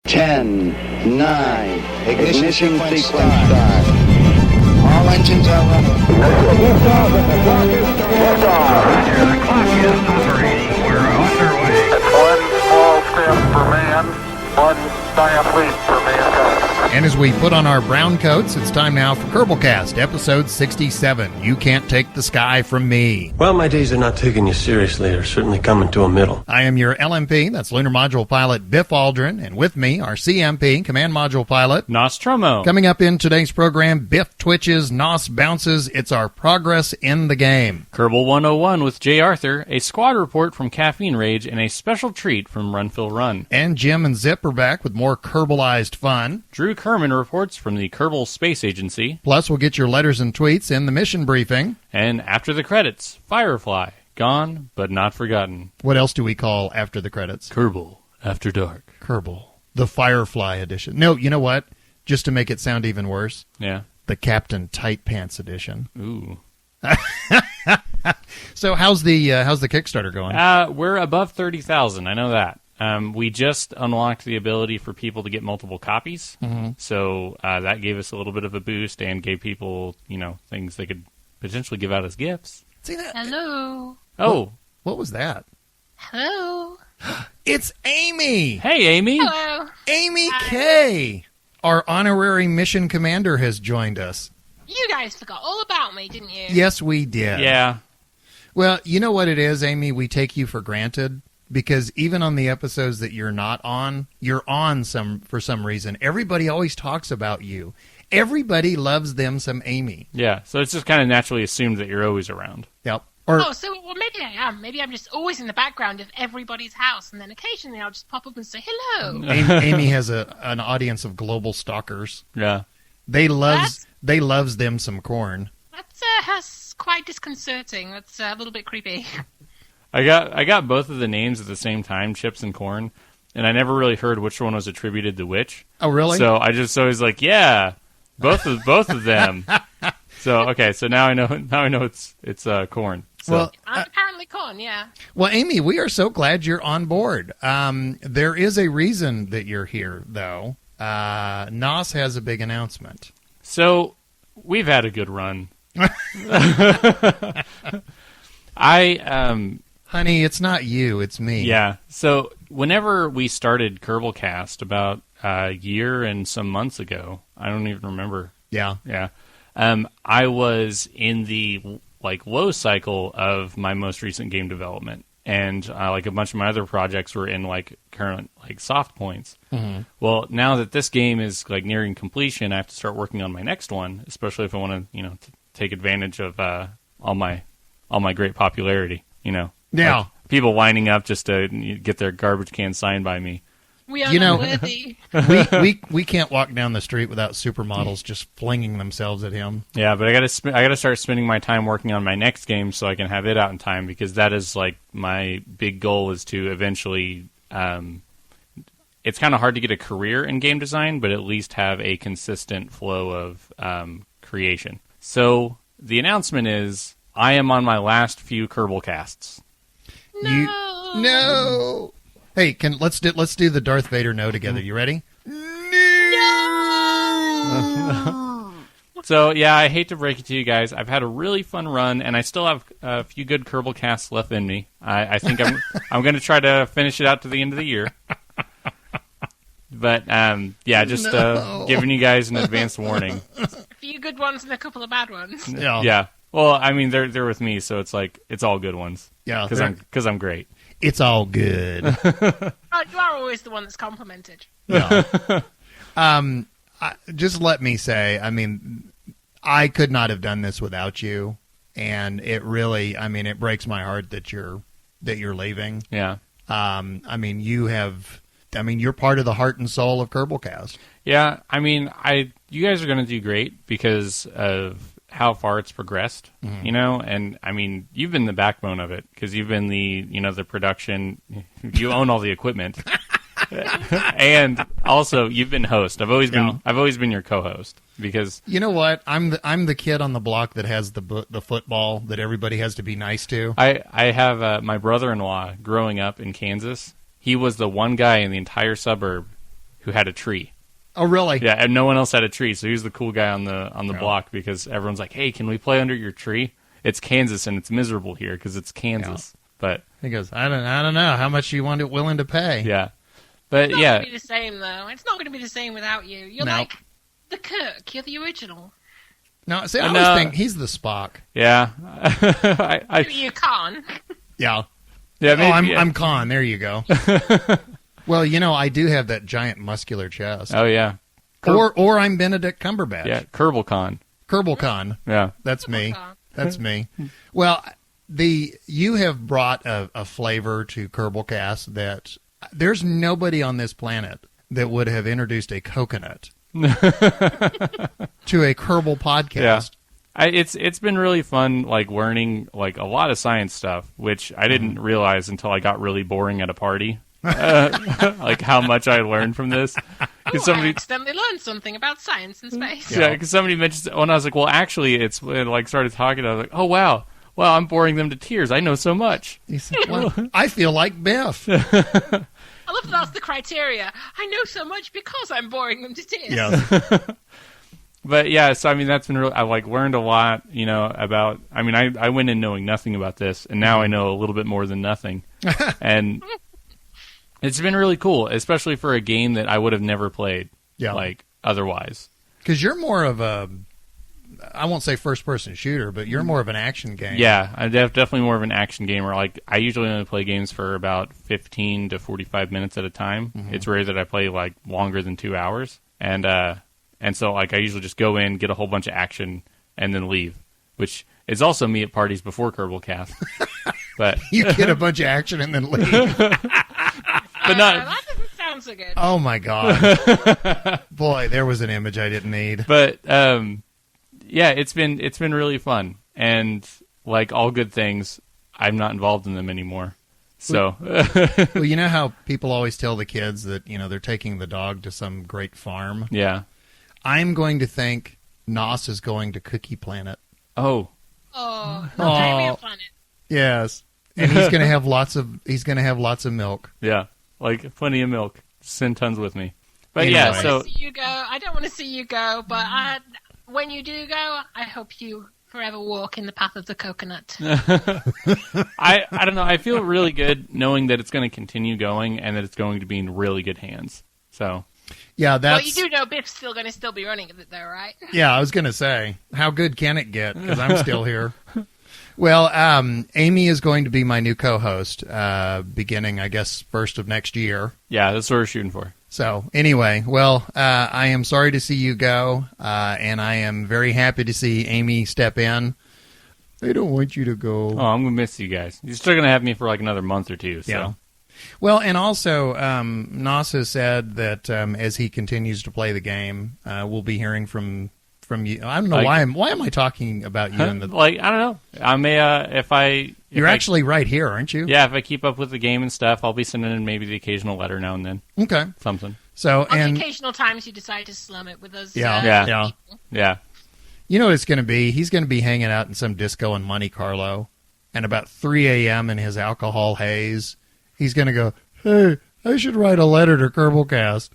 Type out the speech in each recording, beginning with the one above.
10, 9, ignition sequence start. All engines are running. Liftoff and the clock is starting. Roger, the clock is operating. We're underway. It's one small step for man, one giant leap for mankind. And as we put on our brown coats, it's time now for Kerbalcast, episode 67. You Can't Take the Sky From Me. Well, my days of not taking you seriously are certainly coming to a middle. I am your LMP, that's Lunar Module Pilot Biff Aldrin, and with me, our CMP, Command Module Pilot Nostromo. Coming up in today's program, Biff Twitches, Nos bounces, it's our progress in the game. Kerbal 101 with J. Arthur, a squad report from Caffeine Rage, and a special treat from RunPhilRun. And Jim and Zip are back with more kerbalized fun. Drew Kerman reports from the Kerbal Space Agency. Plus, we'll get your letters and tweets in the mission briefing. And after the credits, Firefly, gone but not forgotten. What else do we call after the credits? Kerbal, After Dark. Kerbal. The Firefly edition. No, you know what? Just to make it sound even worse. Yeah. The Captain Tight Pants edition. Ooh. So how's the Kickstarter going? We're above 30,000, I know that. We just unlocked the ability for people to get multiple copies, so that gave us a little bit of a boost and gave people, things they could potentially give out as gifts. See that? Hello. Oh. What was that? Hello. It's Amy! Hey, Amy! Hello. Amy K! Our honorary mission commander has joined us. You guys forgot all about me, didn't you? Yes, we did. Yeah. Well, you know what it is, Amy? We take you for granted. Because even on the episodes that you're not on, you're on for some reason. Everybody always talks about you. Everybody loves them some Amy. Yeah, so it's just kind of naturally assumed that you're always around. Yep. Well, maybe I am. Maybe I'm just always in the background of everybody's house, and then occasionally I'll just pop up and say hello. Amy has an audience of global stalkers. Yeah. They loves them some corn. That's quite disconcerting. That's a little bit creepy. I got both of the names at the same time, Chips and Corn, and I never really heard which one was attributed to which. Oh, really? So I just always like, yeah, both of them. So okay, so now I know it's Corn. So. Well, I'm apparently Corn, yeah. Well, Amy, we are so glad you're on board. There is a reason that you're here, though. Nos has a big announcement. So we've had a good run. Honey, it's not you, it's me. Yeah. So whenever we started Kerbalcast about a year and some months ago, I don't even remember. Yeah. Yeah. I was in the low cycle of my most recent game development, and a bunch of my other projects were in current soft points. Mm-hmm. Well, now that this game is nearing completion, I have to start working on my next one, especially if I want to take advantage of all my great popularity. Yeah. People lining up just to get their garbage can signed by me. We are not worthy. we can't walk down the street without supermodels just flinging themselves at him. Yeah, but I gotta start spending my time working on my next game so I can have it out in time, because that is my big goal is to eventually. It's kind of hard to get a career in game design, but at least have a consistent flow of creation. So the announcement is I am on my last few Kerbalcasts. No. Hey, let's do the Darth Vader no together. You ready? No. So yeah, I hate to break it to you guys. I've had a really fun run, and I still have a few good Kerbalcasts left in me. I think I'm going to try to finish it out to the end of the year. But giving you guys an advance warning. A few good ones and a couple of bad ones. Yeah. Yeah. Well, I mean, they're with me, so it's it's all good ones. Yeah, because I'm great. It's all good. Oh, you are always the one that's complimented. Yeah. Just let me say, I mean, I could not have done this without you, and it really, it breaks my heart that you're leaving. Yeah. You're part of the heart and soul of Kerbalcast. Yeah. You guys are going to do great because of how far it's progressed, and you've been the backbone of it because you've been the production, you own all the equipment, and also you've been host. I've always been your co-host because you know what, I'm the kid on the block that has the football that everybody has to be nice to. I have my brother-in-law growing up in Kansas. He was the one guy in the entire suburb who had a tree. Oh, really? Yeah, and no one else had a tree, so he was the cool guy on the block because everyone's like, "Hey, can we play under your tree? It's Kansas and it's miserable here because it's Kansas." Yeah. But he goes, "I don't know how much you willing to pay." Yeah, but it's yeah, not going to be the same though. It's not going to be the same without you. You're like the Kirk. You're the original. No, see, I always think he's the Spock. Yeah, you Khan. Yeah. Yeah, maybe, I'm Khan. There you go. Well, I do have that giant muscular chest. Oh yeah. Or I'm Benedict Cumberbatch. Yeah, Kerbal Con. Kerbal Con. Yeah, that's me. That's me. Well, you have brought a flavor to Kerbalcast that there's nobody on this planet that would have introduced a coconut to a Kerbal podcast. Yeah. It's been really fun, like learning like a lot of science stuff, which I didn't realize until I got really boring at a party. Like how much I learned from this. I accidentally learned something about science and space. Yeah, because somebody mentioned when I was like, well, actually, it's like started talking. I was like, oh wow, I'm boring them to tears. I know so much. He said, well, I feel like Biff. I love that's the criteria. I know so much because I'm boring them to tears. Yeah. But yeah, so I mean, that's been real. I learned a lot, about. I mean, I went in knowing nothing about this, and now I know a little bit more than nothing, and it's been really cool, especially for a game that I would have never played, otherwise. Because you're more of a, I won't say first-person shooter, but you're more of an action game. Yeah, I'm definitely more of an action gamer. Like, I usually only play games for about 15 to 45 minutes at a time. Mm-hmm. It's rare that I play, longer than 2 hours. And so, I usually just go in, get a whole bunch of action, and then leave, which is also me at parties before Kerbalcast. But you get a bunch of action and then leave. But not. That doesn't sound so good. Oh my god! Boy, there was an image I didn't need. But yeah, it's been really fun, and like all good things, I'm not involved in them anymore. So, well, you know how people always tell the kids that they're taking the dog to some great farm. Yeah, I'm going to think Nos is going to Cookie Planet. Oh, Planet. Yes, and he's going to have lots of milk. Yeah. Like, plenty of milk. Send tons with me. But anyway. yeah, so... I don't want to see you go, but when you do go, I hope you forever walk in the path of the coconut. I don't know. I feel really good knowing that it's going to continue going and that it's going to be in really good hands. So... Yeah, that's... Well, you do know Biff's still going to be running it, though, right? Yeah, I was going to say, how good can it get? Because I'm still here. Well, Amy is going to be my new co-host beginning, I guess, 1st of next year. Yeah, that's what we're shooting for. So, anyway, well, I am sorry to see you go, and I am very happy to see Amy step in. I don't want you to go. Oh, I'm going to miss you guys. You're still going to have me for another month or two. So. Yeah. Well, and also, Nos has said that as he continues to play the game, we'll be hearing from you. I don't know why am I talking about you in the I don't know. I may You're actually right here, aren't you? Yeah, if I keep up with the game and stuff, I'll be sending in maybe the occasional letter now and then. Okay. Something. So on the occasional times you decide to slum it with us. Yeah. You know what it's going to be? He's going to be hanging out in some disco in Monte Carlo, and about 3 a.m. in his alcohol haze, he's going to go, "Hey, I should write a letter to Kerbalcast."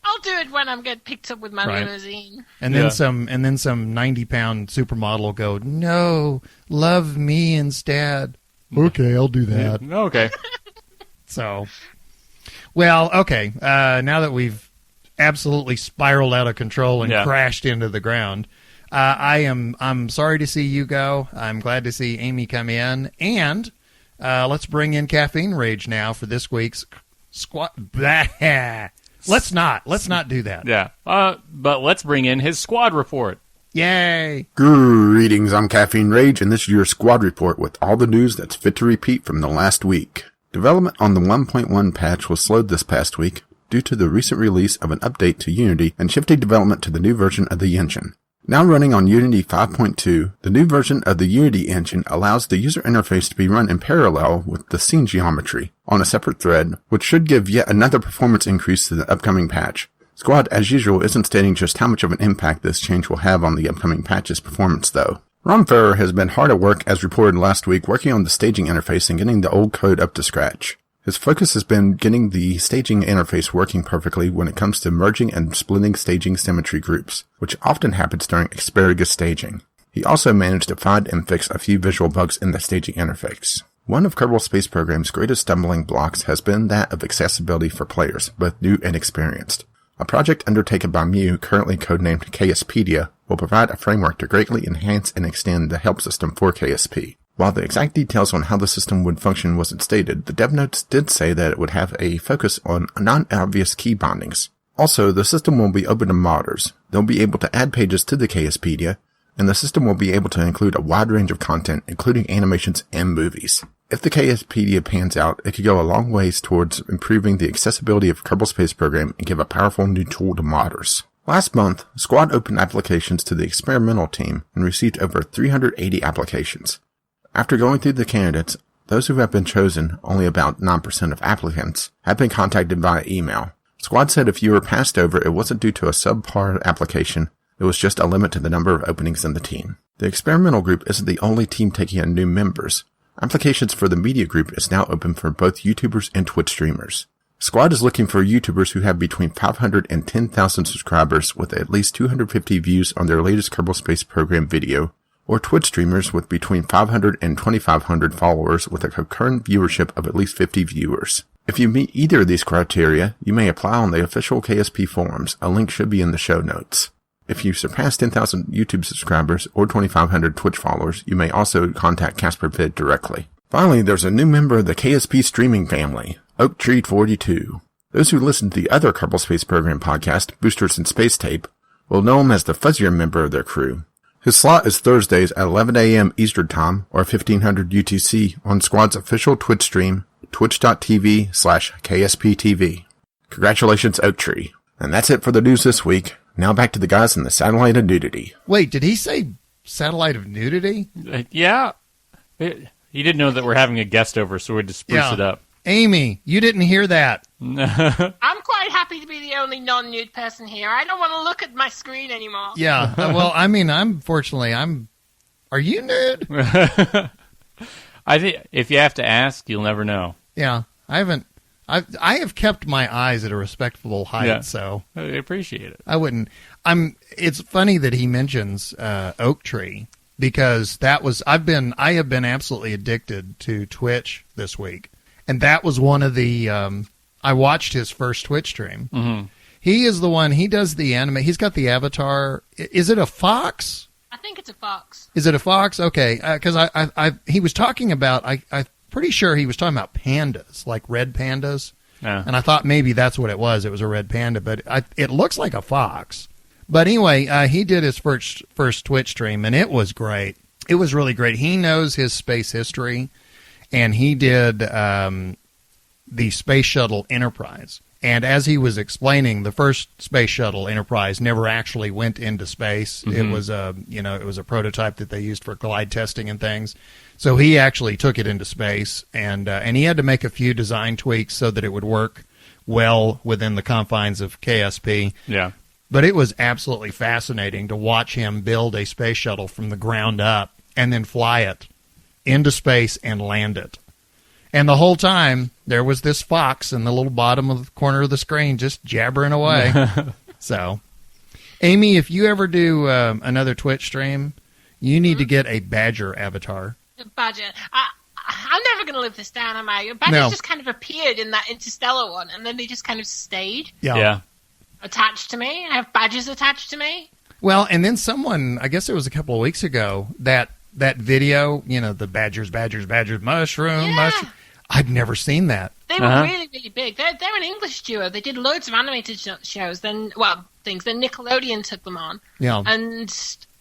I'll do it when I'm getting picked up with my limousine. And then some 90-pound supermodel will go, "No, love me instead." Okay, I'll do that. Yeah. Okay. So, well, okay. Now that we've absolutely spiraled out of control and crashed into the ground, I'm sorry to see you go. I'm glad to see Amy come in, and let's bring in Caffeine Rage now for this week's squad. Let's not do that. Yeah. But let's bring in his squad report. Yay! Greetings, I'm Caffeine Rage, and this is your squad report with all the news that's fit to repeat from the last week. Development on the 1.1 patch was slowed this past week due to the recent release of an update to Unity and shifting development to the new version of the engine. Now running on Unity 5.2, the new version of the Unity engine allows the user interface to be run in parallel with the scene geometry on a separate thread, which should give yet another performance increase to the upcoming patch. Squad, as usual, isn't stating just how much of an impact this change will have on the upcoming patch's performance, though. RunPhilRun has been hard at work, as reported last week, working on the staging interface and getting the old code up to scratch. His focus has been getting the staging interface working perfectly when it comes to merging and splitting staging symmetry groups, which often happens during asparagus staging. He also managed to find and fix a few visual bugs in the staging interface. One of Kerbal Space Program's greatest stumbling blocks has been that of accessibility for players, both new and experienced. A project undertaken by Mew, currently codenamed KSpedia, will provide a framework to greatly enhance and extend the help system for KSP. While the exact details on how the system would function wasn't stated, the dev notes did say that it would have a focus on non-obvious key bindings. Also, the system will be open to modders. They'll be able to add pages to the KSpedia, and the system will be able to include a wide range of content, including animations and movies. If the KSpedia pans out, it could go a long ways towards improving the accessibility of Kerbal Space Program and give a powerful new tool to modders. Last month, Squad opened applications to the experimental team and received over 380 applications. After going through the candidates, those who have been chosen, only about 9% of applicants, have been contacted via email. Squad said if you were passed over, it wasn't due to a subpar application, it was just a limit to the number of openings in the team. The experimental group isn't the only team taking in new members. Applications for the media group is now open for both YouTubers and Twitch streamers. Squad is looking for YouTubers who have between 500 and 10,000 subscribers with at least 250 views on their latest Kerbal Space Program video, or Twitch streamers with between 500 and 2,500 followers with a concurrent viewership of at least 50 viewers. If you meet either of these criteria, you may apply on the official KSP forums. A link should be in the show notes. If you surpass 10,000 YouTube subscribers or 2,500 Twitch followers, you may also contact CasperVid directly. Finally, there's a new member of the KSP streaming family, Oaktree42. Those who listen to the other Kerbal Space Program podcast, Boosters and Space Tape, will know him as the fuzzier member of their crew. His slot is Thursdays at 11 a.m. Eastern Time, or 1500 UTC, on Squad's official Twitch stream, twitch.tv/KSPTV. Congratulations, Oaktree. And that's it for the news this week. Now back to the guys in the Satellite of Nudity. Wait, did he say Satellite of Nudity? Yeah. You didn't know that we're having a guest over, so we had to spruce it up. Amy, you didn't hear that. I'm quite happy to be the only non-nude person here. I don't want to look at my screen anymore. Yeah, well, I mean, are you nude? I think if you have to ask, you'll never know. Yeah, I have kept my eyes at a respectable height, so I appreciate it. I wouldn't. It's funny that he mentions Oaktree because I have been absolutely addicted to Twitch this week, and that was one of the. I watched his first Twitch stream. Mm-hmm. He is the one. He does the anime. He's got the avatar. Is it a fox? I think it's a fox. Is it a fox? Okay, because he was talking about. I'm pretty sure he was talking about pandas, like red pandas. Yeah. And I thought maybe that's what it was. It was a red panda, but it looks like a fox. But anyway, he did his first Twitch stream, and it was great. It was really great. He knows his space history, and he did the Space Shuttle Enterprise. And as he was explaining, the first Space Shuttle Enterprise never actually went into space. Mm-hmm. It was a prototype that they used for glide testing and things. So he actually took it into space, and he had to make a few design tweaks so that it would work well within the confines of KSP. Yeah. But it was absolutely fascinating to watch him build a space shuttle from the ground up and then fly it into space and land it. And the whole time, there was this fox in the little bottom of the corner of the screen just jabbering away. So, Amy, if you ever do another Twitch stream, you need to get a badger avatar. Badger. I'm never going to live this down, am I? Badgers just kind of appeared in that Interstellar one, and then they just kind of stayed. Yeah. Attached to me. I have badgers attached to me. Well, and then someone, I guess it was a couple of weeks ago, that video, the badgers, mushroom. I'd never seen that. They were really, really big. They're an English duo. They did loads of animated shows. Then Nickelodeon took them on. Yeah. And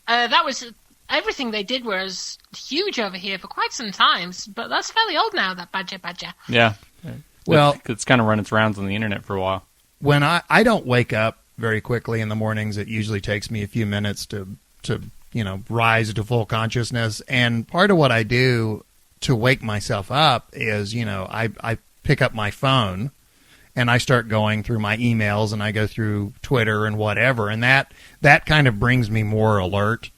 that was everything they did was huge over here for quite some time. But that's fairly old now, that badger. Yeah. Well, it's kind of run its rounds on the internet for a while. When I don't wake up very quickly in the mornings, it usually takes me a few minutes to rise to full consciousness. And part of what I do to wake myself up is, I pick up my phone and I start going through my emails and I go through Twitter and whatever. And that kind of brings me more alert.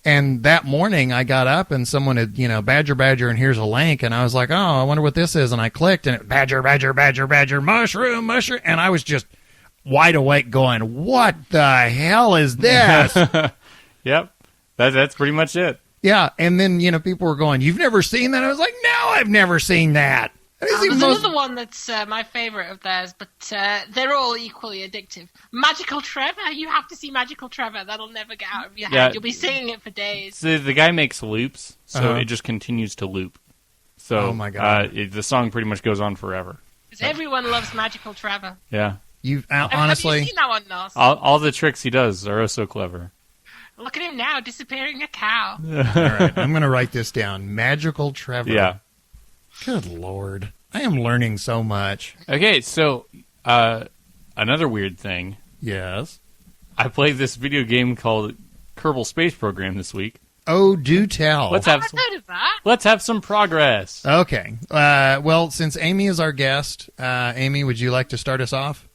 And that morning I got up and someone had, badger, and here's a link. And I was like, oh, I wonder what this is. And I clicked and it, badger, mushroom. And I was just wide awake going, what the hell is this? Yep. That's pretty much it. Yeah. And then, people were going, you've never seen that? I was like, no, I've never seen that. There's another one that's my favorite of theirs, but they're all equally addictive. Magical Trevor, you have to see Magical Trevor. That'll never get out of your head. You'll be singing it for days. So the guy makes loops, so it just continues to loop. So oh my God. The song pretty much goes on forever. Because everyone loves Magical Trevor. Yeah. Honestly, have you seen that one, Nos? All the tricks he does are oh so clever. Look at him now, disappearing a cow. All right, I'm going to write this down. Magical Trevor. Yeah. Good Lord. I am learning so much. Okay, so another weird thing. Yes. I played this video game called Kerbal Space Program this week. Oh, do tell. Let's have some progress. Okay. Well, since Amy is our guest, Amy, would you like to start us off?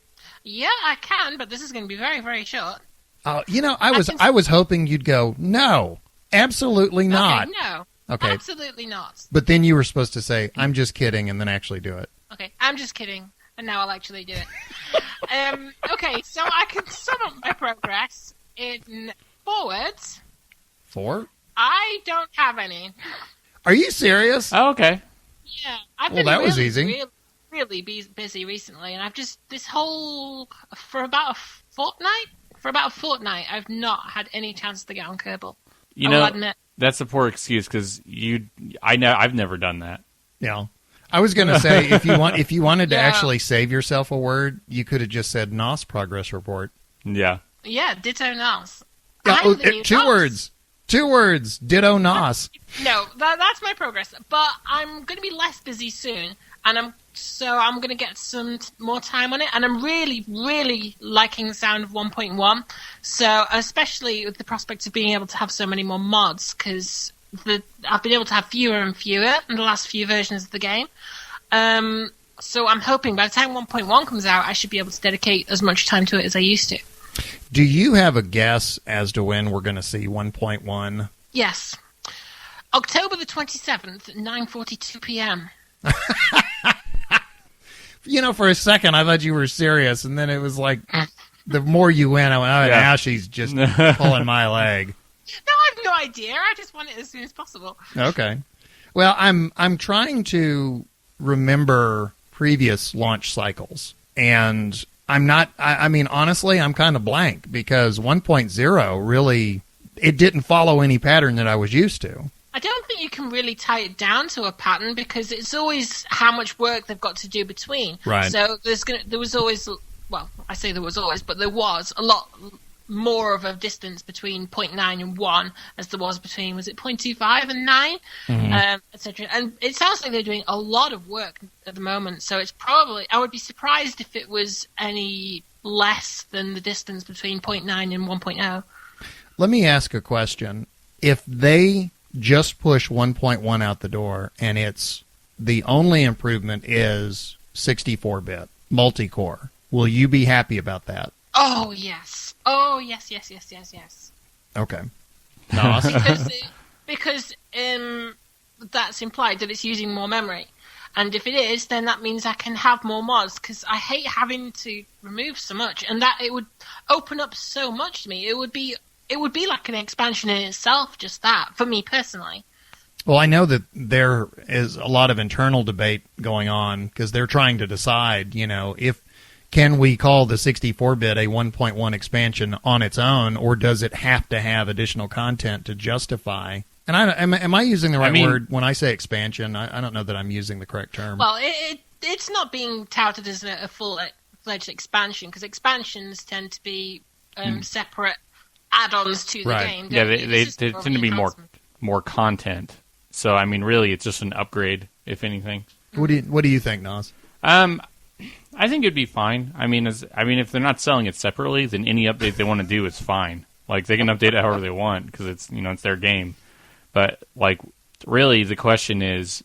Yeah, I can, but this is going to be very, very short. I was hoping you'd go, no, absolutely not. Okay, no. Okay. Absolutely not. But then you were supposed to say, I'm just kidding, and then actually do it. Okay, I'm just kidding, and now I'll actually do it. Okay, so I can sum up my progress in 4 words. 4? I don't have any. Are you serious? Oh, okay. Yeah. I've been was easy. Really busy recently, and I've just, for about a fortnight, I've not had any chance to get on Kerbal. I'll admit. That's a poor excuse because I've never done that. Yeah, I was going to say if you wanted to actually save yourself a word, you could have just said NOS progress report. Yeah. Yeah, ditto NOS. Two words. Ditto NOS. No, that's my progress. But I'm going to be less busy soon, and I'm going to get some more time on it, and I'm really, really liking the sound of 1.1. So, especially with the prospect of being able to have so many more mods, because I've been able to have fewer and fewer in the last few versions of the game. So I'm hoping by the time 1.1 comes out, I should be able to dedicate as much time to it as I used to. Do you have a guess as to when we're going to see 1.1? Yes. October the 27th at 9:42 p.m. For a second, I thought you were serious, and then it was like, the more you went, I went, now she's just pulling my leg. No, I have no idea. I just want it as soon as possible. Okay. Well, I'm trying to remember previous launch cycles, and I'm not, honestly, I'm kind of blank, because 1.0 really, it didn't follow any pattern that I was used to. I don't think you can really tie it down to a pattern because it's always how much work they've got to do between. Right. So there was always a lot more of a distance between 0.9 and 1 as there was between, was it 0.25 and 9, etc. And it sounds like they're doing a lot of work at the moment. So it's probably, I would be surprised if it was any less than the distance between 0.9 and 1.0. Let me ask a question. If they just push 1.1 out the door, and it's the only improvement is 64-bit multi-core, will you be happy about that? Oh yes. Okay. NOS? because that's implied that it's using more memory, and if it is, then that means I can have more mods. Because I hate having to remove so much, and that it would open up so much to me. It would be like an expansion in itself, just that, for me personally. Well, I know that there is a lot of internal debate going on because they're trying to decide, if can we call the 64-bit a 1.1 expansion on its own, or does it have to have additional content to justify? And am I using the right word when I say expansion? I don't know that I'm using the correct term. Well, it's not being touted as a full-fledged expansion, because expansions tend to be separate add-ons to the game. Yeah, they tend to be more content. So really, it's just an upgrade, if anything. What do you think, Nas? I think it'd be fine. If they're not selling it separately, then any update they want to do is fine. Like, they can update it however they want because it's it's their game. But really, the question is,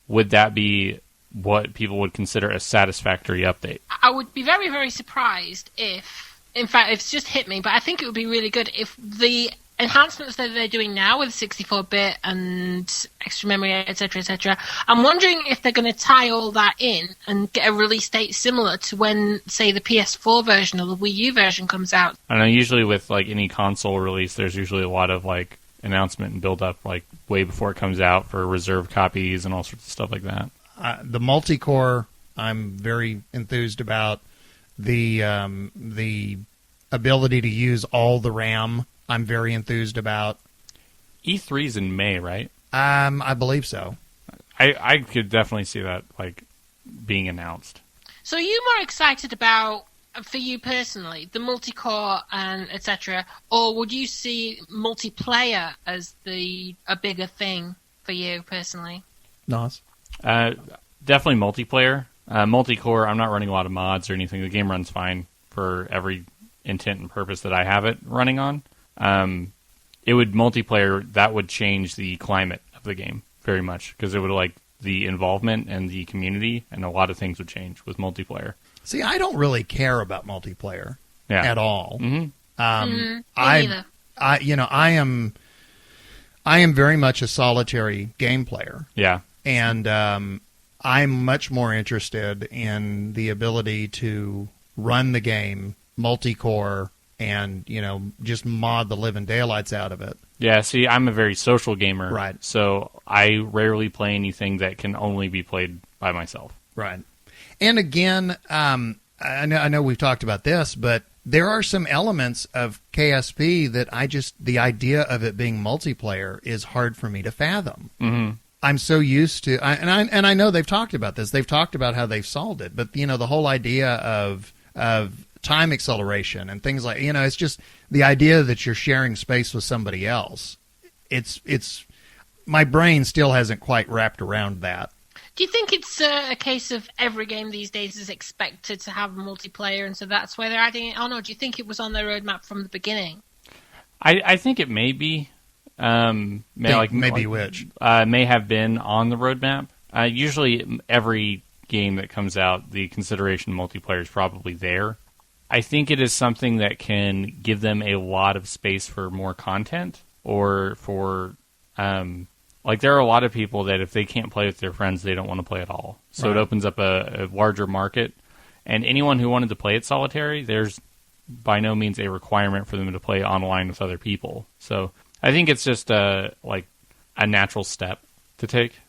would that be what people would consider a satisfactory update? I would be very, very surprised if. In fact, it's just hit me, but I think it would be really good if the enhancements that they're doing now with 64-bit and extra memory, etc., etc. I'm wondering if they're going to tie all that in and get a release date similar to when, say, the PS4 version or the Wii U version comes out. I know usually with like any console release, there's usually a lot of like announcement and build up like way before it comes out for reserved copies and all sorts of stuff like that. The multi-core, I'm very enthused about. The ability to use all the RAM, I'm very enthused about. E3's in May, right? I believe so. I could definitely see that like being announced. So are you more excited about, for you personally, the multi-core and etc., or would you see multiplayer as a bigger thing for you personally? Nos? Definitely multiplayer. Multi-core, I'm not running a lot of mods or anything. The game runs fine for every intent and purpose that I have it running on. It would multiplayer, that would change the climate of the game very much, because it would like the involvement and the community, and a lot of things would change with multiplayer. See, I don't really care about multiplayer at all. Me neither. I am very much a solitary game player. Yeah. And I'm much more interested in the ability to run the game multi-core and, just mod the living daylights out of it. Yeah, see, I'm a very social gamer. Right. So I rarely play anything that can only be played by myself. Right. And again, I know we've talked about this, but there are some elements of KSP that the idea of it being multiplayer is hard for me to fathom. Mm-hmm. I'm so used to, and I know they've talked about this. They've talked about how they've solved it, but the whole idea of time acceleration and things like, it's just the idea that you're sharing space with somebody else. It's my brain still hasn't quite wrapped around that. Do you think it's a case of every game these days is expected to have multiplayer, and so that's why they're adding it on, or do you think it was on their roadmap from the beginning? I think it may be. May have been on the roadmap. Usually every game that comes out, the consideration multiplayer is probably there. I think it is something that can give them a lot of space for more content, or for there are a lot of people that if they can't play with their friends, they don't want to play at all. So It opens up a larger market, and anyone who wanted to play it solitary, there's by no means a requirement for them to play online with other people. So I think it's just a natural step to take.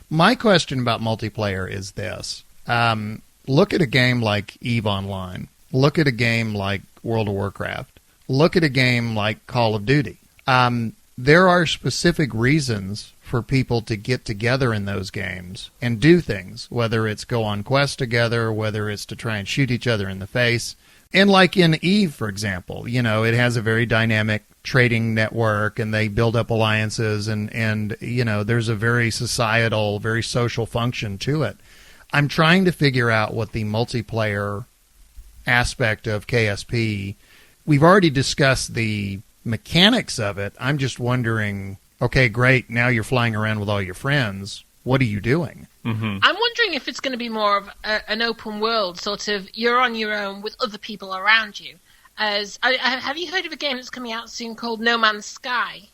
My question about multiplayer is this. Look at a game like EVE Online. Look at a game like World of Warcraft. Look at a game like Call of Duty. There are specific reasons for people to get together in those games and do things, whether it's go on quests together, whether it's to try and shoot each other in the face. And like in EVE, for example, it has a very dynamic trading network, and they build up alliances, and there's a very societal, very social function to it. I'm trying to figure out what the multiplayer aspect of KSP. We've already discussed the mechanics of it. I'm just wondering, okay, great, now you're flying around with all your friends. What are you doing? Mm-hmm. I'm wondering if it's going to be more of an open world, sort of you're on your own with other people around you. Have you heard of a game that's coming out soon called No Man's Sky?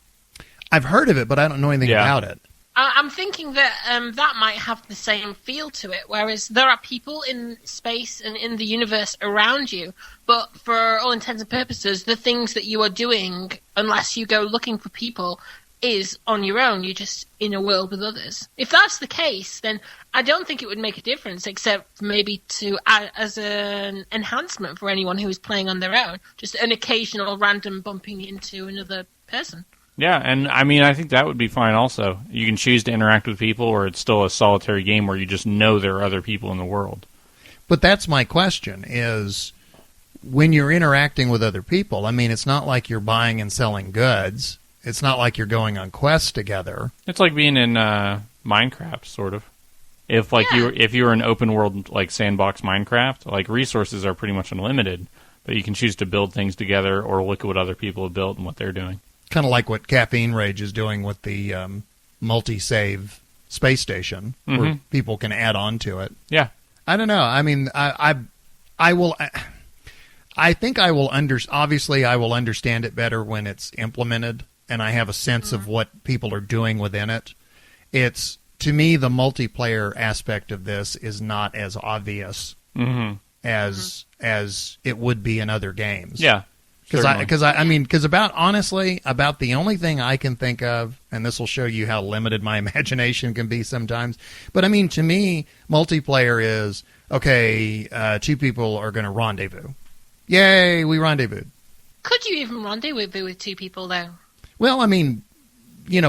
I've heard of it, but I don't know anything about it. I'm thinking that that might have the same feel to it, whereas there are people in space and in the universe around you, but for all intents and purposes, the things that you are doing, unless you go looking for people, is on your own. You're just in a world with others. If that's the case, then I don't think it would make a difference, except maybe to add as an enhancement for anyone who is playing on their own, just an occasional random bumping into another person. Yeah, and I think that would be fine also. You can choose to interact with people, or it's still a solitary game where you just know there are other people in the world. But that's my question, is when you're interacting with other people, it's not like you're buying and selling goods. It's not like you're going on quests together. It's like being in Minecraft, sort of. If you were an open world like sandbox Minecraft, like resources are pretty much unlimited, but you can choose to build things together or look at what other people have built and what they're doing. Kind of like what Caffeine Rage is doing with the multi-save space station, where people can add on to it. Yeah, I don't know. I I think I will obviously I will understand it better when it's implemented and I have a sense of what people are doing within it. It's, to me, the multiplayer aspect of this is not as obvious as it would be in other games. Yeah. Because about the only thing I can think of, and this will show you how limited my imagination can be sometimes, but I mean, to me, multiplayer is, okay, two people are going to rendezvous. Yay, we rendezvoused. Could you even rendezvous with two people, though? Well, I mean,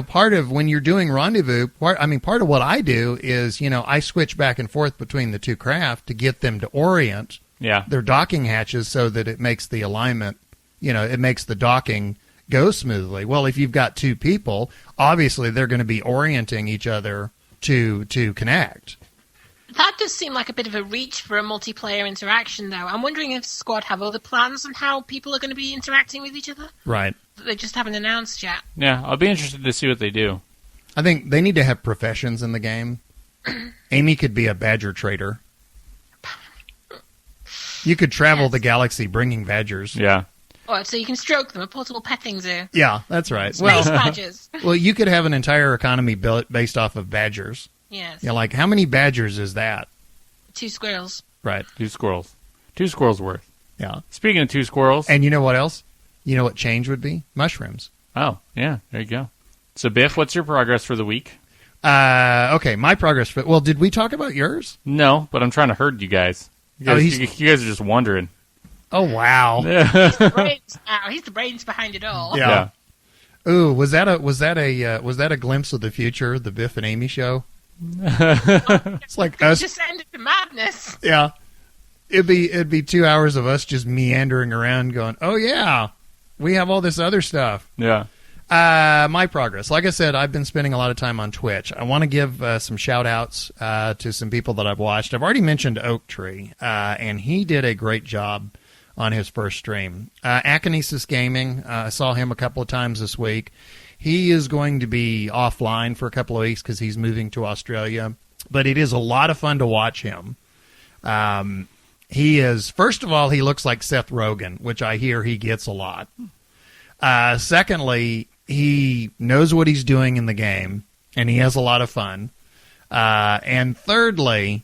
part of when you're doing rendezvous, part of what I do is, I switch back and forth between the two craft to get them to orient their docking hatches so that it makes the alignment, it makes the docking go smoothly. Well, if you've got two people, obviously they're going to be orienting each other to connect. That does seem like a bit of a reach for a multiplayer interaction, though. I'm wondering if Squad have other plans on how people are going to be interacting with each other? Right. That they just haven't announced yet. Yeah, I'll be interested to see what they do. I think they need to have professions in the game. Amy could be a badger trader. You could travel the galaxy bringing badgers. Yeah. Oh, so you can stroke them, a portable petting zoo. Yeah, that's right. Space badgers. Well, you could have an entire economy built based off of badgers. Yes. Yeah, like how many badgers is that? 2 squirrels. Right. 2 squirrels. 2 squirrels worth. Yeah. Speaking of 2 squirrels. And you know what else? You know what change would be? Mushrooms. Oh, yeah. There you go. So, Biff, what's your progress for the week? Okay, my progress. Well, did we talk about yours? No, but I'm trying to herd you guys. You guys are just wondering. Oh, wow. He's the brains behind it all. Yeah. Ooh, was that a glimpse of the future, the Biff and Amy show? It's like us just ended the madness. Yeah. It'd be 2 hours of us just meandering around going, "Oh yeah, we have all this other stuff." Yeah. My progress. Like I said, I've been spending a lot of time on Twitch. I want to give some shout-outs to some people that I've watched. I've already mentioned Oak Tree, and he did a great job on his first stream. Akinesis Gaming, I saw him a couple of times this week. He is going to be offline for a couple of weeks because he's moving to Australia, but it is a lot of fun to watch him. He is, first of all, he looks like Seth Rogen, which I hear he gets a lot. Secondly, he knows what he's doing in the game, and he has a lot of fun. And thirdly,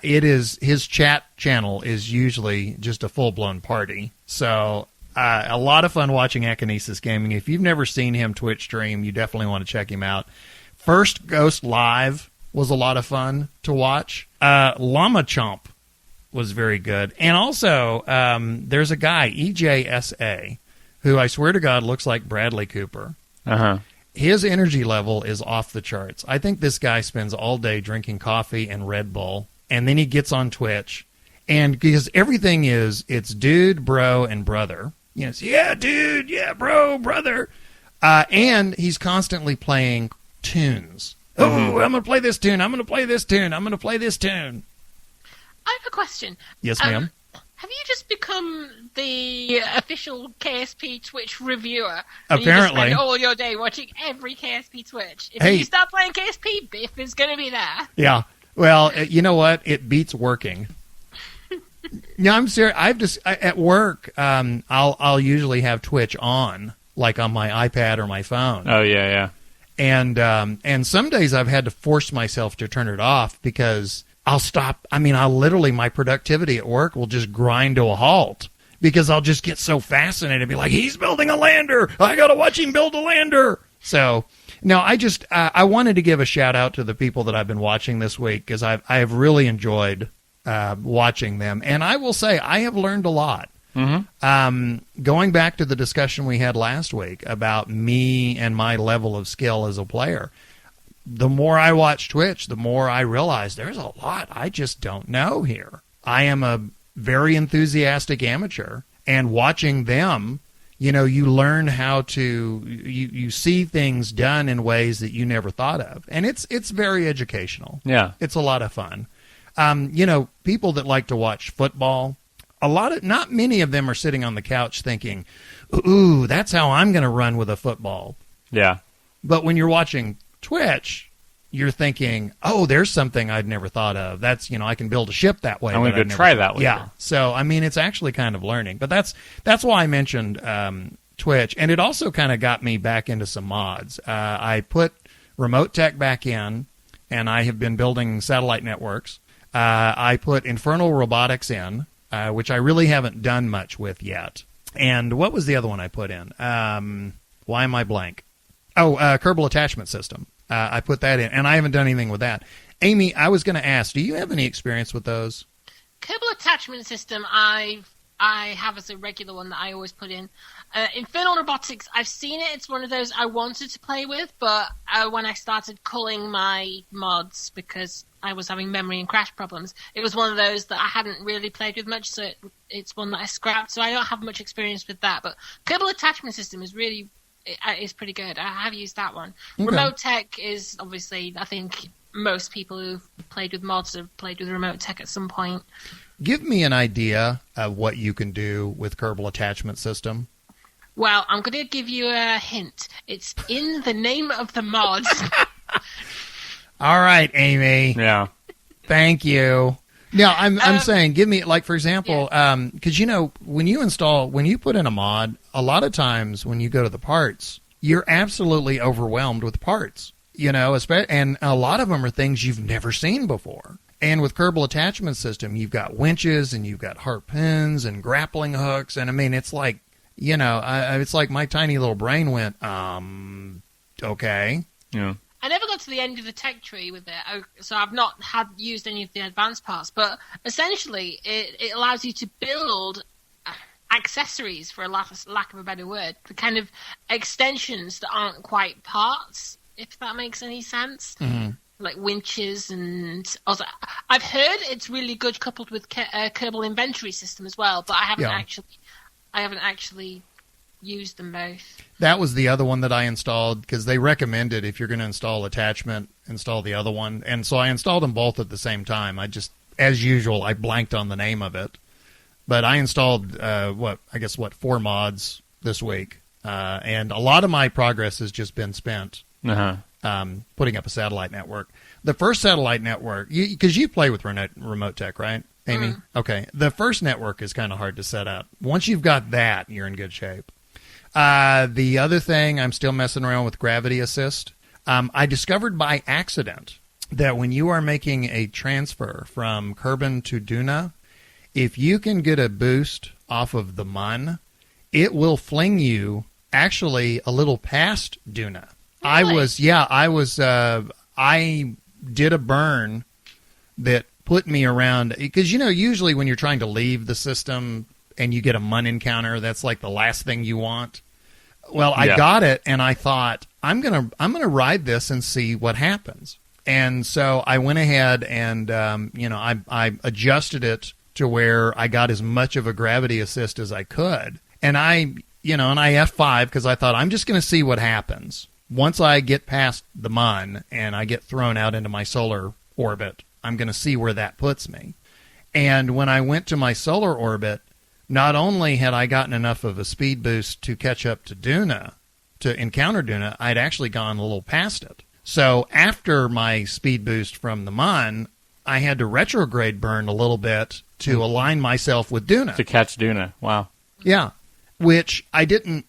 his chat channel is usually just a full-blown party. So a lot of fun watching Akinesis Gaming. If you've never seen him Twitch stream, you definitely want to check him out. First Ghost Live was a lot of fun to watch. Llama Chomp was very good. And also, there's a guy, EJSA, who I swear to God looks like Bradley Cooper. Uh-huh. His energy level is off the charts. I think this guy spends all day drinking coffee and Red Bull, and then he gets on Twitch. And because everything it's dude, bro, and brother. It's, yeah, dude, yeah, bro, brother. And he's constantly playing tunes. Oh, I'm going to play this tune. I'm going to play this tune. I'm going to play this tune. I have a question. Yes, ma'am. Have you just become the official KSP Twitch reviewer? Apparently. You just spend all your day watching every KSP Twitch. If you start playing KSP, Biff is going to be there. Yeah. Well, you know what? It beats working. No, I'm serious. At work, I'll usually have Twitch on, like on my iPad or my phone. Oh, yeah. And some days I've had to force myself to turn it off because I'll stop. I'll literally, my productivity at work will just grind to a halt because I'll just get so fascinated and be like, he's building a lander. I got to watch him build a lander. So, no, I wanted to give a shout out to the people that I've been watching this week because I have really enjoyed watching them. And I will say I have learned a lot. Mm-hmm. Going back to the discussion we had last week about me and my level of skill as a player, the more I watch Twitch, the more I realize there's a lot I just don't know here. I am a very enthusiastic amateur, and watching them, you learn how to, you see things done in ways that you never thought of. And it's very educational. Yeah. It's a lot of fun. People that like to watch football, not many of them are sitting on the couch thinking, ooh, that's how I'm going to run with a football. Yeah. But when you're watching Twitch, you're thinking, oh, there's something I'd never thought of. That's, I can build a ship that way. I'm going to go try that later. Yeah. So, I mean, it's actually kind of learning. But that's why I mentioned Twitch. And it also kind of got me back into some mods. I put Remote Tech back in, and I have been building satellite networks. I put Infernal Robotics in, which I really haven't done much with yet. And what was the other one I put in? Why am I blank? Oh, Kerbal Attachment System. I put that in, and I haven't done anything with that. Amy, I was going to ask, do you have any experience with those? Kerbal Attachment System, I have as a regular one that I always put in. Infernal Robotics, I've seen it. It's one of those I wanted to play with, but when I started culling my mods because I was having memory and crash problems, it was one of those that I hadn't really played with much, so it's one that I scrapped. So I don't have much experience with that. But Kerbal Attachment System is really... It's pretty good. I have used that one. Okay. Remote Tech is obviously, I think most people who've played with mods have played with Remote Tech at some point. Give me an idea of what you can do with Kerbal Attachment System. Well, I'm going to give you a hint. It's in the name of the mod. All right, Amy. Yeah. Thank you. No, I'm saying, give me, like, for example, because, when you put in a mod, a lot of times when you go to the parts, you're absolutely overwhelmed with parts, and a lot of them are things you've never seen before. And with Kerbal Attachment System, you've got winches and you've got harpoons and grappling hooks. And I mean, it's like, it's like my tiny little brain went, okay. Yeah. I never got to the end of the tech tree with it, so I've not used any of the advanced parts. But essentially, it allows you to build accessories, for lack of a better word, the kind of extensions that aren't quite parts, if that makes any sense. Mm-hmm. Like winches and... Also, I've heard it's really good coupled with Kerbal Inventory System as well, but I haven't actually used them both. That was the other one that I installed because they recommended if you're going to install attachment, install the other one. And so I installed them both at the same time. I just, as usual, I blanked on the name of it. But I installed, 4 mods this week. And a lot of my progress has just been spent putting up a satellite network. The first satellite network, because you play with Remote Tech, right, Amy? Mm. Okay. The first network is kind of hard to set up. Once you've got that, you're in good shape. The other thing, I'm still messing around with gravity assist. I discovered by accident that when you are making a transfer from Kerman to Duna, if you can get a boost off of the MUN, it will fling you actually a little past Duna. Really? I did a burn that put me around, because, usually when you're trying to leave the system and you get a MUN encounter, that's like the last thing you want. Well, I got it, and I thought, I'm gonna ride this and see what happens. And so I went ahead and, I adjusted it to where I got as much of a gravity assist as I could. And I F5 because I thought, I'm just going to see what happens. Once I get past the MUN and I get thrown out into my solar orbit, I'm going to see where that puts me. And when I went to my solar orbit, not only had I gotten enough of a speed boost to catch up to Duna, to encounter Duna, I'd actually gone a little past it. So after my speed boost from the MUN, I had to retrograde burn a little bit to align myself with Duna. To catch Duna, wow. Yeah, which I didn't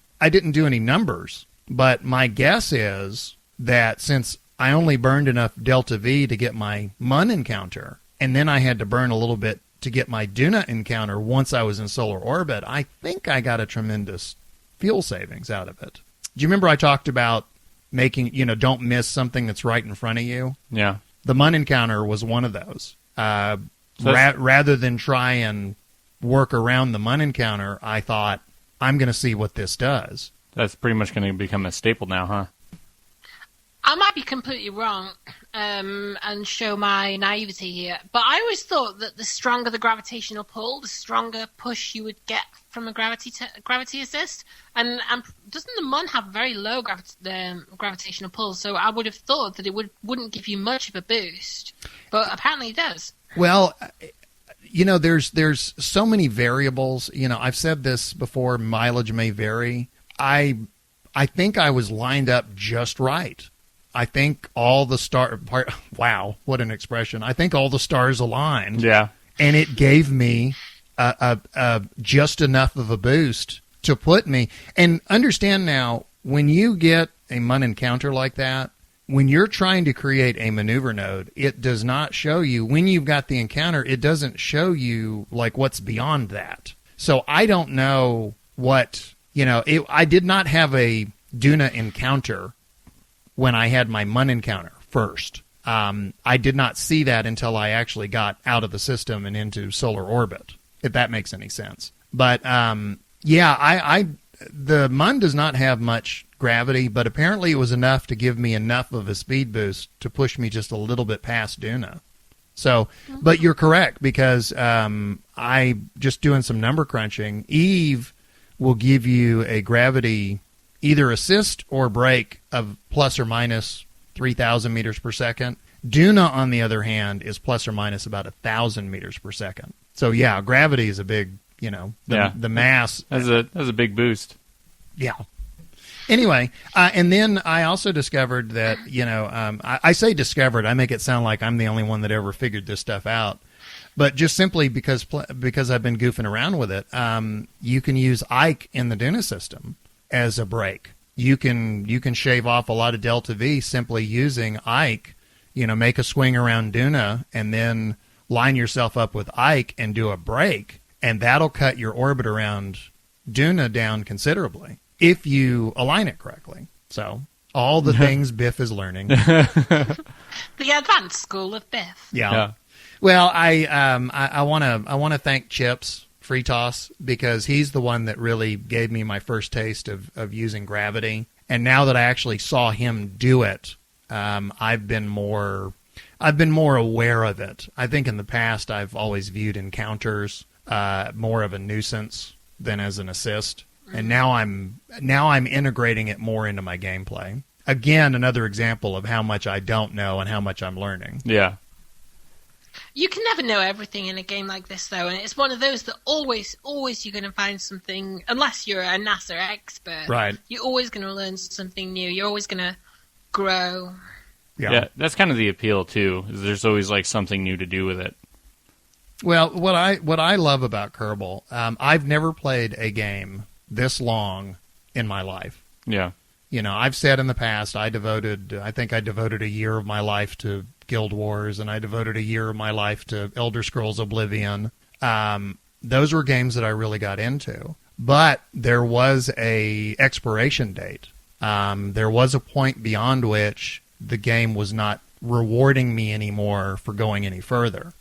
do any numbers, but my guess is that since I only burned enough delta V to get my MUN encounter, and then I had to burn a little bit to get my Duna encounter once I was in solar orbit, I think I got a tremendous fuel savings out of it. Do you remember I talked about making, don't miss something that's right in front of you? Yeah. The MUN encounter was one of those. Rather than try and work around the MUN encounter, I thought, I'm going to see what this does. That's pretty much going to become a staple now, huh? I might be completely wrong and show my naivety here, but I always thought that the stronger the gravitational pull, the stronger push you would get from a gravity assist. And doesn't the MUN have very low gravitational pull? So I would have thought that it wouldn't give you much of a boost, but apparently it does. Well, there's so many variables. I've said this before, mileage may vary. I think I was lined up just right. I think all the wow, what an expression. I think all the stars aligned. Yeah. And it gave me just enough of a boost to put me. And understand now, when you get a MUN encounter like that, when you're trying to create a maneuver node, it does not show you, when you've got the encounter, it doesn't show you like what's beyond that. So I don't know what, I did not have a Duna encounter when I had my MUN encounter first. I did not see that until I actually got out of the system and into solar orbit, if that makes any sense. But the MUN does not have much gravity, but apparently it was enough to give me enough of a speed boost to push me just a little bit past Duna. So, but you're correct, because I just doing some number crunching. Eve will give you a gravity either assist or break of plus or minus 3,000 meters per second. Duna, on the other hand, is plus or minus about 1,000 meters per second. So yeah, gravity is a big, the mass. That's a big boost. Yeah. Anyway, and then I also discovered that, I say discovered, I make it sound like I'm the only one that ever figured this stuff out. But just simply because I've been goofing around with it, you can use Ike in the Duna system as a brake. You can shave off a lot of delta V simply using Ike, make a swing around Duna and then line yourself up with Ike and do a brake, and that'll cut your orbit around Duna down considerably if you align it correctly. So all the things Biff is learning. The advanced school of Biff. Yeah. Well, I want to thank Chips Freetoss, because he's the one that really gave me my first taste of using gravity. And now that I actually saw him do it, I've been more aware of it. I think in the past I've always viewed encounters more of a nuisance than as an assist. And now I'm integrating it more into my gameplay. Again, another example of how much I don't know and how much I'm learning. Yeah. You can never know everything in a game like this, though, and it's one of those that always you're going to find something, unless you're a NASA expert. Right. You're always going to learn something new. You're always going to grow. Yeah, that's kind of the appeal, too, is there's always, something new to do with it. Well, what I love about Kerbal, I've never played a game this long in my life. Yeah. I've said in the past, I think I devoted a year of my life to Guild Wars, and I devoted a year of my life to Elder Scrolls Oblivion. Those were games that I really got into. But there was a expiration date. There was a point beyond which the game was not rewarding me anymore for going any further.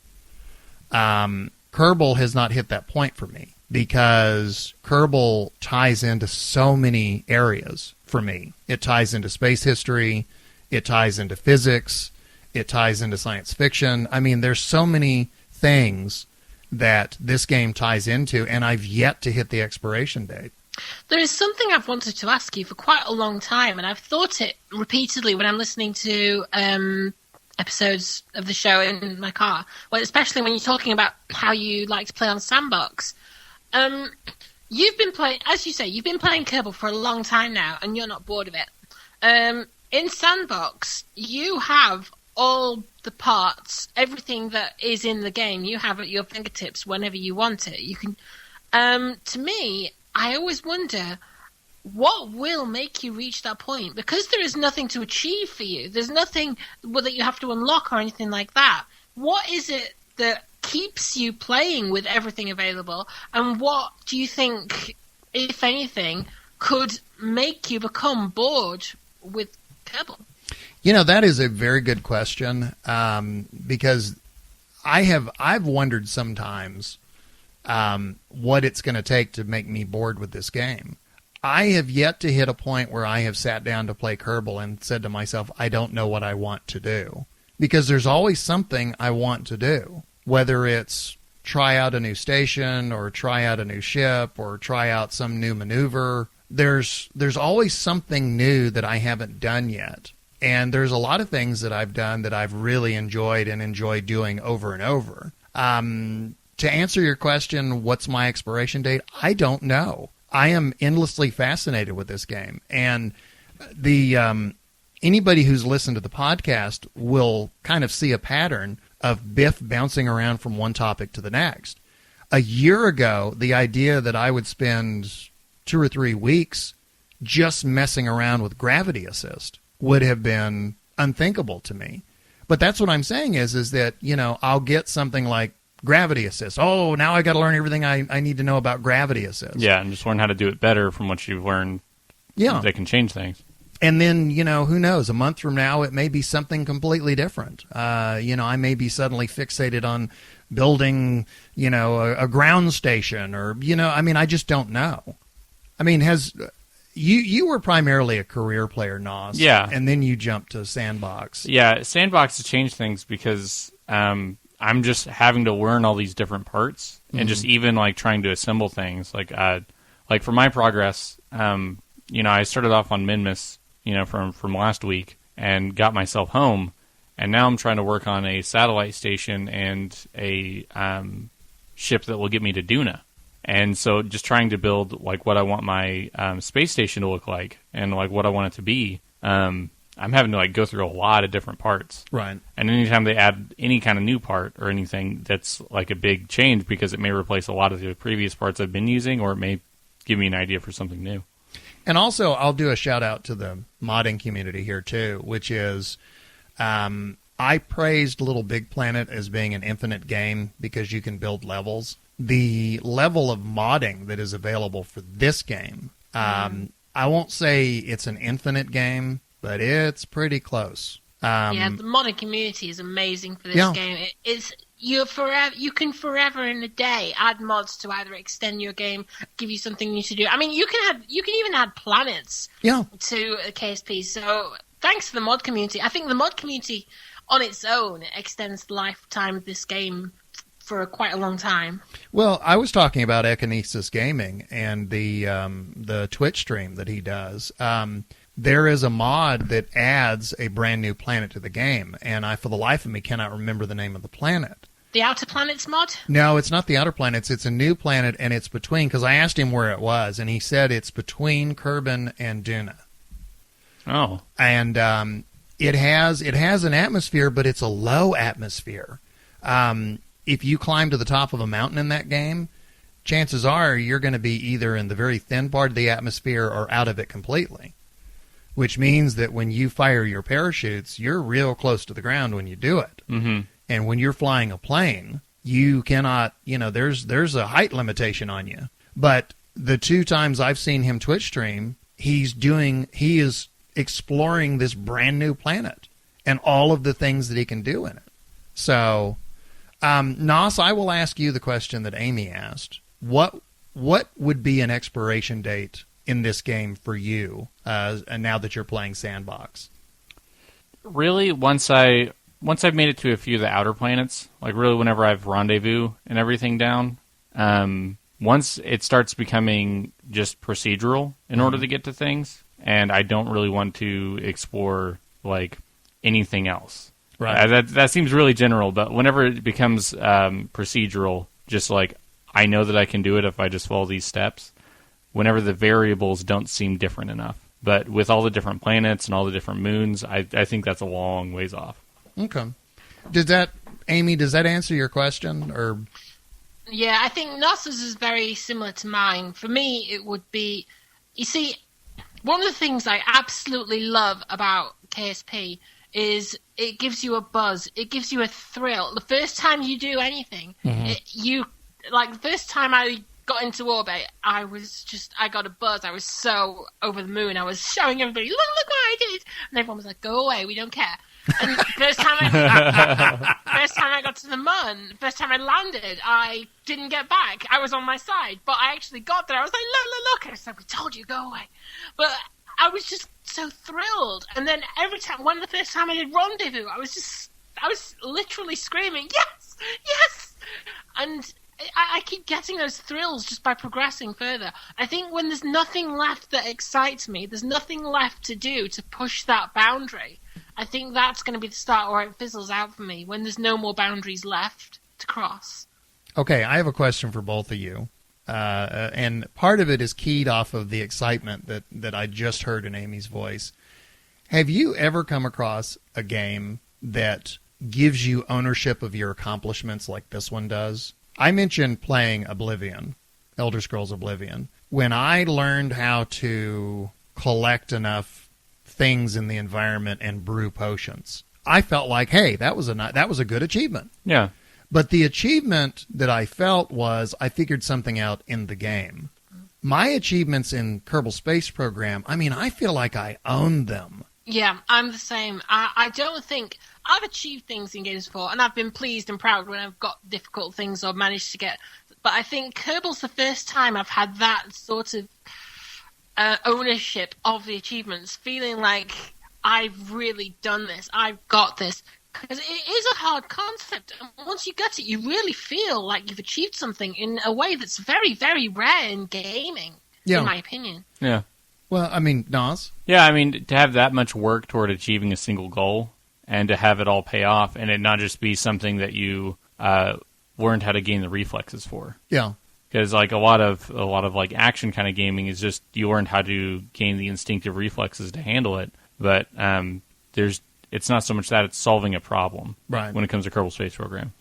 Kerbal has not hit that point for me, because Kerbal ties into so many areas for me. It ties into space history, it ties into physics, it ties into science fiction. I mean, there's so many things that this game ties into, and I've yet to hit the expiration date. There is something I've wanted to ask you for quite a long time, and I've thought it repeatedly when I'm listening to episodes of the show in my car, especially when you're talking about how you like to play on Sandbox. You've been playing, as you say, you've been playing Kerbal for a long time now, and you're not bored of it. In Sandbox, you have all the parts, everything that is in the game, you have at your fingertips whenever you want it. You can. To me, I always wonder, what will make you reach that point? Because there is nothing to achieve for you. There's nothing that you have to unlock or anything like that. What is it that keeps you playing with everything available, and what do you think, if anything, could make you become bored with Kerbal? That is a very good question, because I've wondered sometimes what it's going to take to make me bored with this game. I have yet to hit a point where I have sat down to play Kerbal and said to myself, I don't know what I want to do, because there's always something I want to do. Whether it's try out a new station or try out a new ship or try out some new maneuver, there's always something new that I haven't done yet. And there's a lot of things that I've done that I've really enjoyed and enjoy doing over and over. To answer your question, what's my expiration date? I don't know. I am endlessly fascinated with this game. And anybody who's listened to the podcast will kind of see a pattern of Biff bouncing around from one topic to the next. A year ago, the idea that I would spend 2 or 3 weeks just messing around with gravity assist would have been unthinkable to me. But that's what I'm saying is that, I'll get something like gravity assist. Oh, now I got to learn everything I need to know about gravity assist. Yeah, and just learn how to do it better from what you've learned. Yeah. They can change things. And then, who knows? A month from now, it may be something completely different. I may be suddenly fixated on building, a ground station or, I just don't know. I mean, you were primarily a career player, Nos. Yeah. And then you jumped to Sandbox. Yeah, Sandbox has changed things because I'm just having to learn all these different parts and just even like trying to assemble things. Like for my progress, I started off on Minmus, from last week and got myself home, and now I'm trying to work on a satellite station and a ship that will get me to Duna. And so just trying to build like what I want my space station to look like and like what I want it to be. I'm having to like go through a lot of different parts. Right. And anytime they add any kind of new part or anything, that's like a big change because it may replace a lot of the previous parts I've been using, or it may give me an idea for something new. And also, I'll do a shout out to the modding community here too, which is I praised Little Big Planet as being an infinite game because you can build levels. The level of modding that is available for this game, I won't say it's an infinite game, but it's pretty close. The modding community is amazing for this game. You can forever in a day add mods to either extend your game, give you something new to do. I mean, you can even add planets to a KSP. So thanks to the mod community. I think the mod community on its own extends the lifetime of this game for quite a long time. Well, I was talking about Ekinesis Gaming and the Twitch stream that he does. There is a mod that adds a brand new planet to the game, and I, for the life of me, cannot remember the name of the planet. The Outer Planets mod? No, it's not the Outer Planets. It's a new planet, and it's between, because I asked him where it was, and he said it's between Kerman and Duna. Oh. And it has an atmosphere, but it's a low atmosphere. If you climb to the top of a mountain in that game, chances are you're going to be either in the very thin part of the atmosphere or out of it completely, which means that when you fire your parachutes, you're real close to the ground when you do it. Mm-hmm. And when you're flying a plane, you cannot, there's a height limitation on you. But the 2 times I've seen him Twitch stream, he is exploring this brand new planet and all of the things that he can do in it. So, Nos, I will ask you the question that Amy asked. What would be an expiration date in this game for you, and now that you're playing Sandbox? Really, once I've made it to a few of the outer planets, like really whenever I've rendezvous and everything down, once it starts becoming just procedural in order to get to things, and I don't really want to explore like anything else. Right. That seems really general, but whenever it becomes procedural, just like I know that I can do it if I just follow these steps, whenever the variables don't seem different enough. But with all the different planets and all the different moons, I think that's a long ways off. Okay. Amy, does that answer your question? Or yeah, I think Nos's is very similar to mine. For me, it would be, you see, one of the things I absolutely love about KSP is it gives you a buzz. It gives you a thrill. The first time you do anything, the first time I got into orbit, I got a buzz. I was so over the moon. I was showing everybody, look what I did. And everyone was like, go away, we don't care. And first time I got to the moon, first time I landed, I didn't get back. I was on my side, but I actually got there. I was like, look. And I said, we told you, go away. But I was just so thrilled. And then every time, the first time I did rendezvous, I was literally screaming, yes. And I keep getting those thrills just by progressing further. I think when there's nothing left that excites me, there's nothing left to do to push that boundary, I think that's going to be the start where it fizzles out for me, when there's no more boundaries left to cross. Okay, I have a question for both of you. And part of it is keyed off of the excitement that I just heard in Amy's voice. Have you ever come across a game that gives you ownership of your accomplishments like this one does? I mentioned playing Oblivion, Elder Scrolls Oblivion. When I learned how to collect enough things in the environment and brew potions, I felt like, hey, that was a good achievement. Yeah. But the achievement that I felt was I figured something out in the game. My achievements in Kerbal Space Program, I mean, I feel like I own them. Yeah, I'm the same. I don't think I've achieved things in games before, and I've been pleased and proud when I've got difficult things or managed to get. But I think Kerbal's the first time I've had that sort of ownership of the achievements, feeling like I've really done this, I've got this. Because it is a hard concept, and once you get it, you really feel like you've achieved something in a way that's very, very rare in gaming, in my opinion. Yeah. Well, I mean, Nas? Yeah, I mean, to have that much work toward achieving a single goal, and to have it all pay off, and it not just be something that you learned how to gain the reflexes for. Yeah. Because like a lot of like action kind of gaming is just you learned how to gain the instinctive reflexes to handle it, but it's not so much that, it's solving a problem when it comes to Kerbal Space Program.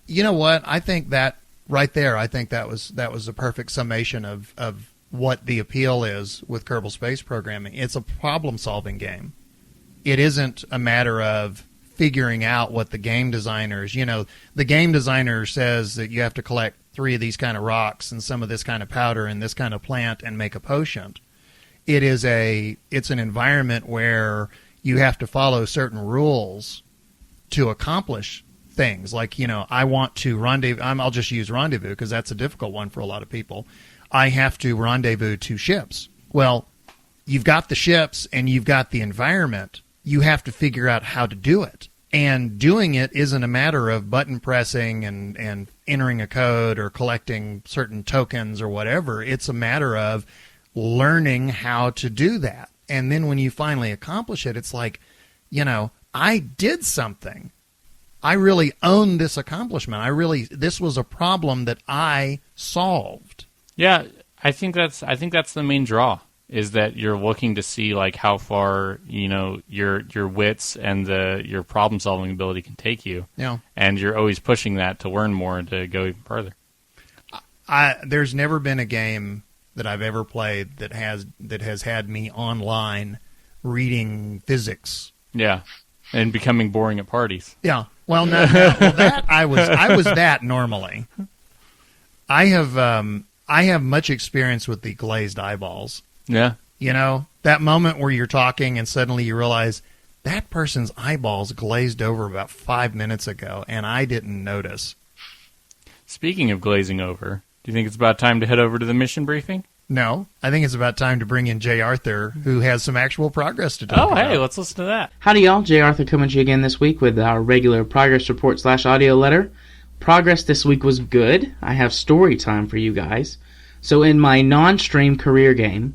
You know what? I think that right there, that was a perfect summation of what the appeal is with Kerbal Space Programming. It's a problem-solving game. It isn't a matter of figuring out what the game designers, the game designer says that you have to collect 3 of these kind of rocks and some of this kind of powder and this kind of plant and make a potion. It's an environment where you have to follow certain rules to accomplish things. Like, I want to rendezvous. I'll just use rendezvous because that's a difficult one for a lot of people. I have to rendezvous 2 ships. Well, you've got the ships and you've got the environment. You have to figure out how to do it. And doing it isn't a matter of button pressing and entering a code or collecting certain tokens or whatever. It's a matter of learning how to do that. And then when you finally accomplish it, it's like, I did something. I really own this accomplishment. This was a problem that I solved. Yeah, I think that's the main draw, is that you're looking to see like how far, your wits and your problem solving ability can take you. Yeah. And you're always pushing that to learn more and to go even further. There's never been a game that I've ever played that has had me online reading physics. Yeah, and becoming boring at parties. Yeah. Well, no, that I was that normally. I have much experience with the glazed eyeballs. Yeah. That moment where you're talking and suddenly you realize that person's eyeballs glazed over about 5 minutes ago, and I didn't notice. Speaking of glazing over, do you think it's about time to head over to the mission briefing? No, I think it's about time to bring in Jay Arthur, who has some actual progress to talk about. Hey, let's listen to that. Howdy, y'all. Jay Arthur coming to you again this week with our regular progress report / audio letter. Progress this week was good. I have story time for you guys. So in my non-stream career game,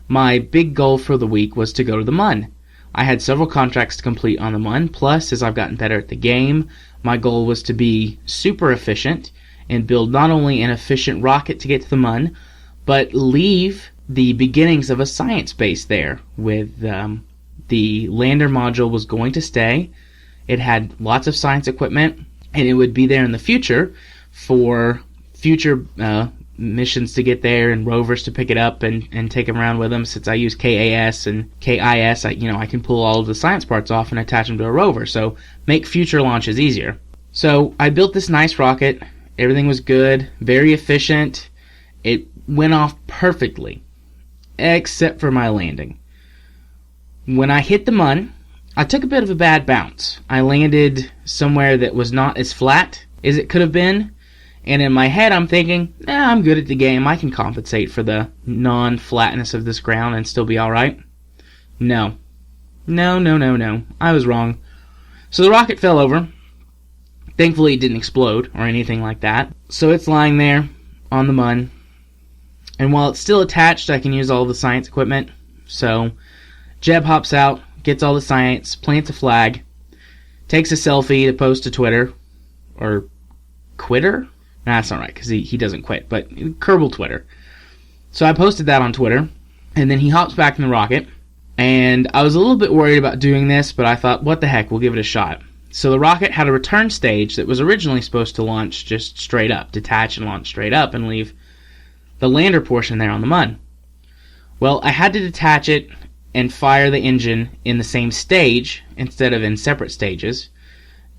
my big goal for the week was to go to the Mun. I had several contracts to complete on the Mun, plus as I've gotten better at the game, my goal was to be super efficient and build not only an efficient rocket to get to the Mun, but leave the beginnings of a science base there with the lander module was going to stay. It had lots of science equipment, and it would be there in the future for future missions to get there and rovers to pick it up and take them around with them. Since I use KAS and KIS, I can pull all of the science parts off and attach them to a rover, so make future launches easier. So I built this nice rocket. Everything was good, very efficient. It went off perfectly, except for my landing. When I hit the Mun, I took a bit of a bad bounce. I landed somewhere that was not as flat as it could have been, and in my head I'm thinking, I'm good at the game, I can compensate for the non-flatness of this ground and still be alright. No, I was wrong. So the rocket fell over. Thankfully it didn't explode or anything like that. So it's lying there on the Mun, and while it's still attached, I can use all the science equipment. So Jeb hops out, gets all the science, plants a flag, takes a selfie to post to Twitter, or Quitter? Nah, that's not right, because he doesn't quit, but Kerbal Twitter. So I posted that on Twitter, and then he hops back in the rocket, And I was a little bit worried about doing this, but I thought, what the heck, we'll give it a shot. So the rocket had a return stage that was originally supposed to launch just straight up, detach and launch straight up and leave the lander portion there on the Mun. Well, I had to detach it and fire the engine in the same stage instead of in separate stages,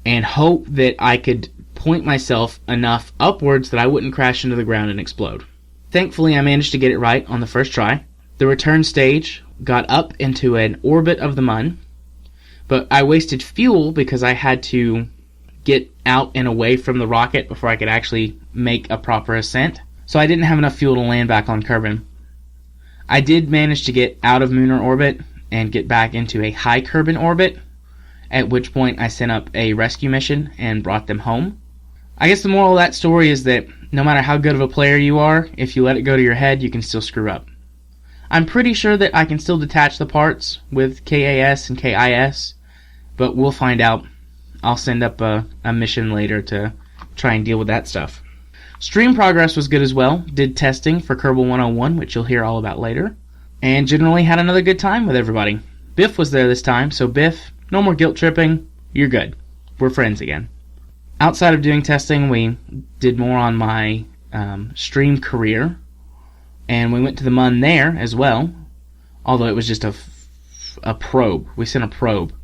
and hope that I could point myself enough upwards that I wouldn't crash into the ground and explode. Thankfully, I managed to get it right on the first try. The return stage got up into an orbit of the Mun, but I wasted fuel because I had to get out and away from the rocket before I could actually make a proper ascent, so I didn't have enough fuel to land back on Kerman. I did manage to get out of lunar orbit and get back into a high Kerman orbit, at which point I sent up a rescue mission and brought them home. I guess the moral of that story is that no matter how good of a player you are, if you let it go to your head, you can still screw up. I'm pretty sure that I can still detach the parts with KAS and KIS, but we'll find out. I'll send up a mission later to try and deal with that stuff. Stream progress was good as well. Did testing for Kerbal 101, which you'll hear all about later, and generally had another good time with everybody. Biff was there this time, so Biff, no more guilt tripping. You're good. We're friends again. Outside of doing testing, we did more on my stream career, and we went to the Mun there as well, although it was just a probe. We sent a probe,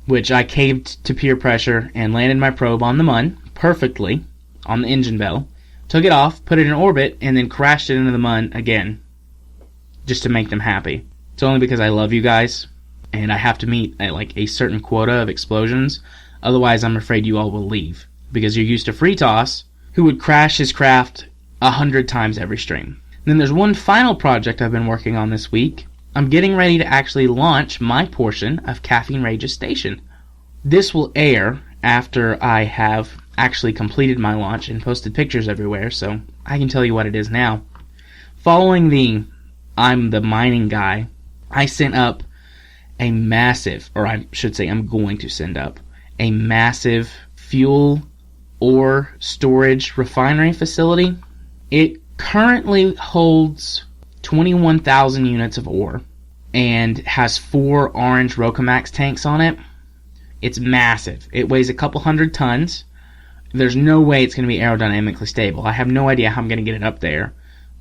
which I caved to peer pressure and landed my probe on the Mun perfectly on the engine bell, took it off, put it in orbit, and then crashed it into the Mun again, just to make them happy. It's only because I love you guys, and I have to meet a certain quota of explosions. Otherwise, I'm afraid you all will leave, because you're used to Free Toss, who would crash his craft 100 times every stream. And then there's one final project I've been working on this week. I'm getting ready to actually launch my portion of Caffeine Rage's station. This will air after I have actually completed my launch and posted pictures everywhere, so I can tell you what it is now. Following the I'm the mining guy, I sent up a massive, or I should say I'm going to send up, a massive fuel ore storage refinery facility. It currently holds 21,000 units of ore and has 4 orange Rokamax tanks on it. It's massive. It weighs a couple hundred tons. There's no way it's going to be aerodynamically stable. I have no idea how I'm going to get it up there,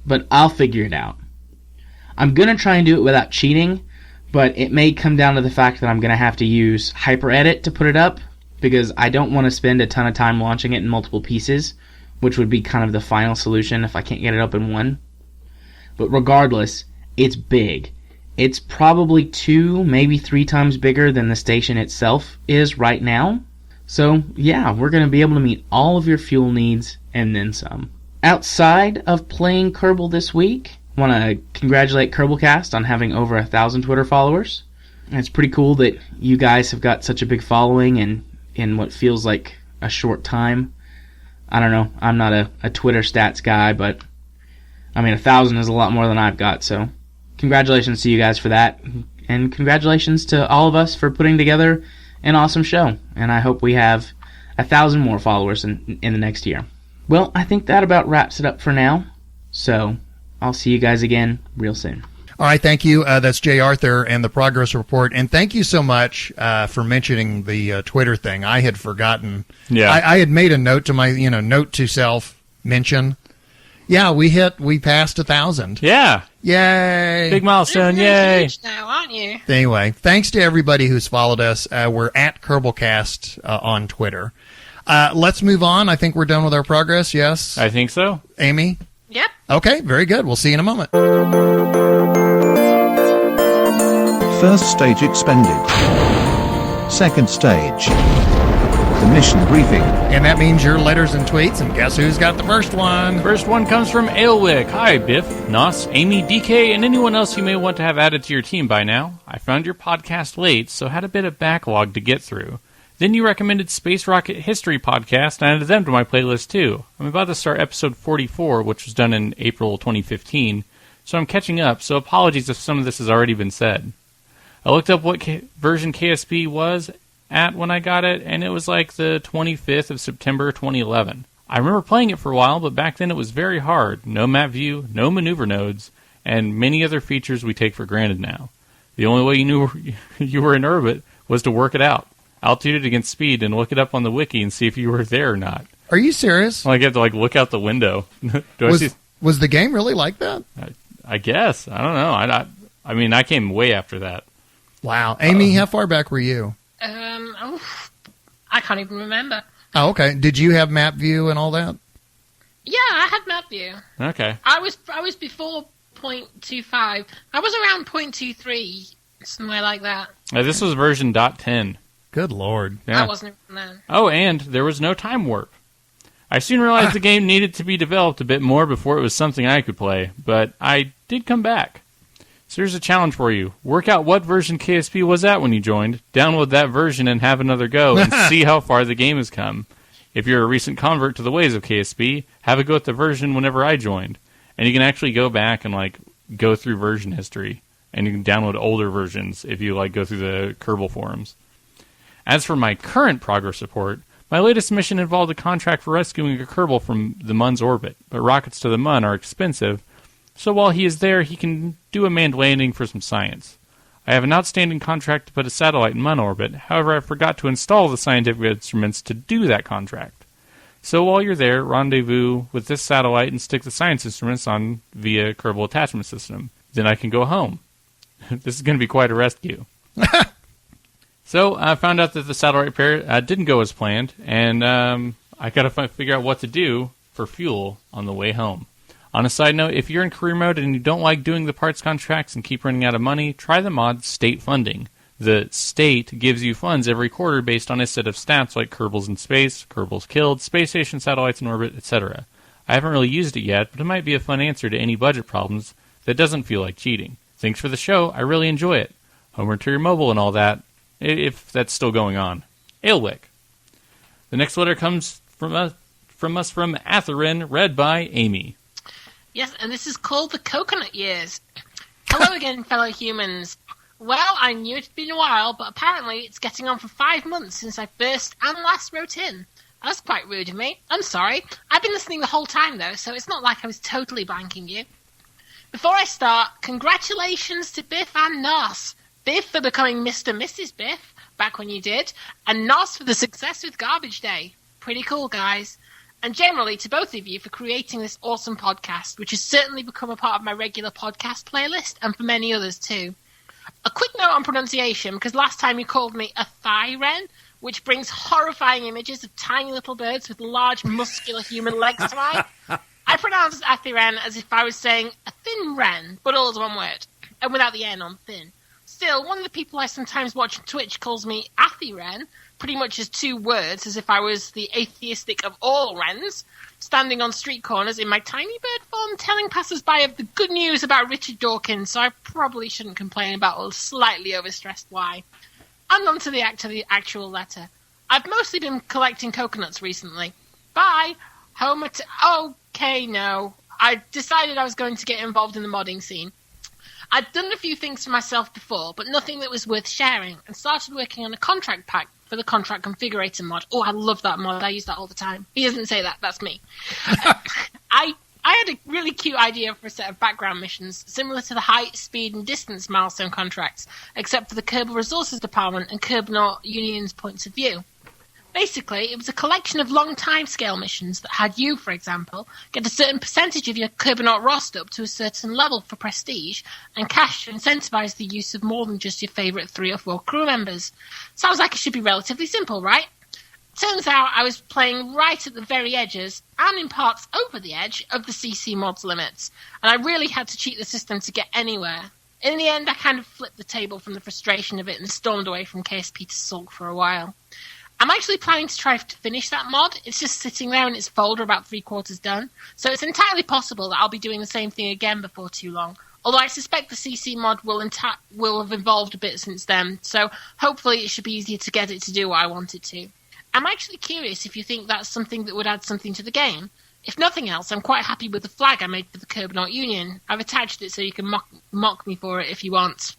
but I'll figure it out. I'm going to try and do it without cheating, but it may come down to the fact that I'm going to have to use HyperEdit to put it up, because I don't want to spend a ton of time launching it in multiple pieces, which would be kind of the final solution if I can't get it up in one. But regardless, it's big. It's probably 2, maybe 3 times bigger than the station itself is right now. So yeah, we're going to be able to meet all of your fuel needs and then some. Outside of playing Kerbal this week, I want to congratulate Kerbalcast on having over 1,000 Twitter followers. It's pretty cool that you guys have got such a big following and in what feels like a short time. I don't know, I'm not a Twitter stats guy, but I mean 1,000 is a lot more than I've got, so congratulations to you guys for that, and congratulations to all of us for putting together an awesome show, and I hope we have 1,000 more followers in the next year. Well, I think that about wraps it up for now, so I'll see you guys again real soon. All right, thank you. That's Jay Arthur and the Progress Report. And thank you so much for mentioning the Twitter thing. I had forgotten. Yeah, I had made a note to my, note to self mention. Yeah, we passed 1,000. Yeah. Yay. Big milestone. You're yay. huge now, aren't you? Anyway, thanks to everybody who's followed us. We're at Kerbalcast on Twitter. Let's move on. I think we're done with our progress. Yes? I think so. Amy? Yep. Okay, very good. We'll see you in a moment. First stage expended. Second stage. The mission briefing. And that means your letters and tweets, and guess who's got the first one? First one comes from Ailwick. Hi, Biff, Nos, Amy, DK, and anyone else you may want to have added to your team by now. I found your podcast late, so had a bit of backlog to get through. Then you recommended Space Rocket History Podcast, and I added them to my playlist too. I'm about to start episode 44, which was done in April 2015, so I'm catching up, so apologies if some of this has already been said. I looked up what version KSP was at when I got it, and it was like the 25th of September 2011. I remember playing it for a while, but back then it was very hard. No map view, no maneuver nodes, and many other features we take for granted now. The only way you knew you were in orbit was to work it out. Altitude against speed, and look it up on the wiki and see if you were there or not. Are you serious? Like, you have to look out the window. Was the game really like that? I guess. I don't know. I mean, I came way after that. Wow. Amy, how far back were you? I can't even remember. Oh, okay. Did you have map view and all that? Yeah, I had map view. Okay. I was before 0.25. I was around 0.23, somewhere like that. This was version .10. Good Lord. Yeah. I wasn't even then. Oh, and there was no time warp. I soon realized the game needed to be developed a bit more before it was something I could play, but I did come back. So here's a challenge for you. Work out what version KSP was at when you joined, download that version and have another go, and see how far the game has come. If you're a recent convert to the ways of KSP, have a go at the version whenever I joined. And you can actually go back and go through version history. And you can download older versions if you go through the Kerbal forums. As for my current progress report, my latest mission involved a contract for rescuing a Kerbal from the Mun's orbit, but rockets to the Mun are expensive, so while he is there, he can do a manned landing for some science. I have an outstanding contract to put a satellite in Mun orbit, however I forgot to install the scientific instruments to do that contract. So while you're there, rendezvous with this satellite and stick the science instruments on via Kerbal attachment system. Then I can go home. This is going to be quite a rescue. So I found out that the satellite repair didn't go as planned, and I got to figure out what to do for fuel on the way home. On a side note, if you're in career mode and you don't like doing the parts contracts and keep running out of money, try the mod State Funding. The state gives you funds every quarter based on a set of stats like Kerbals in space, Kerbals killed, space station satellites in orbit, etc. I haven't really used it yet, but it might be a fun answer to any budget problems that doesn't feel like cheating. Thanks for the show. I really enjoy it. Homer to your mobile and all that, if that's still going on. Ailwick. The next letter comes from us from Atherin, read by Amy. Yes, and this is called the Coconut Years. Hello again, fellow humans. Well, I knew it'd been a while, but apparently it's getting on for 5 months since I first and last wrote in. That's quite rude of me. I'm sorry. I've been listening the whole time, though, so it's not like I was totally blanking you. Before I start, congratulations to Biff and Nos. Biff for becoming Mr. and Mrs. Biff, back when you did, and Nos for the success with Garbage Day. Pretty cool, guys. And generally to both of you for creating this awesome podcast, which has certainly become a part of my regular podcast playlist, and for many others too. A quick note on pronunciation, because last time you called me a thigh wren, which brings horrifying images of tiny little birds with large, muscular human legs to mind. I pronounce Athiren as if I was saying a thin wren, but all as one word, and without the N on thin. Still, one of the people I sometimes watch on Twitch calls me Athiren, pretty much as 2 words, as if I was the atheistic of all wrens, standing on street corners in my tiny bird form, telling passers-by of the good news about Richard Dawkins, so I probably shouldn't complain about a slightly overstressed why. And on to the actual letter. I've mostly been collecting coconuts recently. Bye! Homer to... Okay, no. I decided I was going to get involved in the modding scene. I'd done a few things for myself before, but nothing that was worth sharing, and started working on a contract pack for the contract configurator mod. Oh, I love that mod. I use that all the time. He doesn't say that. That's me. I had a really cute idea for a set of background missions, similar to the height, speed, and distance milestone contracts, except for the Kerbal Resources Department and Kerbal Union's points of view. Basically, it was a collection of long timescale missions that had you, for example, get a certain percentage of your Kerbalnaut roster up to a certain level for prestige, and cash to incentivize the use of more than just your favourite 3 or 4 crew members. Sounds like it should be relatively simple, right? Turns out I was playing right at the very edges, and in parts over the edge, of the CC mod's limits, and I really had to cheat the system to get anywhere. In the end, I kind of flipped the table from the frustration of it and stormed away from KSP to sulk for a while. I'm actually planning to try to finish that mod. It's just sitting there in its folder about 3/4 done, so it's entirely possible that I'll be doing the same thing again before too long, although I suspect the CC mod will have evolved a bit since then, so hopefully it should be easier to get it to do what I want it to. I'm actually curious if you think that's something that would add something to the game. If nothing else, I'm quite happy with the flag I made for the Kerbal Union. I've attached it so you can mock me for it if you want.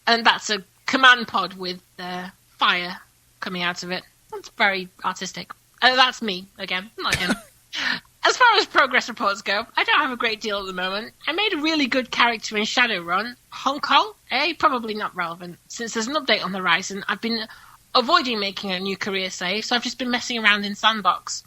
And that's a command pod with fire coming out of it. That's very artistic. That's me, again, not him. As far as progress reports go, I don't have a great deal at the moment. I made a really good character in Shadowrun, Hong Kong? Probably not relevant. Since there's an update on the horizon, I've been avoiding making a new career save, so I've just been messing around in Sandbox.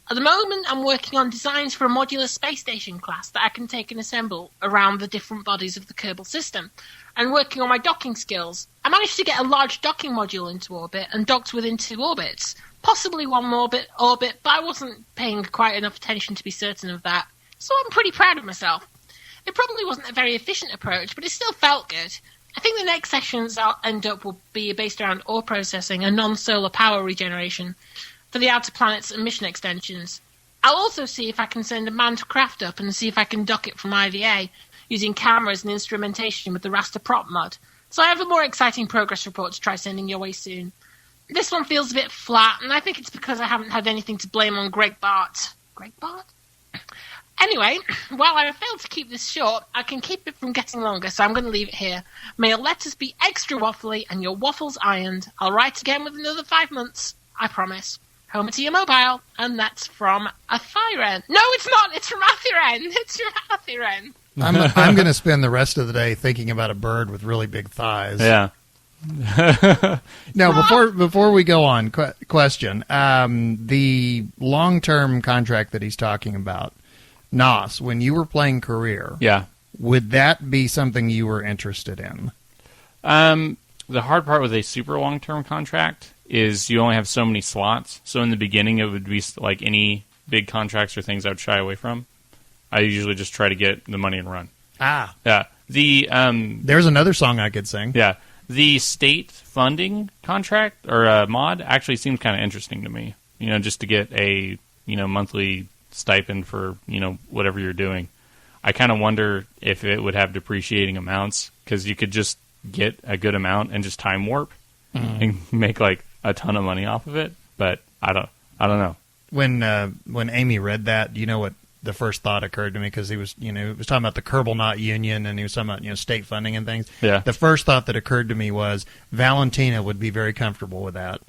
At the moment, I'm working on designs for a modular space station class that I can take and assemble around the different bodies of the Kerbal system, and working on my docking skills. I managed to get a large docking module into orbit and docked within 2 orbits, possibly 1 more orbit, but I wasn't paying quite enough attention to be certain of that, so I'm pretty proud of myself. It probably wasn't a very efficient approach, but it still felt good. I think the next sessions I'll end up will be based around ore processing and non-solar power regeneration for the outer planets and mission extensions. I'll also see if I can send a manned craft up and see if I can dock it from IVA using cameras and instrumentation with the raster prop mod. So I have a more exciting progress report to try sending your way soon. This one feels a bit flat, and I think it's because I haven't had anything to blame on Greg Bart. Greg Bart? Anyway, while I have failed to keep this short, I can keep it from getting longer, so I'm going to leave it here. May your letters be extra waffly and your waffles ironed. I'll write again with another 5 months. I promise. Homer to your mobile, and that's from Athiren. No, it's not. It's from Athiren. It's from Athiren. I'm going to spend the rest of the day thinking about a bird with really big thighs. Yeah. Now, before we go on, question: the long-term contract that he's talking about, Nos, when you were playing career, would that be something you were interested in? The hard part with a super long-term contract is you only have so many slots. So in the beginning, it would be like any big contracts or things I would shy away from. I usually just try to get the money and run. Ah. Yeah. There's another song I could sing. Yeah. The state funding contract or mod actually seems kind of interesting to me. Just to get a, monthly stipend for, whatever you're doing. I kind of wonder if it would have depreciating amounts because you could just get a good amount and just time warp and make like a ton of money off of it. But I don't know. When Amy read that, you know what the first thought occurred to me, because he was talking about the Kerbal Knot Union and he was talking about state funding and things. Yeah. The first thought that occurred to me was Valentina would be very comfortable with that.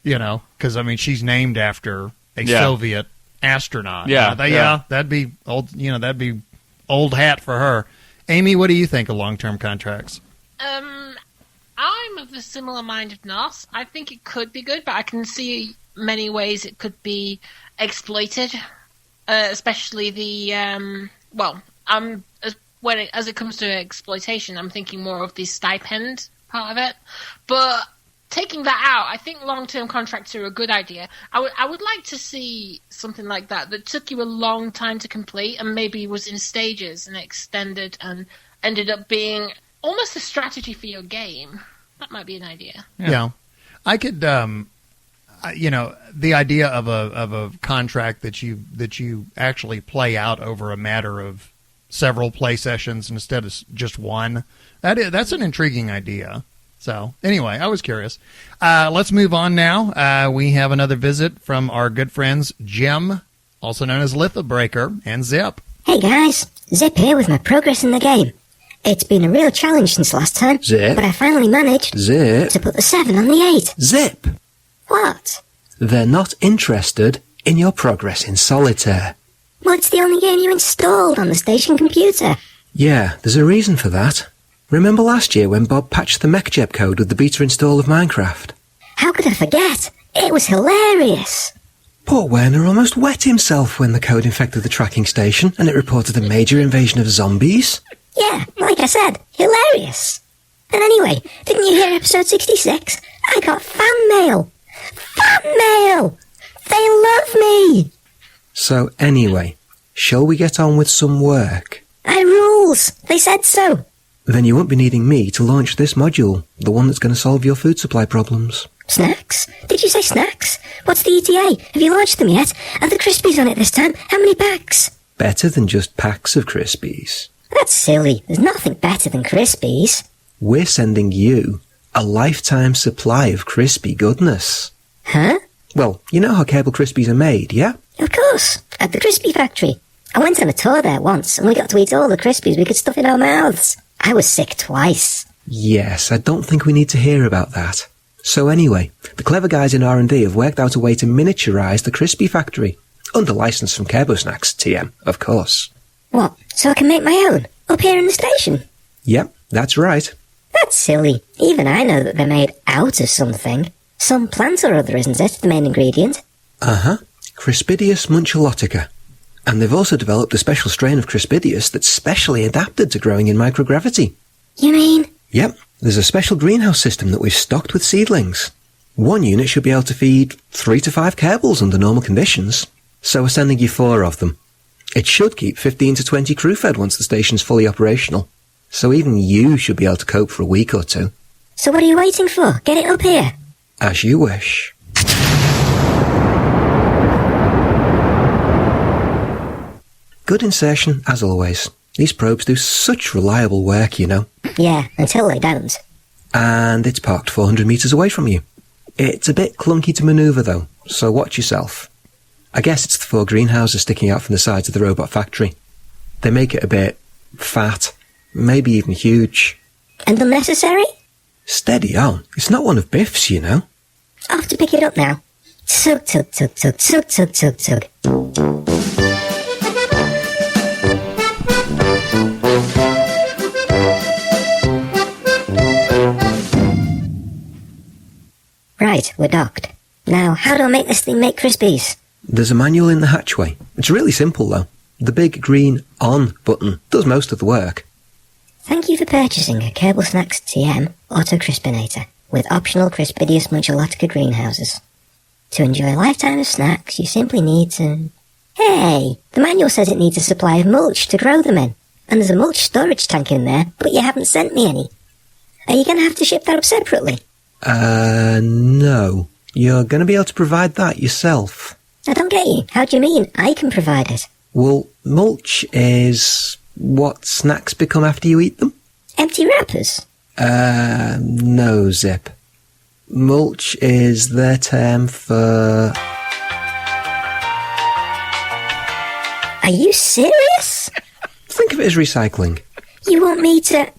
Because she's named after a Soviet astronaut. That'd be old. That'd be old hat for her. Amy, what do you think of long-term contracts? I'm of the similar mind of Nos. I think it could be good, but I can see many ways it could be exploited, especially the as it comes to exploitation, I'm thinking more of the stipend part of it. But taking that out, I think long-term contracts are a good idea. I would like to see something like that took you a long time to complete and maybe was in stages and extended and ended up being almost a strategy for your game. That might be an idea. Yeah. I could, the idea of a contract that you actually play out over a matter of several play sessions instead of just one. That's an intriguing idea. So anyway, I was curious. Let's move on now. We have another visit from our good friends Jim, also known as Lithobreaker, and Zip. Hey guys, Zip here with my progress in the game. It's been a real challenge since last time, Zip. But I finally managed to put the 7 on the 8. Zip! What? They're not interested in your progress in solitaire. Well, it's the only game you installed on the station computer. Yeah, there's a reason for that. Remember last year when Bob patched the MechJeb code with the beta install of Minecraft? How could I forget? It was hilarious. Poor Werner almost wet himself when the code infected the tracking station and it reported a major invasion of zombies. Yeah, like I said, hilarious. And anyway, didn't you hear episode 66? I got fan mail. Fan mail! They love me! So anyway, shall we get on with some work? Rules. They said so. Then you won't be needing me to launch this module, the one that's going to solve your food supply problems. Snacks? Did you say snacks? What's the ETA? Have you launched them yet? Are the Crispies on it this time? How many packs? Better than just packs of Crispies. That's silly. There's nothing better than Crispies. We're sending you a lifetime supply of crispy goodness. Huh? Well, you know how Kerbal Crispies are made, yeah? Of course. At the Crispy Factory. I went on a tour there once, and we got to eat all the Crispies we could stuff in our mouths. I was sick twice. Yes, I don't think we need to hear about that. So anyway, the clever guys in R&D have worked out a way to miniaturise the Crispy Factory. Under licence from Kerbo Snacks, TM, of course. What, so I can make my own? Up here in the station? Yep, that's right. That's silly. Even I know that they're made out of something. Some plant or other, isn't it, the main ingredient? Uh-huh. Crispidius muncholotica. And they've also developed a special strain of Crispidius that's specially adapted to growing in microgravity. You mean? Yep. There's a special greenhouse system that we've stocked with seedlings. One unit should be able to feed 3 to 5 kerbals under normal conditions. So we're sending you 4 of them. It should keep 15 to 20 crew fed once the station's fully operational. So even you should be able to cope for a week or 2. So what are you waiting for? Get it up here. As you wish. Good insertion, as always. These probes do such reliable work, you know. Yeah, until they don't. And it's parked 400 metres away from you. It's a bit clunky to manoeuvre, though, so watch yourself. I guess it's the 4 greenhouses sticking out from the sides of the robot factory. They make it a bit fat, maybe even huge. And unnecessary? Steady on. It's not one of Biff's, you know. I'll have to pick it up now. Tug, tug, tug, tug, tug, tug, tug, tug. Right, we're docked. Now, how do I make this thing make Crispies? There's a manual in the hatchway. It's really simple, though. The big green ON button does most of the work. Thank you for purchasing a Kerbal Snacks TM Auto Crispinator with optional Crispidius muncholotica greenhouses. To enjoy a lifetime of snacks, you simply need to... Hey, the manual says it needs a supply of mulch to grow them in. And there's a mulch storage tank in there, but you haven't sent me any. Are you going to have to ship that up separately? No. You're going to be able to provide that yourself. I don't get you. How do you mean I can provide it? Well, mulch is what snacks become after you eat them. Empty wrappers? No, Zip. Mulch is their term for... Are you serious? Think of it as recycling. You want me to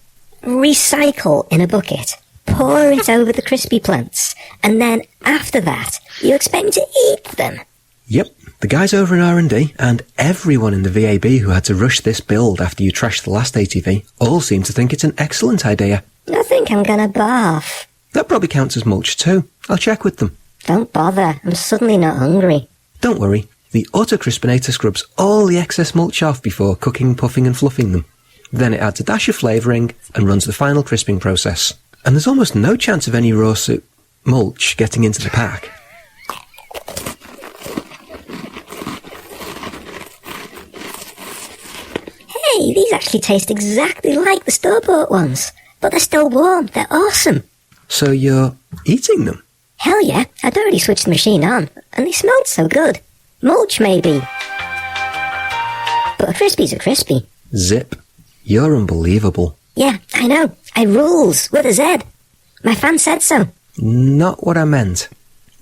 recycle in a bucket, pour it over the crispy plants, and then after that, you expect me to eat them? Yep. The guys over in R&D and everyone in the VAB who had to rush this build after you trashed the last ATV all seem to think it's an excellent idea. I think I'm gonna barf. That probably counts as mulch too. I'll check with them. Don't bother. I'm suddenly not hungry. Don't worry. The Autocrispinator scrubs all the excess mulch off before cooking, puffing and fluffing them. Then it adds a dash of flavouring and runs the final crisping process. And there's almost no chance of any raw mulch getting into the pack. Hey, these actually taste exactly like the store-bought ones. But they're still warm. They're awesome. So you're eating them? Hell yeah. I'd already switched the machine on, and they smelled so good. Mulch, maybe. But a crispy's a crispy. Zip. You're unbelievable. Yeah, I know. I rules with a Z. My fan said so. Not what I meant.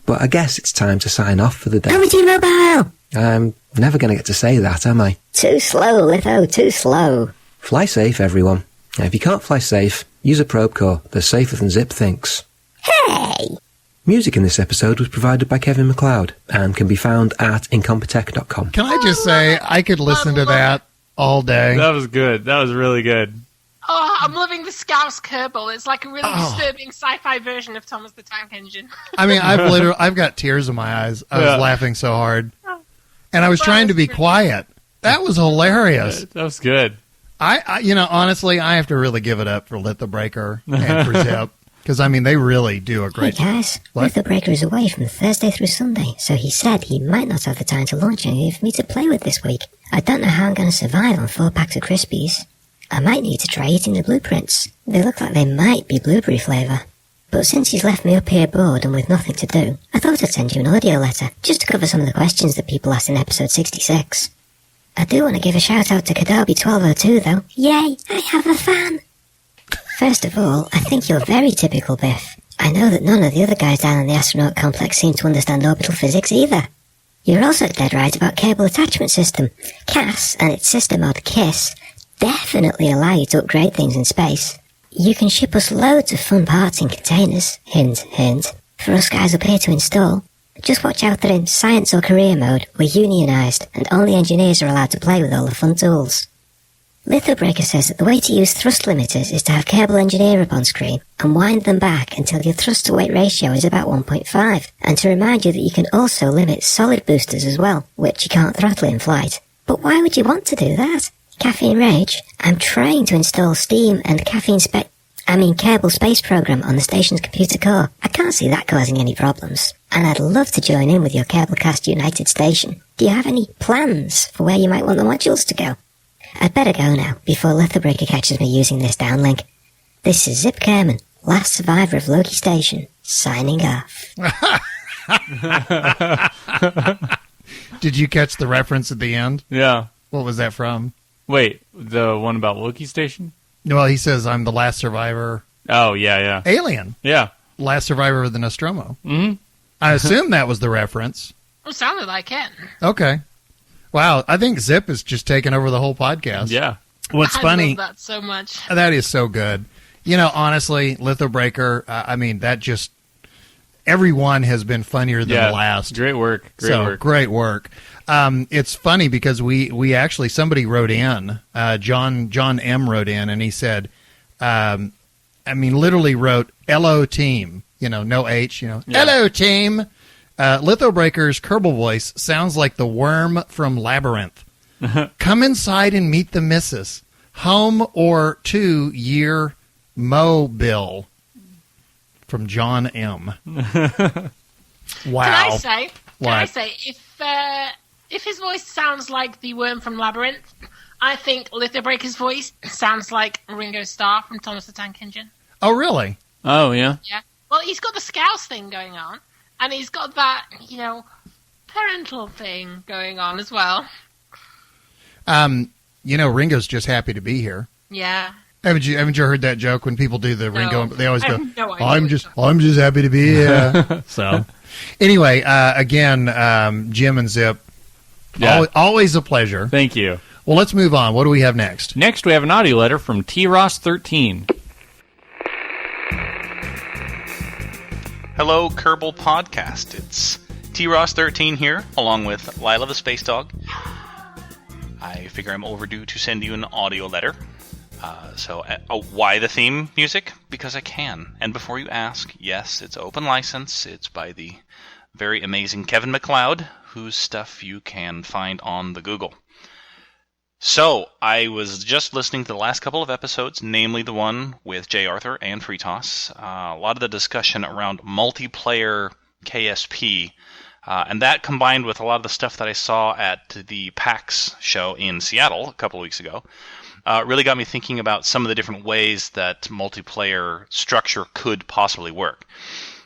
But I guess it's time to sign off for the day. Over to your mobile. I'm never going to get to say that, am I? Too slow, Litho, too slow. Fly safe, everyone. Now, if you can't fly safe, use a probe core. They're safer than Zip thinks. Hey! Music in this episode was provided by Kevin MacLeod and can be found at incompetech.com. Can I just say, I could listen to that all day. That was good. That was really good. Oh, I'm loving the Scouse Kerbal. It's like a really disturbing sci-fi version of Thomas the Tank Engine. I mean, I've got tears in my eyes. I was laughing so hard. And I was trying to be quiet. That was hilarious. That was good. I honestly, I have to really give it up for Lit the Breaker and for Zip. Because, I mean, they really do a great job. Hey, guys, Lit the Breaker is away from Thursday through Sunday, so he said he might not have the time to launch any for me to play with this week. I don't know how I'm going to survive on 4 packs of Crispies. I might need to try eating the blueprints. They look like they might be blueberry flavour. But since he's left me up here bored and with nothing to do, I thought I'd send you an audio letter, just to cover some of the questions that people asked in episode 66. I do want to give a shout out to Kadabi1202 though. Yay, I have a fan! First of all, I think you're very typical, Biff. I know that none of the other guys down in the astronaut complex seem to understand orbital physics either. You're also dead right about Kerbal Attachment System. CAS and its sister mod KISS definitely allow you to upgrade things in space. You can ship us loads of fun parts in containers, hint, hint, for us guys up here to install. Just watch out that in science or career mode, we're unionised and only engineers are allowed to play with all the fun tools. Lithobreaker says that the way to use thrust limiters is to have Kerbal Engineer up on screen and wind them back until your thrust-to-weight ratio is about 1.5, and to remind you that you can also limit solid boosters as well, which you can't throttle in flight. But why would you want to do that? Caffeine Rage, I'm trying to install Steam and Kerbal Space Program on the station's computer core. I can't see that causing any problems. And I'd love to join in with your Kerbalcast United station. Do you have any plans for where you might want the modules to go? I'd better go now, before Lithobreaker catches me using this downlink. This is Zip Kerman, last survivor of Loki Station, signing off. Did you catch the reference at the end? Yeah. What was that from? Wait, the one about Loki Station? Well, he says, I'm the last survivor. Oh, yeah. Alien. Yeah. Last survivor of the Nostromo. Mm-hmm. I assume that was the reference. It sounded like it. Okay. Wow, I think Zip is just taking over the whole podcast. Yeah. What's funny... I love that so much. That is so good. You know, honestly, Lithobreaker, that just... Everyone has been funnier than the last. Great work. Great work. It's funny because we actually... Somebody wrote in, John M. wrote in, and he said... literally wrote, "Hello, team." No H, "Hello, team." Lithobreaker's Kerbal voice sounds like the worm from Labyrinth. Come inside and meet the missus. Home or 2-year mobile. From John M. Wow. Can I say, if his voice sounds like the worm from Labyrinth, I think Lithobreaker's voice sounds like Ringo Starr from Thomas the Tank Engine. Oh, really? Oh, yeah. Yeah. Well, he's got the Scouse thing going on, and he's got that, parental thing going on as well. Ringo's just happy to be here. Yeah. Haven't you heard that joke when people do the Ringo? They always go, no I'm just happy to be here. So, anyway, again, Jim and Zip, always a pleasure. Thank you. Well, let's move on. What do we have next? Next, we have an audio letter from T-Ross13. Hello, Kerbal Podcast. It's T-Ross13 here, along with Lila the Space Dog. I figure I'm overdue to send you an audio letter. Why the theme music? Because I can. And before you ask, yes, it's open license. It's by the very amazing Kevin MacLeod, whose stuff you can find on the Google. So, I was just listening to the last couple of episodes, namely the one with J. Arthur and Fritos. A lot of the discussion around multiplayer KSP, and that combined with a lot of the stuff that I saw at the PAX show in Seattle a couple of weeks ago, really got me thinking about some of the different ways that multiplayer structure could possibly work.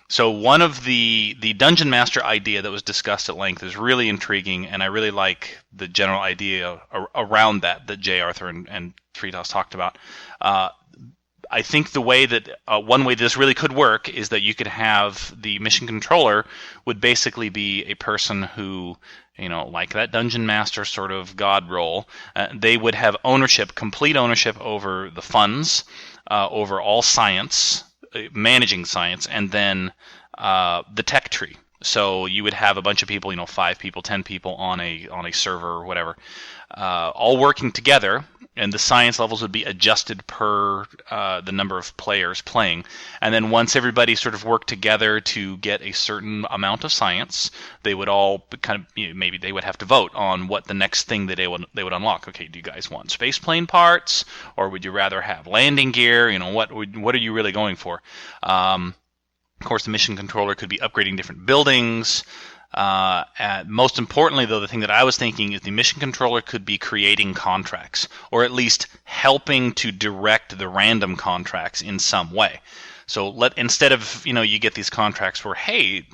So one of the Dungeon Master idea that was discussed at length is really intriguing, and I really like the general idea around that J. Arthur and Fritos talked about. I think the way that one way this really could work is that you could have the mission controller would basically be a person who, like that Dungeon Master sort of god role, they would have complete ownership over the funds, over all science, managing science, and then the tech tree. So you would have a bunch of people, 5 people, 10 people on a server or whatever, all working together, and the science levels would be adjusted per the number of players playing. And then once everybody sort of worked together to get a certain amount of science, they would all kind of, maybe they would have to vote on what the next thing that they would unlock. Okay, do you guys want spaceplane parts, or would you rather have landing gear? What are you really going for? Of course, the mission controller could be upgrading different buildings. And most importantly, though, the thing that I was thinking is the mission controller could be creating contracts, or at least helping to direct the random contracts in some way. So instead of, you get these contracts where, hey,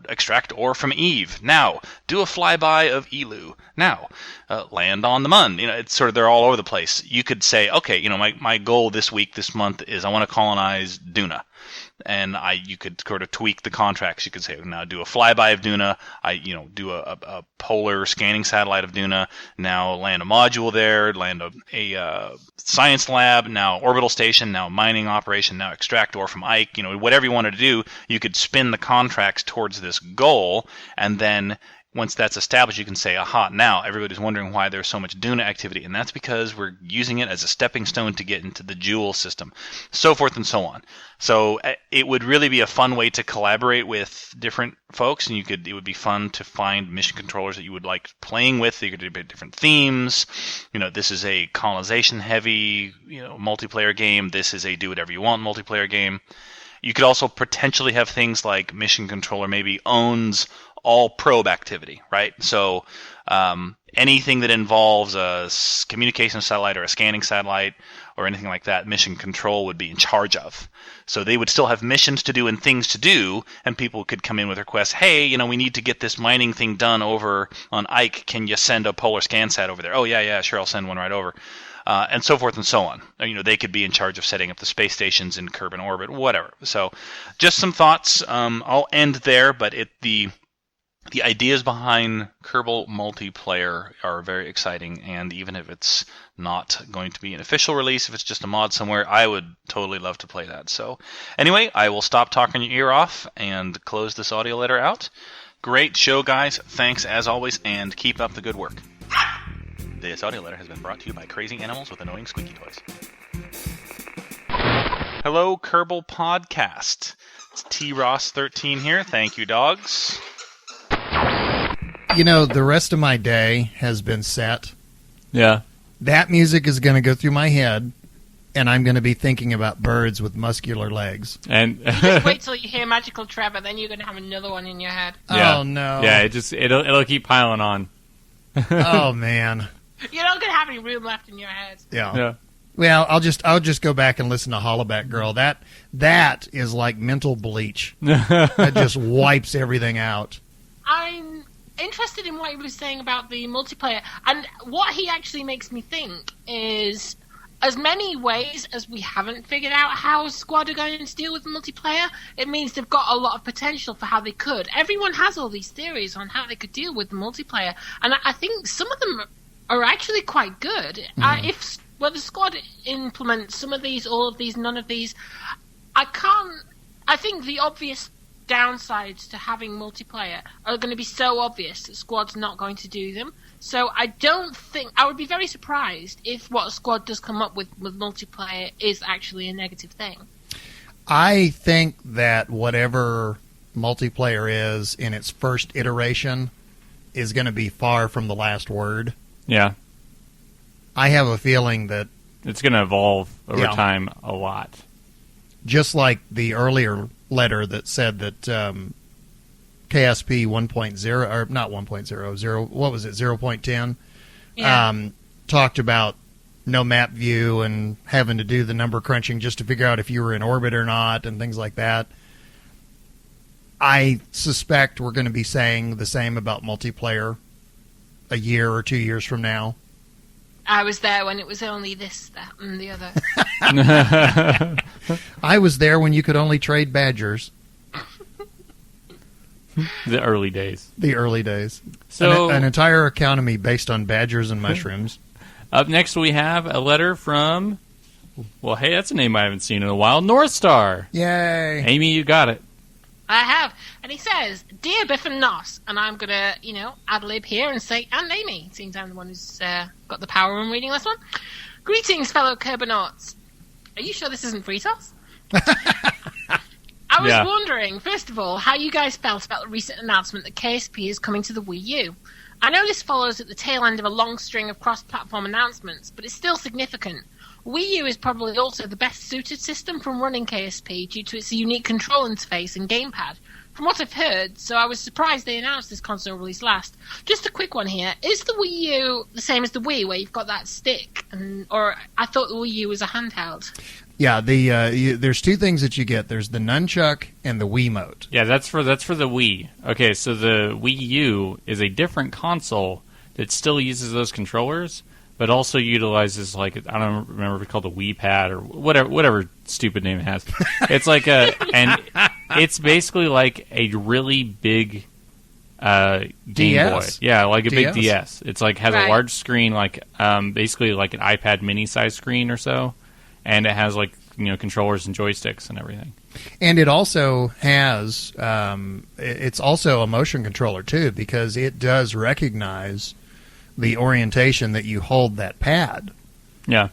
extract ore from Eve. Now, do a flyby of Elu. Now, land on the Mun. It's sort of, they're all over the place. You could say, okay, my goal this month is I want to colonize Duna. And you could sort of tweak the contracts. You could say, now do a flyby of Duna. Do a polar scanning satellite of Duna. Now land a module there. Land a science lab. Now orbital station. Now mining operation. Now extract ore from Ike. Whatever you wanted to do, you could spin the contracts towards this goal, and then once that's established, you can say, aha, now everybody's wondering why there's so much Duna activity. And that's because we're using it as a stepping stone to get into the Joule system, so forth and so on. So it would really be a fun way to collaborate with different folks, and it would be fun to find mission controllers that you would like playing with. You could do different themes. This is a colonization-heavy, multiplayer game. This is a do-whatever-you-want multiplayer game. You could also potentially have things like mission controller maybe owns all probe activity, right? So anything that involves a communication satellite or a scanning satellite or anything like that, mission control would be in charge of. So they would still have missions to do and things to do, and people could come in with requests, hey, we need to get this mining thing done over on Ike. Can you send a polar scan sat over there? Oh, yeah, sure, I'll send one right over. And so forth and so on. They could be in charge of setting up the space stations in Kerman orbit, whatever. So just some thoughts. I'll end there, but the ideas behind Kerbal multiplayer are very exciting, and even if it's not going to be an official release, if it's just a mod somewhere, I would totally love to play that. So anyway, I will stop talking your ear off and close this audio letter out. Great show, guys. Thanks as always, and keep up the good work. This audio letter has been brought to you by Crazy Animals with Annoying Squeaky Toys. Hello, Kerbal Podcast. It's T-Ross13 here. Thank you, dogs. The rest of my day has been set. Yeah. That music is going to go through my head, and I'm going to be thinking about birds with muscular legs. And just wait till you hear Magical Trevor, then you're going to have another one in your head. Yeah. Oh, no. Yeah, it'll keep piling on. Oh, man. You're not going to have any room left in your head. Yeah. Well, I'll just go back and listen to Hollaback Girl. That is like mental bleach. That just wipes everything out. I'm interested in what he was saying about the multiplayer, and what he actually makes me think is, as many ways as we haven't figured out how Squad are going to deal with multiplayer, it means they've got a lot of potential for how they could. Everyone has all these theories on how they could deal with the multiplayer, and I think some of them are actually quite good. If the Squad implements some of these, all of these, none of these, I think the obvious downsides to having multiplayer are going to be so obvious that Squad's not going to do them. So I would be very surprised if what Squad does come up with multiplayer is actually a negative thing. I think that whatever multiplayer is in its first iteration is going to be far from the last word. Yeah. I have a feeling that it's going to evolve over time a lot. Just like the earlier letter that said that KSP 1.0, or not 1.0, what was it, 0.10, talked about no map view and having to do the number crunching just to figure out if you were in orbit or not and things like that. I suspect we're going to be saying the same about multiplayer a year or 2 years from now. I was there when it was only this, that, and the other. I was there when you could only trade badgers. The early days. The early days. So an entire economy based on badgers and mushrooms. Up next we have a letter from, well, hey, that's a name I haven't seen in a while, North Star. Yay. Amy, you got it. I have. And he says, Dear Biff and Nos, and I'm going to, ad-lib here and say, and Amy, seems I'm the one who's got the power in reading this one. Greetings, fellow Kerbonauts. Are you sure this isn't Fritos? I was wondering, first of all, how you guys felt about the recent announcement that KSP is coming to the Wii U. I know this follows at the tail end of a long string of cross-platform announcements, but it's still significant. Wii U is probably also the best suited system for running KSP due to its unique control interface and gamepad. From what I've heard, so I was surprised they announced this console release last. Just a quick one here. Is the Wii U the same as the Wii, where you've got that stick? Or I thought the Wii U was a handheld. Yeah, there's two things that you get. There's the nunchuck and the Wiimote. Yeah, that's for the Wii. Okay, so the Wii U is a different console that still uses those controllers, but also utilizes, like, I don't remember if it's called a Wii Pad or whatever stupid name it has. It's like and it's basically like a really big Game Boy. Yeah, like a big DS. It's like has a large screen, like basically like an iPad mini size screen or so, and it has like controllers and joysticks and everything. And it also has, it's also a motion controller too, because it does recognize the orientation that you hold that pad. Yeah.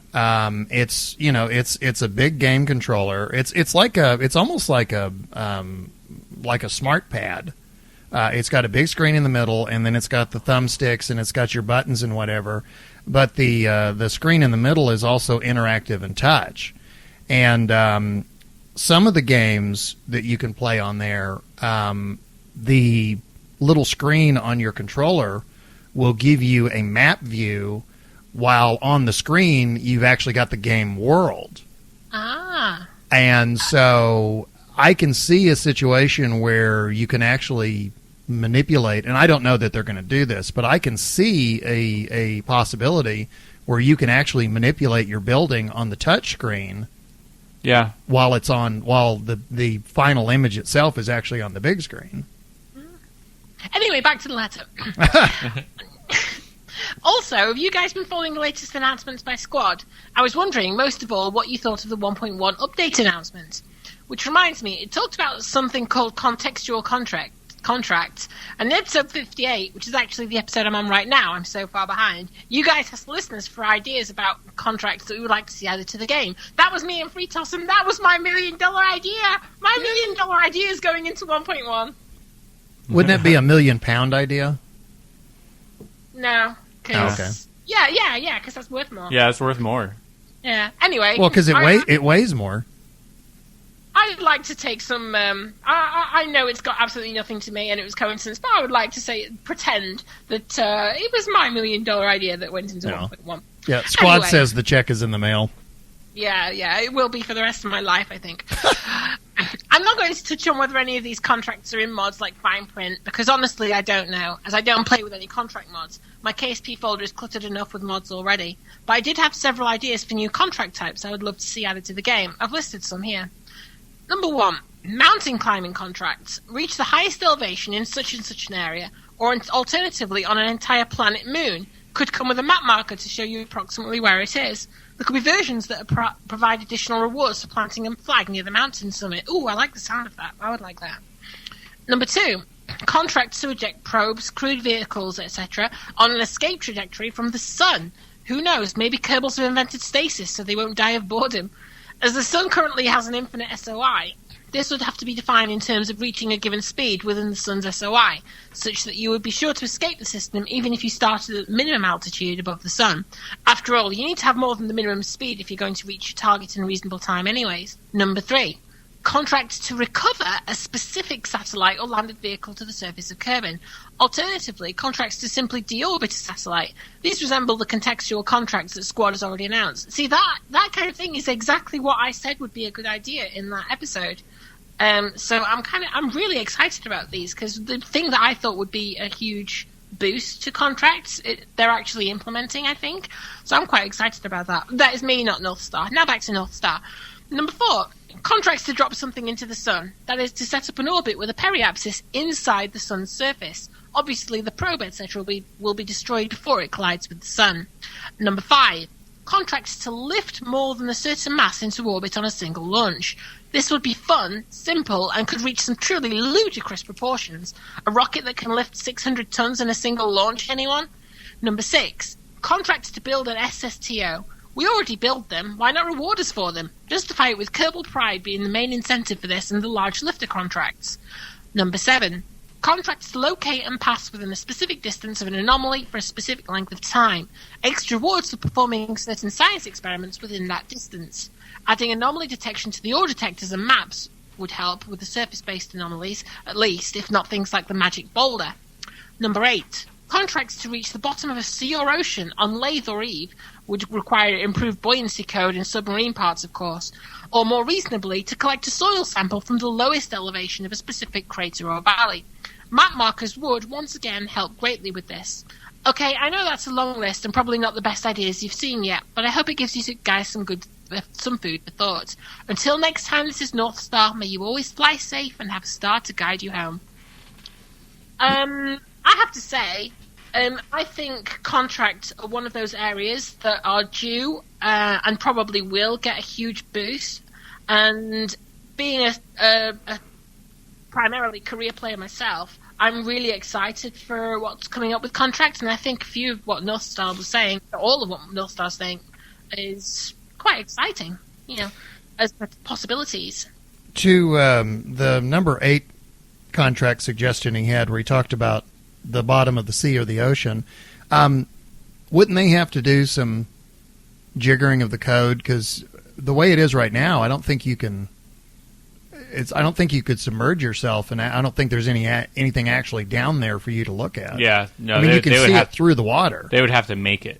It's a big game controller. It's almost like a smart pad. It's got a big screen in the middle, and then it's got the thumbsticks, and it's got your buttons and whatever. But the screen in the middle is also interactive and touch. And some of the games that you can play on there, the little screen on your controller will give you a map view, while on the screen you've actually got the game world. Ah. And so I can see a situation where you can actually manipulate, and I don't know that they're going to do this, but I can see a possibility where you can actually manipulate your building on the touch screen. Yeah. While the final image itself is actually on the big screen. Anyway, back to the letter. Also, have you guys been following the latest announcements by Squad? I was wondering, most of all, what you thought of the 1.1 update announcement. Which reminds me, it talked about something called contextual contracts, and in episode 58, which is actually the episode I'm on right now, I'm so far behind, you guys asked listeners for ideas about contracts that we would like to see added to the game. That was me and Freetos, and that was my $1 million idea! My $1 million idea is going into 1.1. Wouldn't that be a £1 million idea? No. Okay. Yeah, because that's worth more. Yeah, it's worth more. Yeah, anyway. Well, because it weighs more. I'd like to take some... I know it's got absolutely nothing to me, and it was coincidence, but I would like to pretend that it was my $1 million idea that went into 1.1. Yeah, Squad says the check is in the mail. Yeah, it will be for the rest of my life, I think. I'm not going to touch on whether any of these contracts are in mods like Fine Print, because honestly, I don't know, as I don't play with any contract mods. My KSP folder is cluttered enough with mods already. But I did have several ideas for new contract types I would love to see added to the game. I've listed some here. Number 1, mountain climbing contracts. Reach the highest elevation in such and such an area, or alternatively on an entire planet moon. Could come with a map marker to show you approximately where it is. There could be versions that provide additional rewards for planting a flag near the mountain summit. Ooh, I like the sound of that. I would like that. Number 2, contracts to eject probes, crewed vehicles, etc. on an escape trajectory from the sun. Who knows, maybe Kerbals have invented stasis so they won't die of boredom. As the sun currently has an infinite SOI, this would have to be defined in terms of reaching a given speed within the sun's SOI, such that you would be sure to escape the system even if you started at minimum altitude above the sun. After all, you need to have more than the minimum speed if you're going to reach your target in a reasonable time anyways. Number 3, contracts to recover a specific satellite or landed vehicle to the surface of Kerman. Alternatively, contracts to simply deorbit a satellite. These resemble the contextual contracts that Squad has already announced. See, that kind of thing is exactly what I said would be a good idea in that episode. So I'm really excited about these, because the thing that I thought would be a huge boost to contracts, they're actually implementing, I think. So I'm quite excited about that. That is me, not North Star. Now back to North Star. Number 4, contracts to drop something into the sun. That is, to set up an orbit with a periapsis inside the sun's surface. Obviously, the probe, etc. will be destroyed before it collides with the sun. Number 5, contracts to lift more than a certain mass into orbit on a single launch. This would be fun, simple, and could reach some truly ludicrous proportions. A rocket that can lift 600 tons in a single launch, anyone? Number 6, contracts to build an SSTO. We already build them, why not reward us for them? Justify it with Kerbal Pride being the main incentive for this and the large lifter contracts. Number 7, contracts to locate and pass within a specific distance of an anomaly for a specific length of time. Extra rewards for performing certain science experiments within that distance. Adding anomaly detection to the ore detectors and maps would help with the surface-based anomalies, at least, if not things like the magic boulder. Number 8, contracts to reach the bottom of a sea or ocean on Lathe or Eve would require improved buoyancy code in submarine parts, of course, or more reasonably, to collect a soil sample from the lowest elevation of a specific crater or valley. Map markers would, once again, help greatly with this. Okay, I know that's a long list and probably not the best ideas you've seen yet, but I hope it gives you guys some food for thought. Until next time, this is North Star. May you always fly safe and have a star to guide you home. I have to say, I think contracts are one of those areas that are due and probably will get a huge boost. And being a primarily career player myself, I'm really excited for what's coming up with contracts, and I think a few of what North Star was saying, all of what North Star's saying, is quite exciting, as possibilities. To the number 8 contract suggestion he had, where he talked about the bottom of the sea or the ocean, wouldn't they have to do some jiggering of the code? Because the way it is right now, I don't think you can. I don't think you could submerge yourself, and I don't think there's anything actually down there for you to look at. Yeah, no, I mean, you can see it through the water. They would have to make it.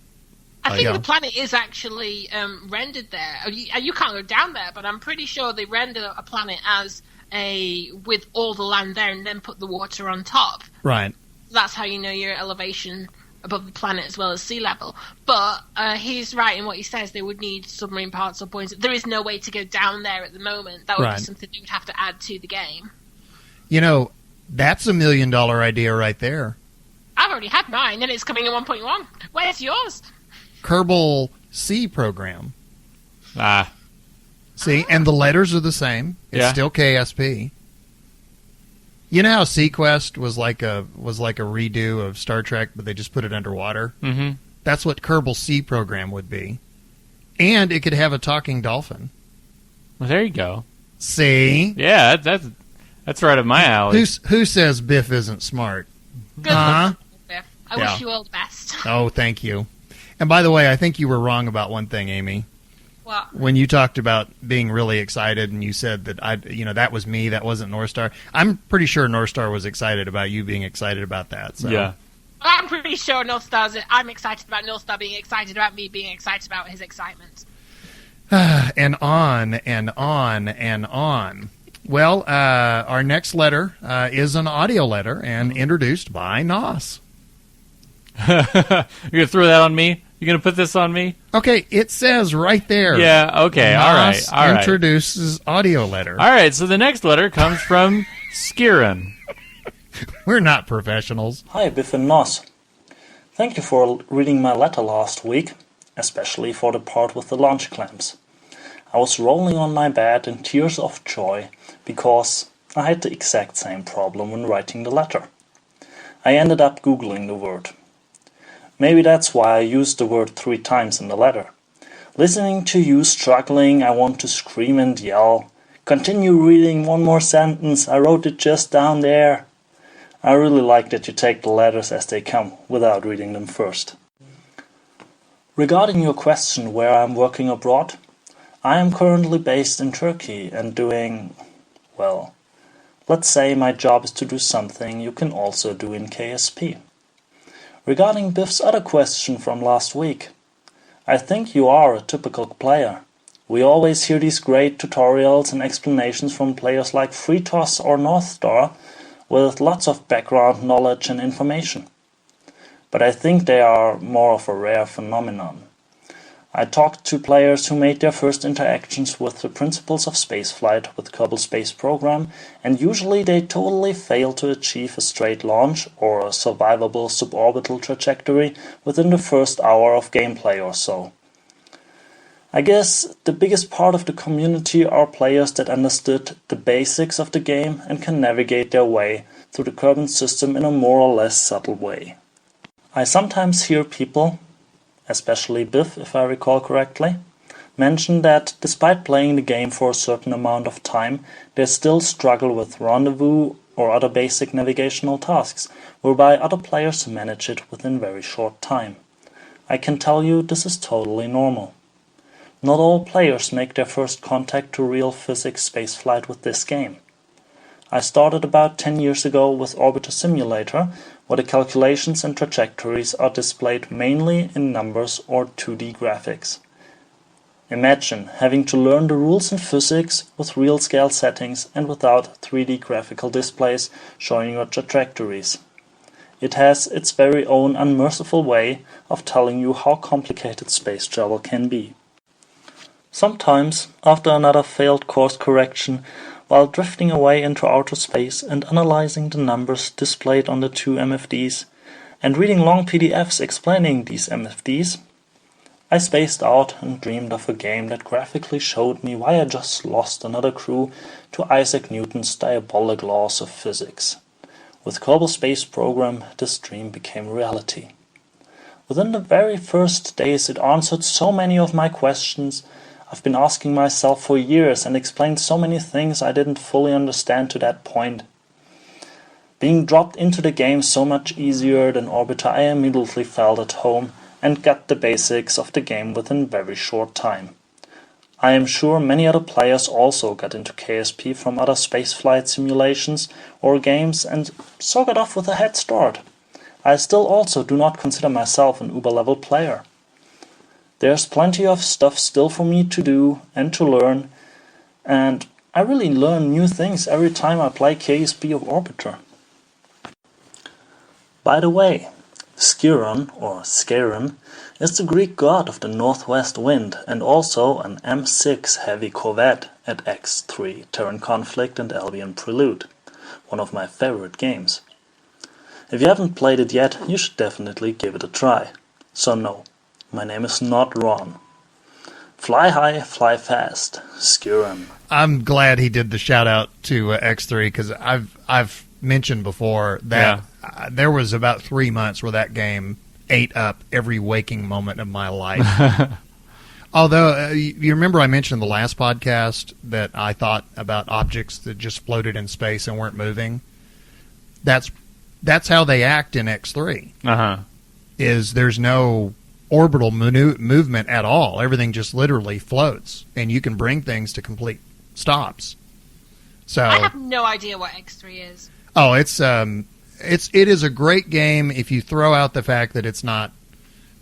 I think the planet is actually rendered there. You can't go down there, but I'm pretty sure they render a planet as with all the land there, and then put the water on top. Right. That's how you know your elevation above the planet as well as sea level. But he's right in what he says. They would need submarine parts or points. There is no way to go down there at the moment. That would be something you would have to add to the game. That's $1 million idea right there. I've already had mine, and it's coming in 1.1. Where's yours? Kerbal C program. See, and the letters are the same. It's still KSP. You know how Sequest was like a redo of Star Trek, but they just put it underwater? Mm-hmm. That's what Kerbal C program would be. And it could have a talking dolphin. Well, there you go. See? Yeah, that's right up my alley. Who says Biff isn't smart? Good luck, Biff. I wish you all the best. Oh, thank you. And by the way, I think you were wrong about one thing, Amy. What? When you talked about being really excited and you said that that was me, that wasn't North Star. I'm pretty sure North Star was excited about you being excited about that. So. Yeah. I'm pretty sure I'm excited about North Star being excited about me being excited about his excitement. And on and on and on. Well, our next letter is an audio letter and introduced by Nos. You're going to throw that on me? You're going to put this on me? Okay, it says right there. Yeah, okay, all right. Introduces audio letter. All right, so the next letter comes from Skiren. We're not professionals. Hi, Biff and Nos. Thank you for reading my letter last week, especially for the part with the launch clamps. I was rolling on my bed in tears of joy because I had the exact same problem when writing the letter. I ended up Googling the word. Maybe that's why I used the word 3 times in the letter. Listening to you struggling, I want to scream and yell. Continue reading one more sentence, I wrote it just down there. I really like that you take the letters as they come, without reading them first. Regarding your question where I'm working abroad, I am currently based in Turkey and doing, well, let's say my job is to do something you can also do in KSP. Regarding Biff's other question from last week, I think you are a typical player. We always hear these great tutorials and explanations from players like FreeTOS or North Star with lots of background knowledge and information. But I think they are more of a rare phenomenon. I talked to players who made their first interactions with the principles of spaceflight with Kerbal Space Program, and usually they totally fail to achieve a straight launch or a survivable suborbital trajectory within the first hour of gameplay or so. I guess the biggest part of the community are players that understood the basics of the game and can navigate their way through the Kerman system in a more or less subtle way. I sometimes hear people, especially Biff if I recall correctly, mention that despite playing the game for a certain amount of time, they still struggle with rendezvous or other basic navigational tasks, whereby other players manage it within very short time. I can tell you this is totally normal. Not all players make their first contact to real physics spaceflight with this game. I started about 10 years ago with Orbiter Simulator, where the calculations and trajectories are displayed mainly in numbers or 2D graphics. Imagine having to learn the rules in physics with real scale settings and without 3D graphical displays showing your trajectories. It has its very own unmerciful way of telling you how complicated space travel can be. Sometimes, after another failed course correction, while drifting away into outer space and analyzing the numbers displayed on the 2 MFDs, and reading long PDFs explaining these MFDs, I spaced out and dreamed of a game that graphically showed me why I just lost another crew to Isaac Newton's diabolic laws of physics. With Kerbal Space Program, this dream became reality. Within the very first days, it answered so many of my questions I've been asking myself for years and explained so many things I didn't fully understand to that point. Being dropped into the game so much easier than Orbiter, I immediately felt at home and got the basics of the game within very short time. I am sure many other players also got into KSP from other spaceflight simulations or games and so got off with a head start. I still also do not consider myself an uber-level player. There's plenty of stuff still for me to do and to learn, and I really learn new things every time I play KSP or Orbiter. By the way, Skiron, or Scaron, is the Greek god of the northwest wind and also an M6 heavy corvette at X3 Terran Conflict and Albion Prelude, one of my favorite games. If you haven't played it yet, you should definitely give it a try. So no, my name is not Ron. Fly high, fly fast, Skiron. I'm glad he did the shout out to X3 because I've mentioned before that there was about 3 months where that game ate up every waking moment of my life. Although, you remember I mentioned in the last podcast that I thought about objects that just floated in space and weren't moving? That's how they act in X3. Is there's no orbital movement at all. Everything just literally floats, and you can bring things to complete stops. So I have no idea what X3 is. Oh, it is a great game if you throw out the fact that it's not,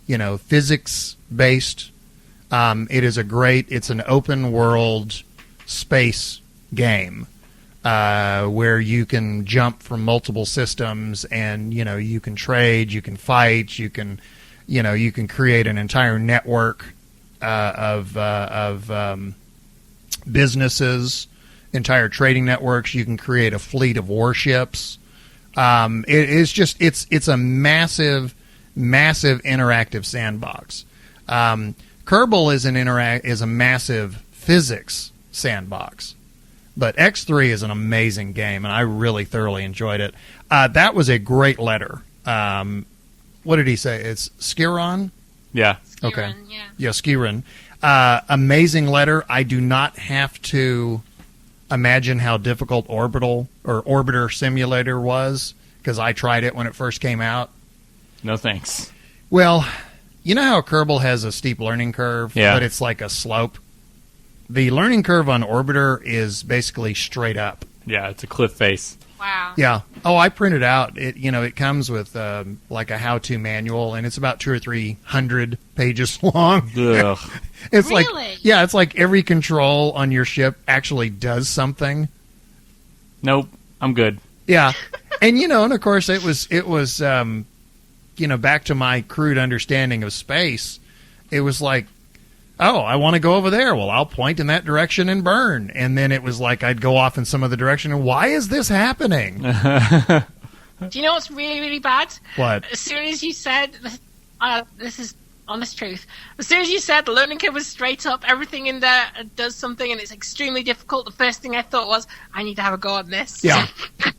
physics based. It's an open world space game where you can jump from multiple systems, and you can trade, you can fight, you can create an entire network of businesses. Entire trading networks. You can create a fleet of warships. It's a massive interactive sandbox. Kerbal is a massive physics sandbox, but X3 is an amazing game, and I really thoroughly enjoyed it. That was a great letter. What did he say? It's Skiron? Yeah. Okay. Yeah, Skiron. Amazing letter. I do not have to imagine how difficult Orbiter Simulator was, because I tried it when it first came out. No thanks. Well, you know how Kerbal has a steep learning curve, but it's like a slope? The learning curve on Orbiter is basically straight up. Yeah, it's a cliff face. Wow. Yeah. Oh, I printed out. It comes with like a how-to manual, and it's about 200 or 300 pages long. Ugh. It's really? it's like every control on your ship actually does something. Nope, I'm good. Yeah, and and of course it was back to my crude understanding of space. It was like, oh, I want to go over there. Well, I'll point in that direction and burn. And then it was like I'd go off in some other direction. And why is this happening? Do you know what's really, really bad? What? As soon as you said, this is honest truth. As soon as you said the learning curve was straight up, everything in there does something, and it's extremely difficult, the first thing I thought was, I need to have a go at this. Yeah.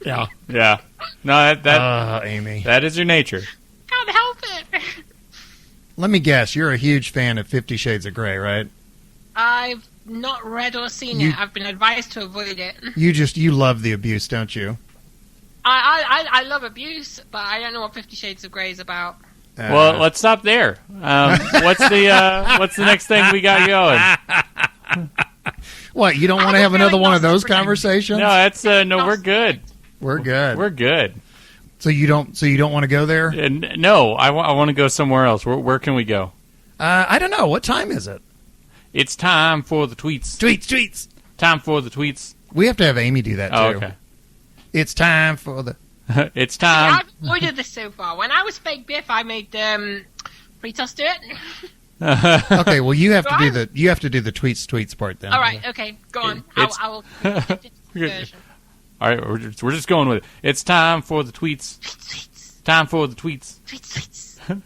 Yeah. Yeah. No, that Amy. That is your nature. Can't help it. Let me guess, you're a huge fan of 50 Shades of Grey, right? I've not read or seen it. I've been advised to avoid it. You love the abuse, don't you? I love abuse, but I don't know what 50 Shades of Grey is about. Well, let's stop there. What's the next thing we got going? What, you don't want to have another one of those conversations? No, that's no. We're good. We're good. We're good. So you don't want to go there? No, I want to go somewhere else. Where can we go? I don't know. What time is it? It's time for the tweets. Tweets. Time for the tweets. We have to have Amy do that too. Oh, okay. It's time for the. It's time. I've avoided this so far. When I was fake Biff, I made Fritos do it. Okay, well you have to do the tweets part then. All right, okay, go on. I will. All right, we're just going with it. It's time for the tweets. Tweets. Time for the tweets. Tweets.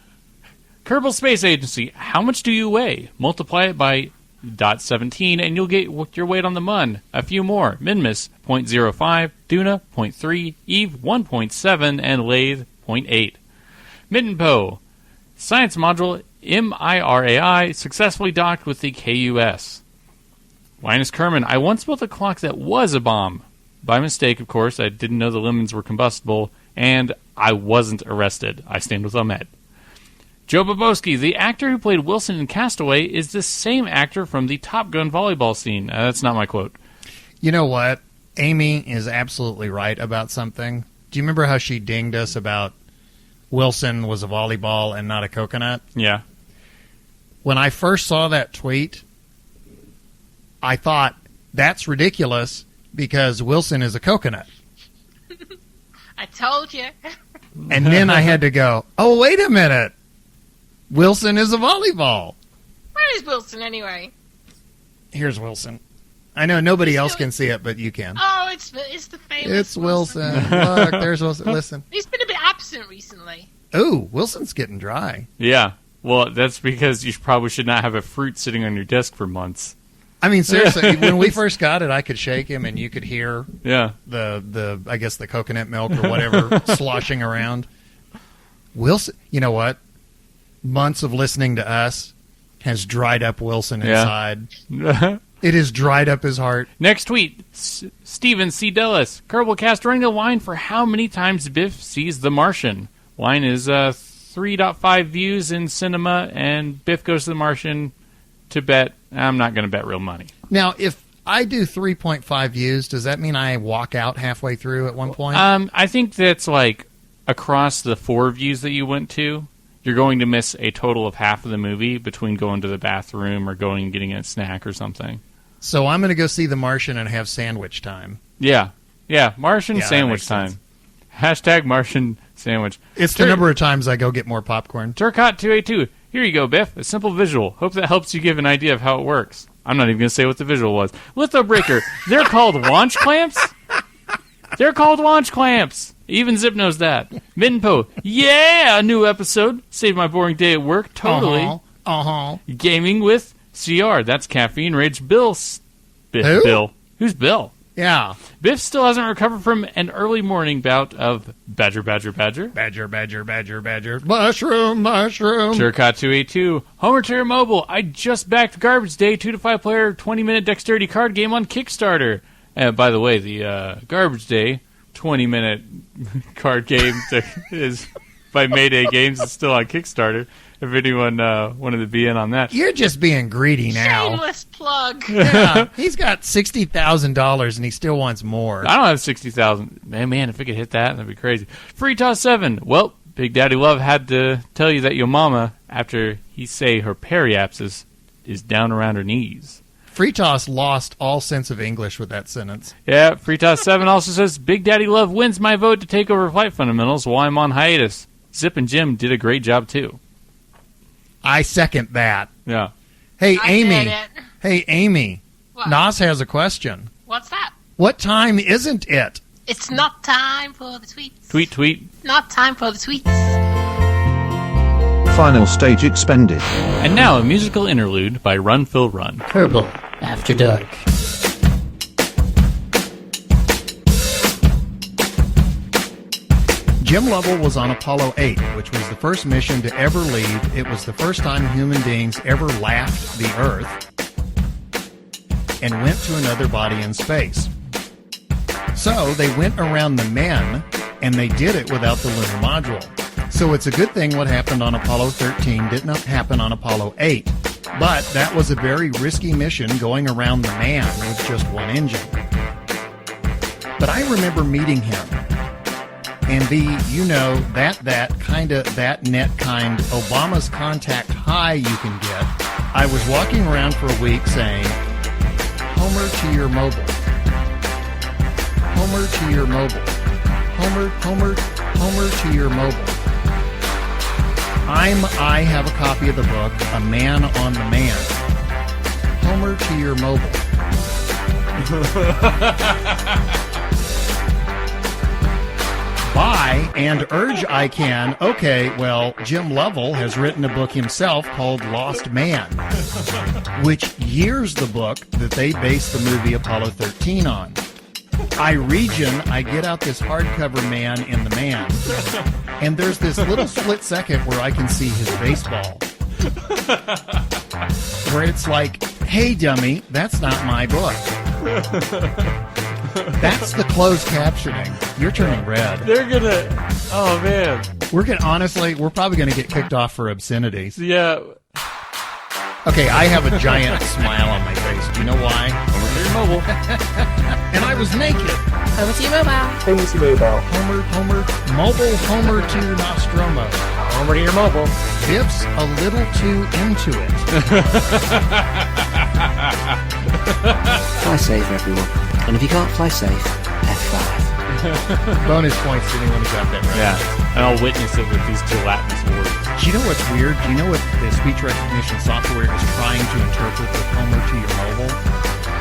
Kerbal Space Agency, how much do you weigh? Multiply it by .17 and you'll get your weight on the Mun. A few more. Minmus, 0.05. Duna, 0.3. Eve, 1.7. And Lathe, 0.8. Mittenpo, Science Module MIRAI successfully docked with the KUS. Linus Kerman, I once built a clock that was a bomb. By mistake, of course. I didn't know the lemons were combustible, and I wasn't arrested. I stand with Ahmed. Joe Boboski, the actor who played Wilson in Castaway, is the same actor from the Top Gun volleyball scene. That's not my quote. You know what? Amy is absolutely right about something. Do you remember how she dinged us about Wilson was a volleyball and not a coconut? Yeah. When I first saw that tweet, I thought, that's ridiculous because Wilson is a coconut. I told you. And then I had to go, oh, wait a minute. Wilson is a volleyball. Where is Wilson anyway? Here's Wilson. I know nobody else can see it, but you can. Oh, it's the famous It's Wilson. Look, there's Wilson. Listen. He's been a bit absent recently. Ooh, Wilson's getting dry. Yeah. Well, that's because you probably should not have a fruit sitting on your desk for months. I mean, seriously, when we first got it, I could shake him and you could hear the I guess the coconut milk or whatever sloshing around. Wilson, you know what? Months of listening to us has dried up Wilson inside. It has dried up his heart. Next tweet, Steven C. Dellis. Kerbalcast running the line for how many times Biff sees The Martian. Line is 3.5 views in cinema, and Biff goes to The Martian to bet. I'm not going to bet real money. Now, if I do 3.5 views, does that mean I walk out halfway through at one point? I think that's like across the 4 views that you went to. You're going to miss a total of half of the movie between going to the bathroom or going and getting a snack or something. So I'm going to go see The Martian and have sandwich time. Yeah. Martian sandwich time. Hashtag Martian sandwich. It's the number of times I go get more popcorn. Turcot282. Here you go, Biff. A simple visual. Hope that helps you give an idea of how it works. I'm not even going to say what the visual was. Lithobreaker. They're called launch clamps? They're called launch clamps. Even Zip knows that. Mittenpo. Yeah, a new episode. Saved my boring day at work. Totally. Gaming with CR. That's Caffeine Rage. Bill. Who? Bill. Who's Bill? Yeah. Biff still hasn't recovered from an early morning bout of badger. Mushroom. Turcot282. Homer Terror Mobile. I just backed Garbage Day 2 to 5 player 20-minute dexterity card game on Kickstarter. And by the way, the Garbage Day 20-minute card game is by Mayday Games. It's still on Kickstarter. If anyone wanted to be in on that. You're just being greedy now. Shameless plug. Yeah, he's got $60,000 and he still wants more. I don't have $60,000. Man, if we could hit that, that'd be crazy. Free Toss 7. Well, Big Daddy Love had to tell you that your mama, after he say her periapsis, is down around her knees. Free Toss lost all sense of English with that sentence. Yeah, Free Toss 7 also says, Big Daddy Love wins my vote to take over Flight Fundamentals while I'm on hiatus. Zip and Jim did a great job, too. I second that. Yeah. Hey, I Amy. did it. Hey, Amy. What? Nas has a question. What's that? What time isn't it? It's not time for the tweets. Tweet. Not time for the tweets. Final stage expended. And now a musical interlude by RunPhilRun. Kerbal After Dark. Jim Lovell was on Apollo 8, which was the first mission to ever leave. It was the first time human beings ever left the Earth and went to another body in space. So they went around the men, and they did it without the lunar module. So it's a good thing what happened on Apollo 13 did not happen on Apollo 8. But that was a very risky mission going around the man with just one engine. But I remember meeting him. And that net kind Obama's contact high you can get. I was walking around for a week saying, Homer to your mobile. Homer to your mobile. Homer to your mobile. I have a copy of the book, A Man on the Man. Homer to your mobile. Buy and urge I can. Okay, well, Jim Lovell has written a book himself called Lost Man, which years the book that they based the movie Apollo 13 on. I get out this hardcover Man in the Man, and there's this little split second where I can see his baseball. Where it's like, hey, dummy, that's not my book. That's the closed captioning. You're turning red. They're gonna... Oh, man. We're probably gonna get kicked off for obscenities. Yeah. Okay, I have a giant smile on my face. Do you know why? Homer to your mobile. And I was naked. Homer to your mobile. Homer to mobile. Homer to Nostromo. Homer to your mobile. Biff's a little too into it. Fly safe, everyone. And if you can't fly safe, F5. Bonus points to anyone who got that right. Yeah, and I'll witness it with these gelatinous words. Do you know what's weird? Do you know what the speech recognition software is trying to interpret with Homer to your mobile?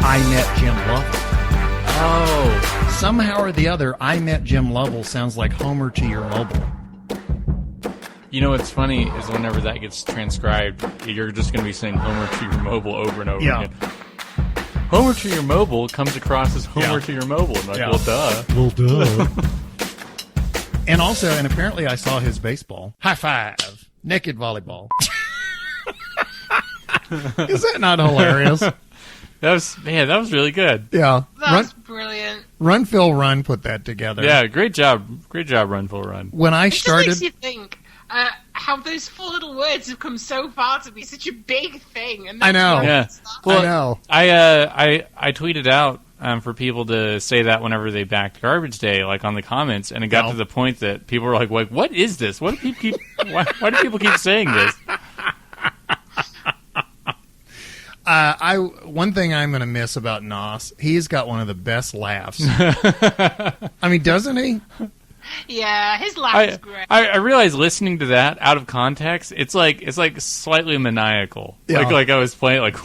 I met Jim Lovell. Oh. Somehow or the other, I met Jim Lovell sounds like Homer to your mobile. You know what's funny is whenever that gets transcribed, you're just going to be saying Homer to your mobile over and over again. Homer to your mobile comes across as Homer to your mobile. I'm like, well, duh. Well, duh. And also, and apparently I saw his baseball. High five. Naked volleyball. Is that not hilarious? That was really good. Yeah. That's brilliant. RunPhilRun put that together. Yeah, great job. Great job, RunPhilRun. When I started... It just makes you think how those four little words have come so far to be such a big thing. And I know. Yeah. Well, I know. I tweeted out for people to say that whenever they backed Garbage Day, like on the comments, and it got to the point that people were like, what is this? What do people keep, why do people keep saying this? One thing I'm going to miss about Nos, he's got one of the best laughs. I mean, doesn't he? Yeah, his laugh is great. I realized listening to that out of context, it's like slightly maniacal. Yeah. Like I was playing like.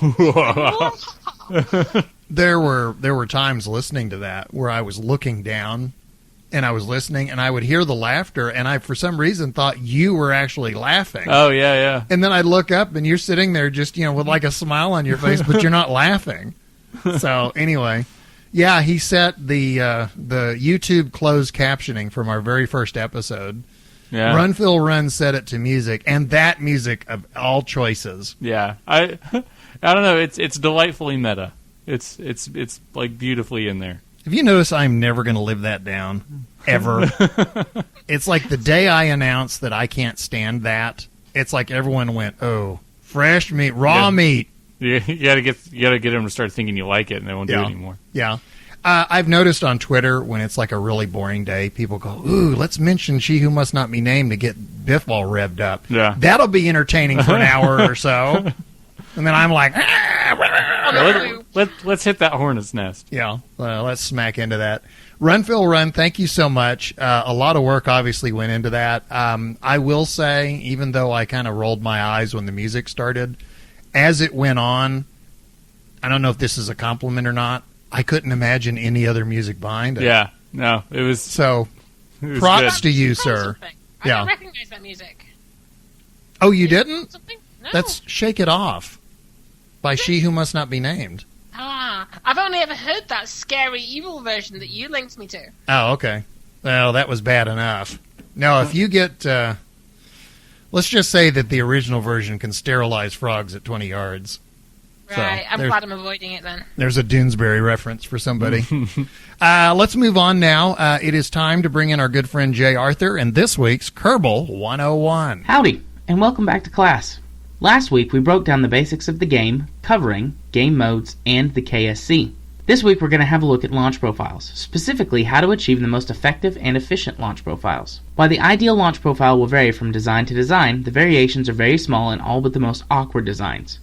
There were times listening to that where I was looking down and I was listening and I would hear the laughter and I for some reason thought you were actually laughing. Oh yeah. And then I'd look up and you're sitting there just with like a smile on your face, but you're not laughing. So anyway. Yeah, he set the YouTube closed captioning from our very first episode. Yeah. RunPhilRun set it to music, and that music of all choices. Yeah, I don't know. It's delightfully meta. It's like beautifully in there. Have you noticed I'm never going to live that down ever? It's like the day I announced that I can't stand that. It's like everyone went, "Oh, fresh meat, raw meat." You gotta get them to start thinking you like it, and they won't do it anymore. Yeah, I've noticed on Twitter when it's like a really boring day, people go, "Ooh, let's mention She Who Must Not Be Named to get Biff all revved up." Yeah, that'll be entertaining for an hour or so, and then I'm like, let's hit that hornet's nest. Yeah, let's smack into that. RunPhilRun, thank you so much. A lot of work obviously went into that. I will say, even though I kind of rolled my eyes when the music started. As it went on, I don't know if this is a compliment or not, I couldn't imagine any other music behind it. Yeah, no, it was... So, props to you, sir. I don't recognize that music. Oh, you didn't? No. That's Shake It Off by She Who Must Not Be Named. I've only ever heard that scary evil version that you linked me to. Oh, okay. Well, that was bad enough. No, if you get... let's just say that the original version can sterilize frogs at 20 yards. Right, I'm glad I'm avoiding it then. There's a Doonesbury reference for somebody. Let's move on now. It is time to bring in our good friend Jay Arthur and this week's Kerbal 101. Howdy, and welcome back to class. Last week we broke down the basics of the game, covering game modes and the KSC. This week we're going to have a look at launch profiles, specifically how to achieve the most effective and efficient launch profiles. While the ideal launch profile will vary from design to design, the variations are very small in all but the most awkward designs.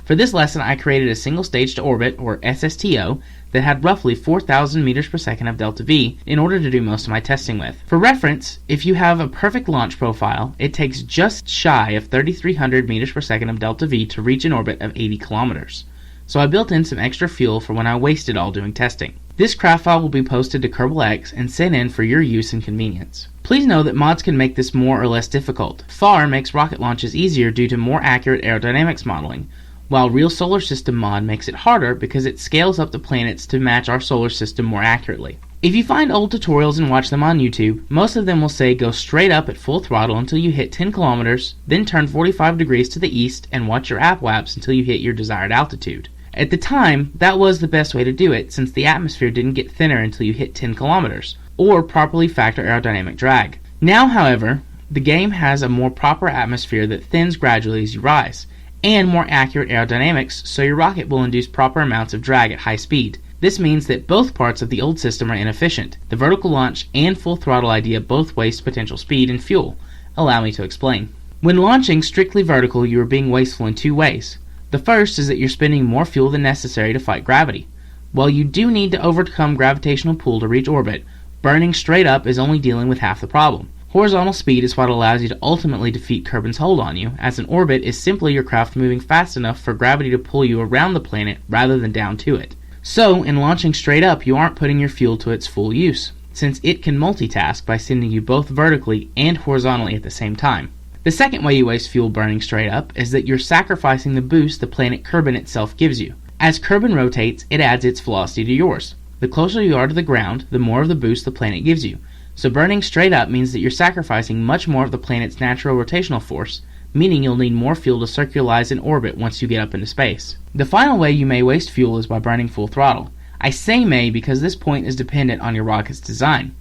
For this lesson I created a single stage to orbit, or SSTO, that had roughly 4,000 meters per second of delta V in order to do most of my testing with. For reference, if you have a perfect launch profile, it takes just shy of 3,300 meters per second of delta V to reach an orbit of 80 kilometers. so I built in some extra fuel for when I waste it all doing testing. This craft file will be posted to KerbalX and sent in for your use and convenience. Please know that mods can make this more or less difficult. FAR makes rocket launches easier due to more accurate aerodynamics modeling, while Real Solar System mod makes it harder because it scales up the planets to match our solar system more accurately. If you find old tutorials and watch them on YouTube, most of them will say go straight up at full throttle until you hit 10 kilometers, then turn 45 degrees to the east and watch your app-waps until you hit your desired altitude. At the time, that was the best way to do it since the atmosphere didn't get thinner until you hit 10 kilometers, or properly factor aerodynamic drag. Now, however, the game has a more proper atmosphere that thins gradually as you rise, and more accurate aerodynamics, so your rocket will induce proper amounts of drag at high speed. This means that both parts of the old system are inefficient. The vertical launch and full throttle idea both waste potential speed and fuel. Allow me to explain. When launching strictly vertical, you are being wasteful in two ways. The first is that you're spending more fuel than necessary to fight gravity. While you do need to overcome gravitational pull to reach orbit, burning straight up is only dealing with half the problem. Horizontal speed is what allows you to ultimately defeat Kerbin's hold on you, as an orbit is simply your craft moving fast enough for gravity to pull you around the planet rather than down to it. So, in launching straight up, you aren't putting your fuel to its full use, since it can multitask by sending you both vertically and horizontally at the same time. The second way you waste fuel burning straight up is that you're sacrificing the boost the planet Kerman itself gives you. As Kerman rotates, it adds its velocity to yours. The closer you are to the ground, the more of the boost the planet gives you. So burning straight up means that you're sacrificing much more of the planet's natural rotational force, meaning you'll need more fuel to circularize in orbit once you get up into space. The final way you may waste fuel is by burning full throttle. I say may because this point is dependent on your rocket's design.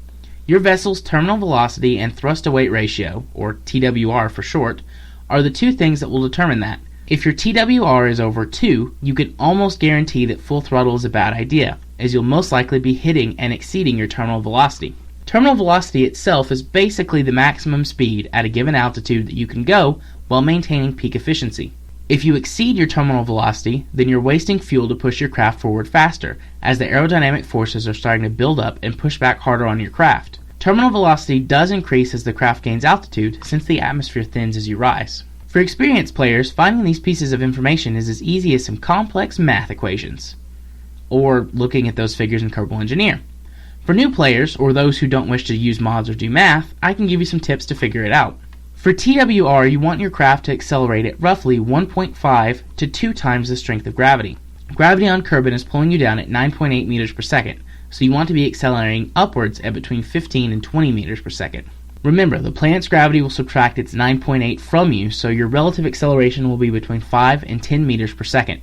Your vessel's terminal velocity and thrust-to-weight ratio, or TWR for short, are the two things that will determine that. If your TWR is over 2, you can almost guarantee that full throttle is a bad idea, as you'll most likely be hitting and exceeding your terminal velocity. Terminal velocity itself is basically the maximum speed at a given altitude that you can go while maintaining peak efficiency. If you exceed your terminal velocity, then you're wasting fuel to push your craft forward faster, as the aerodynamic forces are starting to build up and push back harder on your craft. Terminal velocity does increase as the craft gains altitude, since the atmosphere thins as you rise. For experienced players, finding these pieces of information is as easy as some complex math equations, or looking at those figures in Kerbal Engineer. For new players, or those who don't wish to use mods or do math, I can give you some tips to figure it out. For TWR, you want your craft to accelerate at roughly 1.5 to 2 times the strength of gravity. Gravity on Kerman is pulling you down at 9.8 meters per second, so you want to be accelerating upwards at between 15 and 20 meters per second. Remember, the planet's gravity will subtract its 9.8 from you, so your relative acceleration will be between 5 and 10 meters per second.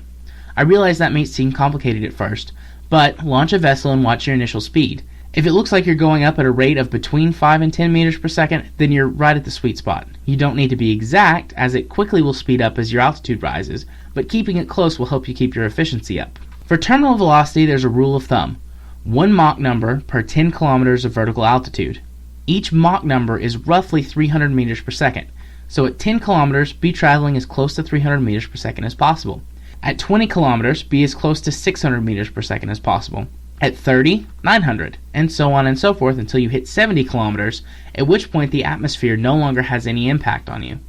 I realize that may seem complicated at first, but launch a vessel and watch your initial speed. If it looks like you're going up at a rate of between 5 and 10 meters per second, then you're right at the sweet spot. You don't need to be exact, as it quickly will speed up as your altitude rises, but keeping it close will help you keep your efficiency up. For terminal velocity, there's a rule of thumb. 1 Mach number per 10 kilometers of vertical altitude. Each Mach number is roughly 300 meters per second, so at 10 kilometers, be traveling as close to 300 meters per second as possible. At 20 kilometers, be as close to 600 meters per second as possible. At 30, 900, and so on and so forth until you hit 70 kilometers, at which point the atmosphere no longer has any impact on you.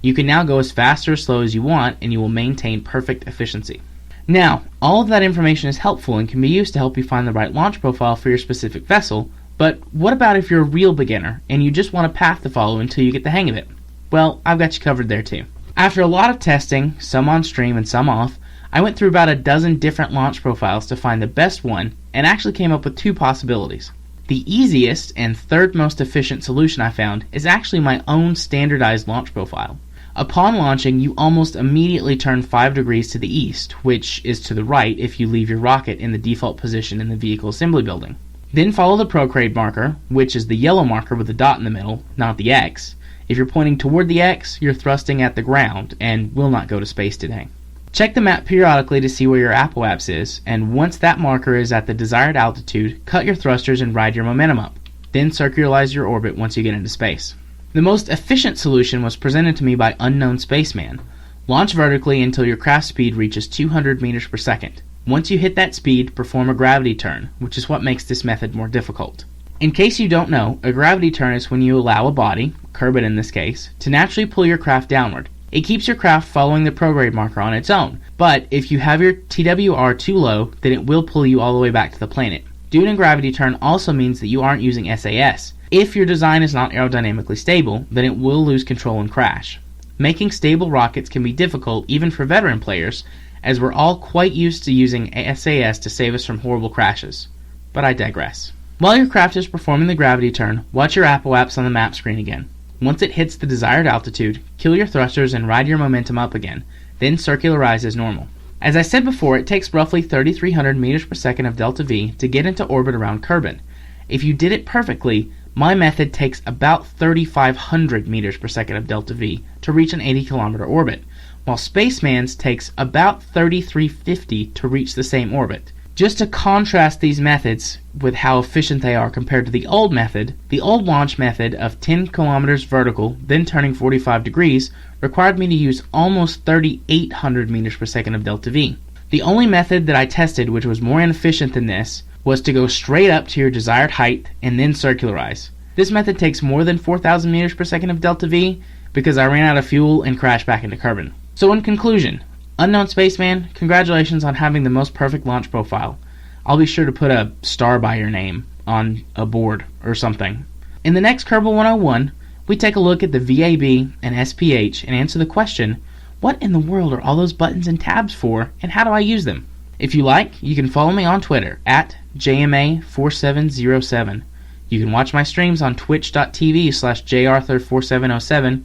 You can now go as fast or as slow as you want, and you will maintain perfect efficiency. Now, all of that information is helpful and can be used to help you find the right launch profile for your specific vessel, but what about if you're a real beginner, and you just want a path to follow until you get the hang of it? Well, I've got you covered there too. After a lot of testing, some on stream and some off, I went through about a dozen different launch profiles to find the best one, and actually came up with 2 possibilities. The easiest and third most efficient solution I found is actually my own standardized launch profile. Upon launching, you almost immediately turn 5 degrees to the east, which is to the right if you leave your rocket in the default position in the vehicle assembly building. Then follow the procrade marker, which is the yellow marker with the dot in the middle, not the X. If you're pointing toward the X, you're thrusting at the ground, and will not go to space today. Check the map periodically to see where your apoapse is, and once that marker is at the desired altitude, cut your thrusters and ride your momentum up. Then circularize your orbit once you get into space. The most efficient solution was presented to me by Unknown Spaceman. Launch vertically until your craft speed reaches 200 meters per second. Once you hit that speed, perform a gravity turn, which is what makes this method more difficult. In case you don't know, a gravity turn is when you allow a body, Kerman in this case, to naturally pull your craft downward. It keeps your craft following the prograde marker on its own, but if you have your TWR too low, then it will pull you all the way back to the planet. Dune and gravity turn also means that you aren't using SAS. If your design is not aerodynamically stable, then it will lose control and crash. Making stable rockets can be difficult even for veteran players, as we're all quite used to using SAS to save us from horrible crashes. But I digress. While your craft is performing the gravity turn, watch your apoaps on the map screen again. Once it hits the desired altitude, kill your thrusters and ride your momentum up again, then circularize as normal. As I said before, it takes roughly 3,300 meters per second of delta V to get into orbit around Kerman. If you did it perfectly, my method takes about 3,500 meters per second of delta V to reach an 80 kilometer orbit, while Spaceman's takes about 3,350 to reach the same orbit. Just to contrast these methods with how efficient they are compared to the old method, the old launch method of 10 kilometers vertical, then turning 45 degrees, required me to use almost 3,800 meters per second of delta V. The only method that I tested which was more inefficient than this was to go straight up to your desired height and then circularize. This method takes more than 4,000 meters per second of delta V because I ran out of fuel and crashed back into Kerman. So in conclusion, Unknown Spaceman, congratulations on having the most perfect launch profile. I'll be sure to put a star by your name on a board or something. In the next Kerbal 101, we take a look at the VAB and SPH and answer the question, what in the world are all those buttons and tabs for, and how do I use them? If you like, you can follow me on Twitter at JMA4707. You can watch my streams on twitch.tv/jarthur4707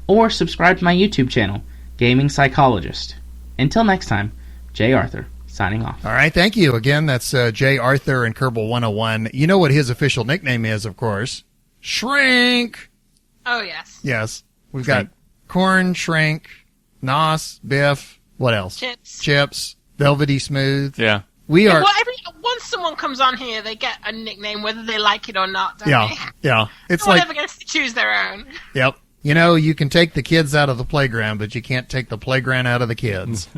or subscribe to my YouTube channel, Gaming Psychologist. Until next time, J. Arthur, signing off. All right, thank you. Again, that's J. Arthur and Kerbal 101. You know what his official nickname is, of course. Shrink! Oh, yes. Yes. We've got Corn, Shrink, Nos, Biff, what else? Chips, Velvety Smooth. Yeah. We are... Well, once someone comes on here, they get a nickname, whether they like it or not, don't they? Yeah. It's no one like... ever gets to choose their own. Yep. You know, you can take the kids out of the playground, but you can't take the playground out of the kids.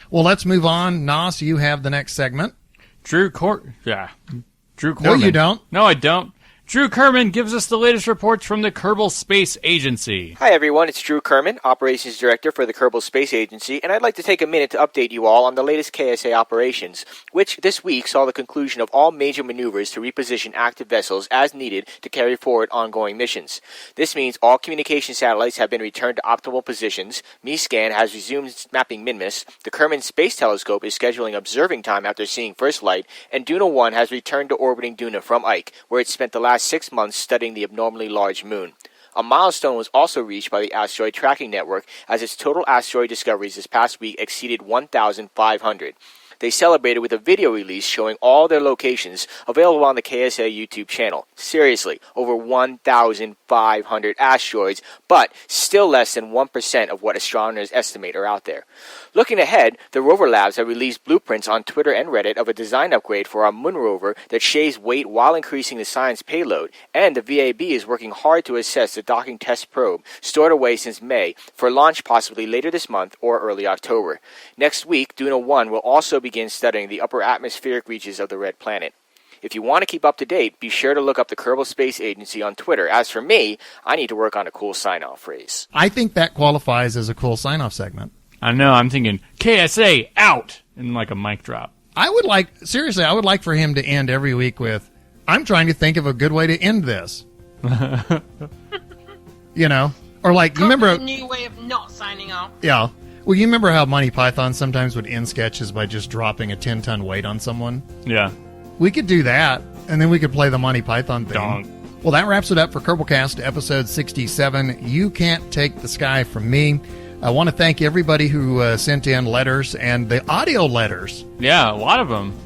Well, let's move on. Nos, you have the next segment. Drew Kerman. No, you don't. No, I don't. Drew Kerman gives us the latest reports from the Kerbal Space Agency. Hi everyone, it's Drew Kerman, Operations Director for the Kerbal Space Agency, and I'd like to take a minute to update you all on the latest KSA operations, which this week saw the conclusion of all major maneuvers to reposition active vessels as needed to carry forward ongoing missions. This means all communication satellites have been returned to optimal positions, MESCAN has resumed mapping Minmus, the Kerman Space Telescope is scheduling observing time after seeing first light, and Duna 1 has returned to orbiting Duna from Ike, where it spent the last 6 months studying the abnormally large moon. A milestone was also reached by the Asteroid Tracking Network as its total asteroid discoveries this past week exceeded 1,500. They celebrated with a video release showing all their locations available on the KSA YouTube channel. Seriously, over 1,500 asteroids, but still less than 1% of what astronomers estimate are out there. Looking ahead, the rover labs have released blueprints on Twitter and Reddit of a design upgrade for our moon rover that shaves weight while increasing the science payload, and the VAB is working hard to assess the docking test probe, stored away since May, for launch possibly later this month or early October. Next week, Duna 1 will also begin studying the upper atmospheric reaches of the red planet. If you want to keep up to date, be sure to look up the Kerbal Space Agency on Twitter. As for me, I need to work on a cool sign-off phrase. I think that qualifies as a cool sign-off segment. I know, I'm thinking, KSA, out! And like a mic drop. I would like for him to end every week with, I'm trying to think of a good way to end this. You know? Or like, you remember... a new way of not signing off. Yeah. Well, you remember how Monty Python sometimes would end sketches by just dropping a 10-ton weight on someone? Yeah. We could do that, and then we could play the Monty Python thing. Donk. Well, that wraps it up for Kerbalcast episode 67. You Can't Take the Sky From Me. I want to thank everybody who sent in letters and the audio letters. Yeah, a lot of them.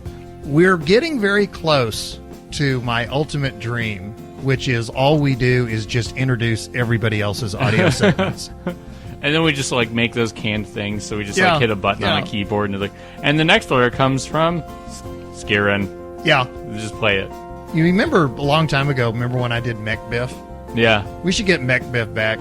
We're getting very close to my ultimate dream, which is all we do is just introduce everybody else's audio segments. And then we just like make those canned things, so we just like hit a button on a keyboard and the next letter comes from Skiren. Yeah. Just play it. You remember a long time ago, remember when I did Mech Biff? Yeah. We should get Mech Biff back.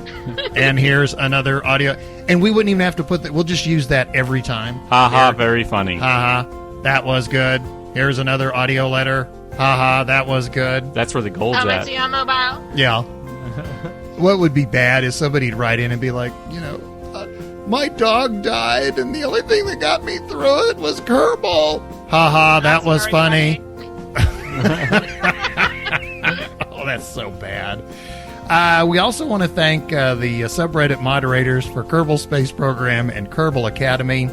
And here's another audio. And we wouldn't even have to put that. We'll just use that every time. Haha, very funny. Haha, that was good. Here's another audio letter. Haha, that was good. That's where the gold's at. On mobile. Yeah. What would be bad is somebody'd write in and be like, you know, My dog died, and the only thing that got me through it was Kerbal. Haha, that was funny. Oh, that's so bad. We also want to thank the subreddit moderators for Kerbal Space Program and Kerbal Academy.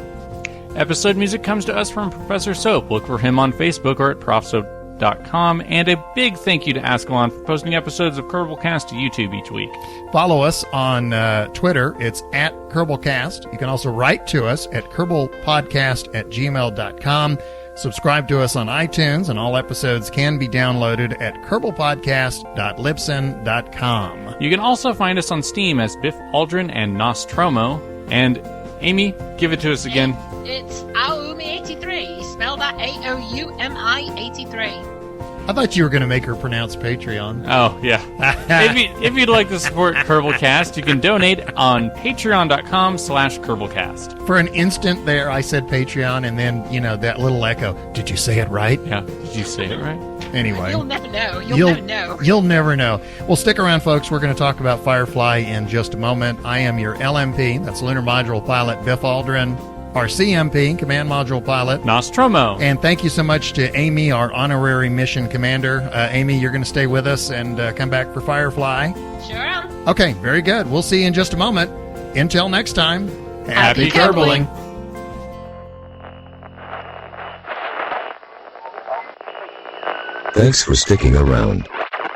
Episode music comes to us from Professor Soap. Look for him on Facebook or at profsoap.com. And a big thank you to Ascalon for posting episodes of Kerbalcast to YouTube each week. Follow us on Twitter. It's at Kerbalcast. You can also write to us at kerbalpodcast@gmail.com. Subscribe to us on iTunes, and all episodes can be downloaded at kerbalpodcast.libsyn.com. You can also find us on Steam as Biff Aldrin and Nostromo. And Amy, give it to us again. It's Aoumi83. Spell that AOUMI83. I thought you were going to make her pronounce Patreon. Oh, yeah. if you'd like to support Kerbalcast, you can donate on patreon.com/Kerbalcast. For an instant there, I said Patreon, and then, that little echo. Did you say it right? Yeah. Did you say it right? Anyway. You'll never know. You'll never know. You'll never know. Well, stick around, folks. We're going to talk about Firefly in just a moment. I am your LMP. That's Lunar Module Pilot Biff Aldrin. Our CMP, Command Module Pilot, Nostromo. And thank you so much to Amy, our honorary mission commander. Amy, you're going to stay with us and come back for Firefly. Sure am. Okay, very good. We'll see you in just a moment. Until next time, happy Kerbaling. Thanks for sticking around.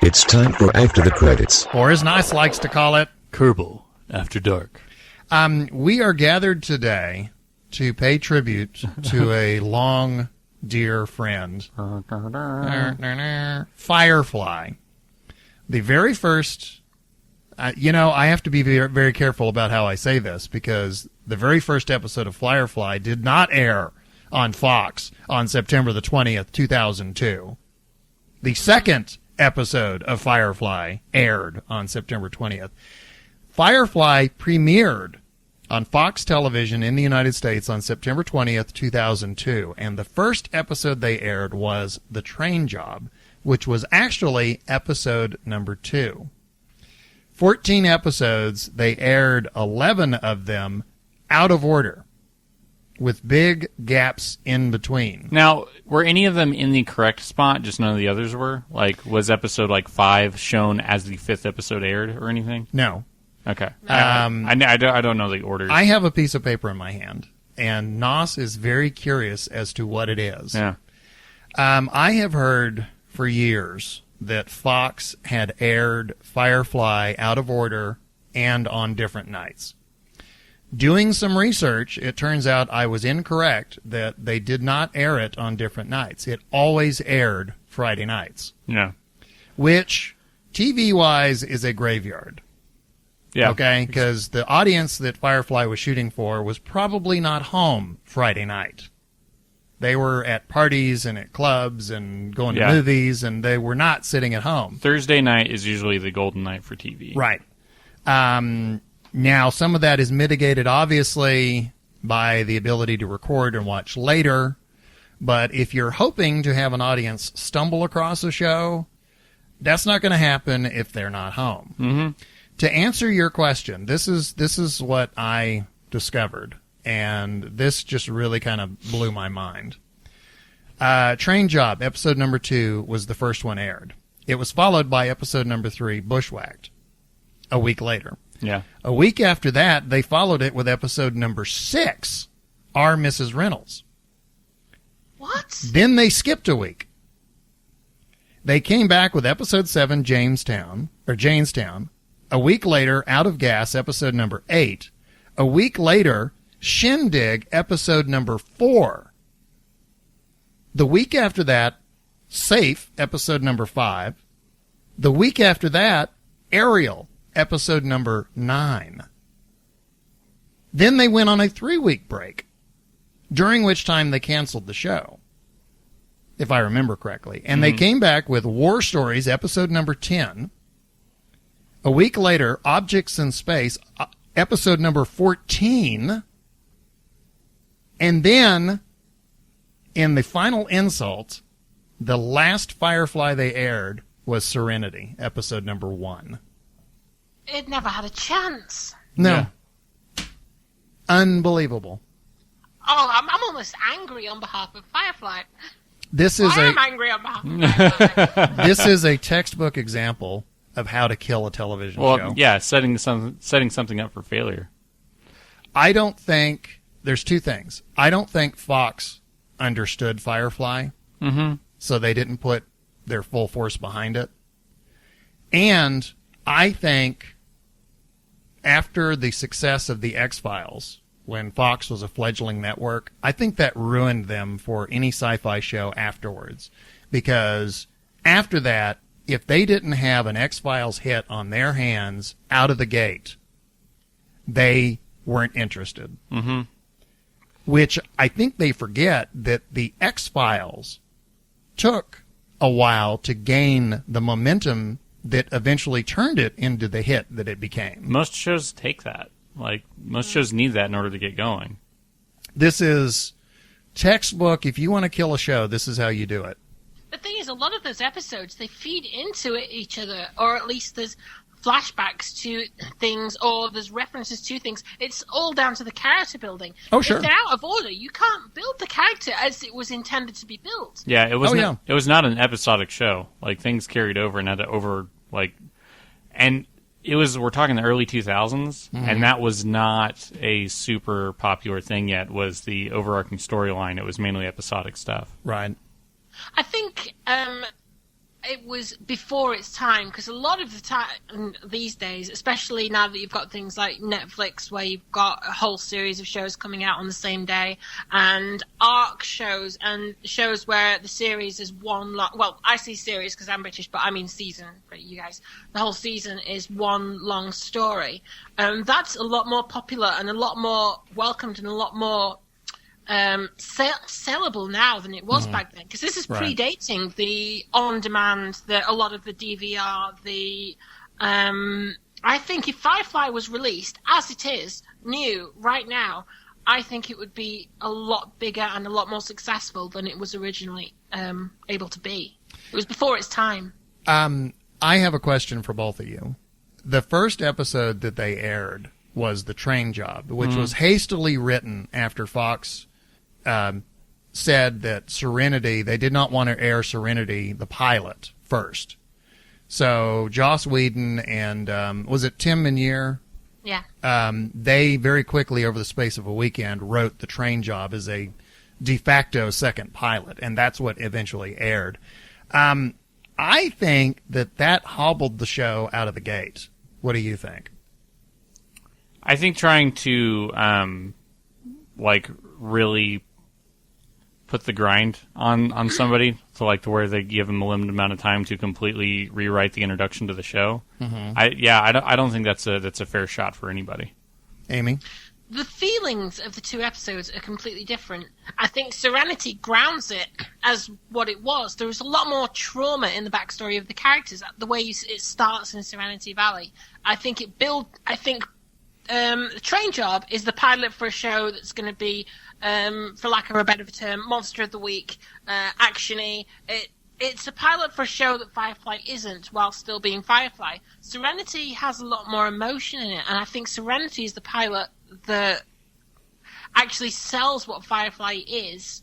It's time for After the Credits. Or as Nice likes to call it, Kerbal After Dark. We are gathered today to pay tribute to a long, dear friend, Firefly. The very first, I have to be very, very careful about how I say this, because the very first episode of Firefly did not air on Fox on September the 20th, 2002. The second episode of Firefly aired on September 20th. Firefly premiered on Fox Television in the United States on September 20th, 2002. And the first episode they aired was The Train Job, which was actually episode number 2. 14 episodes, they aired 11 of them out of order, with big gaps in between. Now, were any of them in the correct spot, just none of the others were? Like, was episode 5 shown as the 5th episode aired or anything? No. Okay. I don't know the orders. I have a piece of paper in my hand, and Nos is very curious as to what it is. Yeah. I have heard for years that Fox had aired Firefly out of order and on different nights. Doing some research, it turns out I was incorrect that they did not air it on different nights. It always aired Friday nights. Yeah. Which, TV-wise, is a graveyard. Yeah. Okay, because the audience that Firefly was shooting for was probably not home Friday night. They were at parties and at clubs and going to movies, and they were not sitting at home. Thursday night is usually the golden night for TV. Right. Now, some of that is mitigated, obviously, by the ability to record and watch later. But if you're hoping to have an audience stumble across a show, that's not going to happen if they're not home. Mm-hmm. To answer your question, this is what I discovered, and this just really kind of blew my mind. Train Job, episode number 2, was the first one aired. It was followed by episode number 3, Bushwhacked, a week later. Yeah. A week after that, they followed it with episode number 6, Our Mrs. Reynolds. What? Then they skipped a week. They came back with episode 7, Janestown. A week later, Out of Gas, episode number 8. A week later, Shindig, episode number 4. The week after that, Safe, episode number 5. The week after that, Ariel, episode number 9. Then they went on a 3-week break, during which time they canceled the show, if I remember correctly. And they came back with War Stories, episode number 10. A week later, Objects in Space, episode number 14. And then, in the final insult, the last Firefly they aired was Serenity, episode number 1. It never had a chance. No. Unbelievable. Oh, I'm almost angry on behalf of Firefly. I'm angry on behalf of Firefly. This is a textbook example of how to kill a television show. Yeah, setting something up for failure. I don't think there's two things. I don't think Fox understood Firefly, so they didn't put their full force behind it. And I think after the success of the X-Files, when Fox was a fledgling network, I think that ruined them for any sci-fi show afterwards. Because after that, if they didn't have an X-Files hit on their hands out of the gate, they weren't interested. Mm-hmm. Which I think they forget that the X-Files took a while to gain the momentum that eventually turned it into the hit that it became. Most shows take that. Like, most shows need that in order to get going. This is textbook. If you want to kill a show, this is how you do it. The thing is, a lot of those episodes, they feed into each other, or at least there's flashbacks to things, or there's references to things. It's all down to the character building. Oh, sure. If they're out of order, you can't build the character as it was intended to be built. Yeah, it was it was not an episodic show. Like, things carried over and had to and it was, we're talking the early 2000s, and that was not a super popular thing yet, was the overarching storyline. It was mainly episodic stuff. Right. I think it was before its time, because a lot of the time these days, especially now that you've got things like Netflix, where you've got a whole series of shows coming out on the same day, and arc shows, and shows where the series is one long... Well, I say series because I'm British, but I mean season for you guys. The whole season is one long story. That's a lot more popular and a lot more welcomed and a lot more... sellable now than it was back then, because this is predating the on-demand, a lot of the DVR. I think if Firefly was released as it is, new right now, I think it would be a lot bigger and a lot more successful than it was originally able to be. It was before its time. I have a question for both of you. The first episode that they aired was The Train Job, which was hastily written after Fox said that Serenity, they did not want to air Serenity, the pilot, first. So Joss Whedon and, was it Tim Minear? Yeah. They very quickly, over the space of a weekend, wrote The Train Job as a de facto second pilot, and that's what eventually aired. I think that hobbled the show out of the gate. What do you think? I think trying to, really put the grind on somebody to where they give them a limited amount of time to completely rewrite the introduction to the show. I don't think that's a fair shot for anybody. Amy? The feelings of the two episodes are completely different. I think Serenity grounds it as what it was. There was a lot more trauma in the backstory of the characters, the way it starts in Serenity Valley. I think The Train Job is the pilot for a show that's going to be, for lack of a better term, Monster of the Week, action-y. It's a pilot for a show that Firefly isn't, while still being Firefly. Serenity has a lot more emotion in it, and I think Serenity is the pilot that actually sells what Firefly is.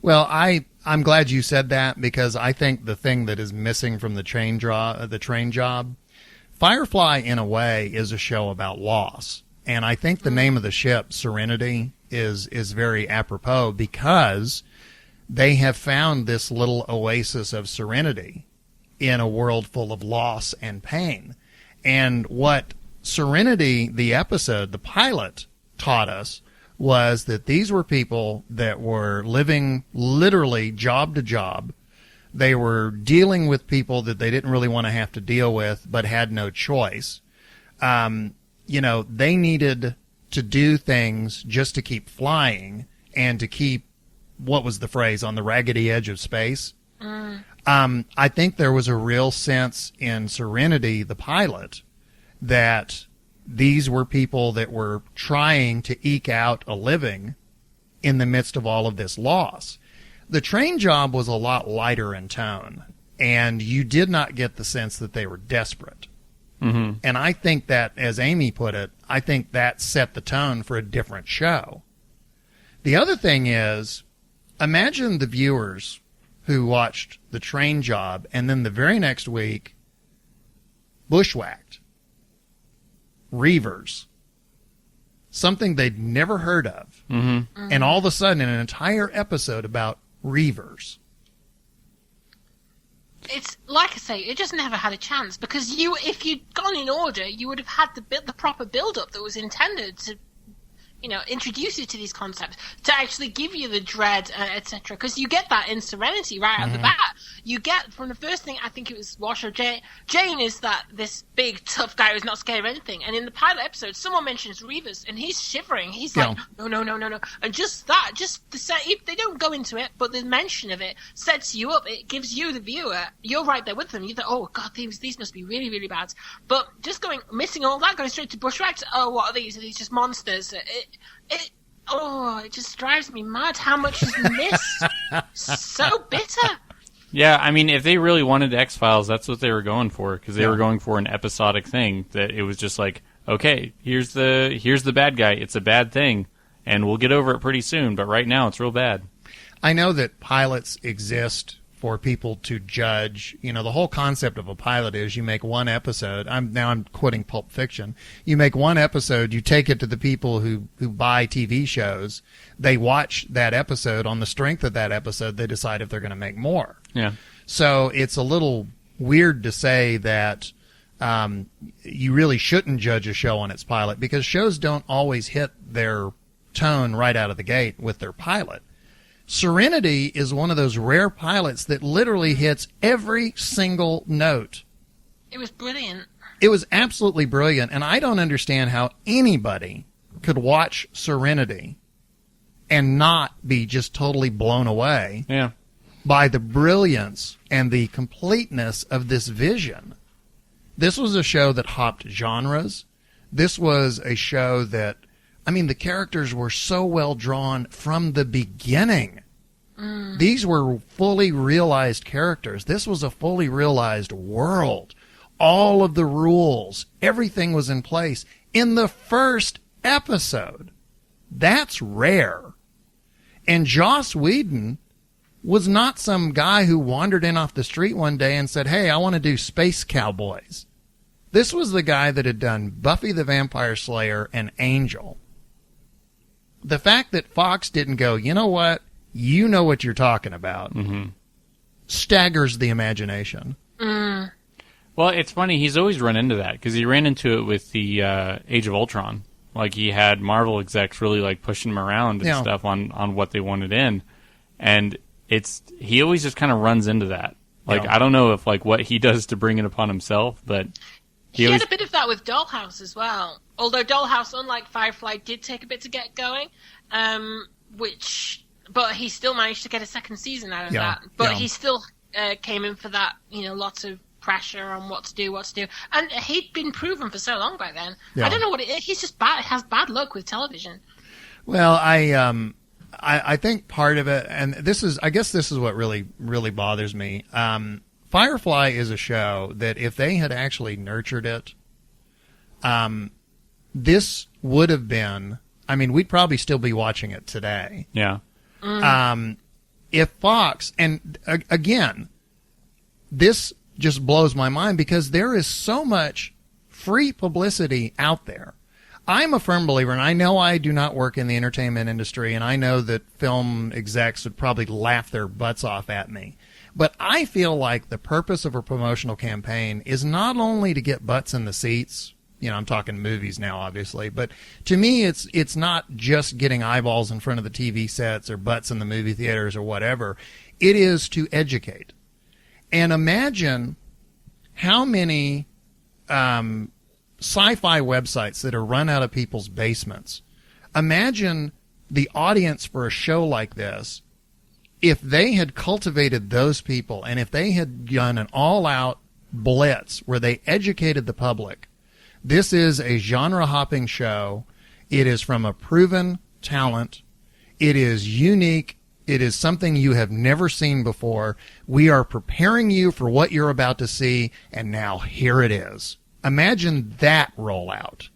Well, I'm glad you said that, because I think the thing that is missing from the Train Job, Firefly, in a way, is a show about loss. And I think the name of the ship, Serenity, is very apropos, because they have found this little oasis of serenity in a world full of loss and pain. And what Serenity, the episode, the pilot, taught us was that these were people that were living literally job to job. They were dealing with people that they didn't really want to have to deal with, but had no choice. They needed to do things just to keep flying and to keep, what was the phrase, on the raggedy edge of space. I think there was a real sense in Serenity, the pilot, that these were people that were trying to eke out a living in the midst of all of this loss. The Train Job was a lot lighter in tone, and you did not get the sense that they were desperate. Mm-hmm. And I think that, as Amy put it, I think that set the tone for a different show. The other thing is, imagine the viewers who watched The Train Job and then the very next week, Bushwhacked, Reavers, something they'd never heard of. Mm-hmm. And all of a sudden, an entire episode about Reavers. It's like I say, it just never had a chance because if you'd gone in order, you would have had the proper build-up that was intended to, introduce you to these concepts, to actually give you the dread, etc. Because you get that in Serenity right out the bat. You get from the first thing, I think it was Washer Jane is this big tough guy who's not scared of anything. And in the pilot episode, someone mentions Reavers, and he's shivering. He's like, no. And just the set, they don't go into it, but the mention of it sets you up. It gives you, the viewer, you're right there with them. You think, oh God, these must be really, really bad. But just missing all that, going straight to Bushwhacked. Oh, what are these? Are these just monsters? It just drives me mad how much is missed. So bitter. Yeah, I mean, if they really wanted X-Files, that's what they were going for, because they were going for an episodic thing, that it was just like, okay, here's the bad guy, it's a bad thing, and we'll get over it pretty soon, but right now it's real bad. I know that pilots exist for people to judge. The whole concept of a pilot is you make one episode. I'm quoting Pulp Fiction. You make one episode, you take it to the people who buy TV shows. They watch that episode. On the strength of that episode, they decide if they're going to make more. Yeah. So it's a little weird to say that you really shouldn't judge a show on its pilot, because shows don't always hit their tone right out of the gate with their pilot. Serenity is one of those rare pilots that literally hits every single note. It was brilliant. It was absolutely brilliant, and I don't understand how anybody could watch Serenity and not be just totally blown away by the brilliance and the completeness of this vision. This was a show that hopped genres. This was a show that, the characters were so well drawn from the beginning. These were fully realized characters. This was a fully realized world. All of the rules, everything was in place in the first episode. That's rare. And Joss Whedon was not some guy who wandered in off the street one day and said, hey, I want to do Space Cowboys. This was the guy that had done Buffy the Vampire Slayer and Angel. The fact that Fox didn't go, you know what? You know what you're talking about. Staggers the imagination. Well, it's funny. He's always run into that, because he ran into it with the Age of Ultron. Like, he had Marvel execs really pushing him around and stuff on what they wanted in. And he always just kind of runs into that. I don't know if what he does to bring it upon himself, but he had a bit of that with Dollhouse as well. Although Dollhouse, unlike Firefly, did take a bit to get going, but he still managed to get a second season out of that. But he still came in for that, lots of pressure on what to do. And he'd been proven for so long by then. I don't know what it is. He's just has bad luck with television. Well, I think part of it, and I guess this is what really, really bothers me. Firefly is a show that if they had actually nurtured it, this would have been, we'd probably still be watching it today. Yeah. If Fox, and again, this just blows my mind because there is so much free publicity out there. I'm a firm believer, and I know I do not work in the entertainment industry, and I know that film execs would probably laugh their butts off at me. But I feel like the purpose of a promotional campaign is not only to get butts in the seats. I'm talking movies now, obviously. But to me, it's not just getting eyeballs in front of the TV sets or butts in the movie theaters or whatever. It is to educate. And imagine how many sci-fi websites that are run out of people's basements. Imagine the audience for a show like this if they had cultivated those people and if they had done an all-out blitz where they educated the public. This is a genre-hopping show. It is from a proven talent. It is unique. It is something you have never seen before. We are preparing you for what you're about to see, and now here it is. Imagine that rollout.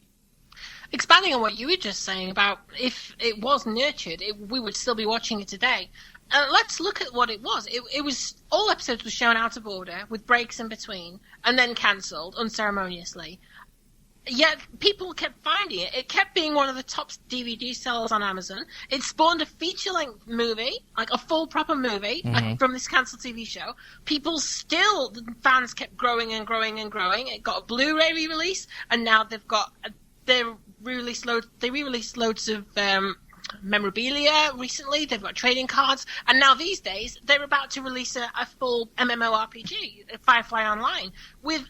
Expanding on what you were just saying about if it was nurtured, we would still be watching it today. Let's look at what it was. It was all episodes were shown out of order with breaks in between and then cancelled unceremoniously. Yet people kept finding it. It kept being one of the top DVD sellers on Amazon. It spawned a feature-length movie, like a full proper movie from this cancelled TV show. The fans kept growing and growing and growing. It got a Blu-ray re-release, and now they re-released loads of memorabilia recently. They've got trading cards, and now these days they're about to release a full MMORPG, Firefly Online, with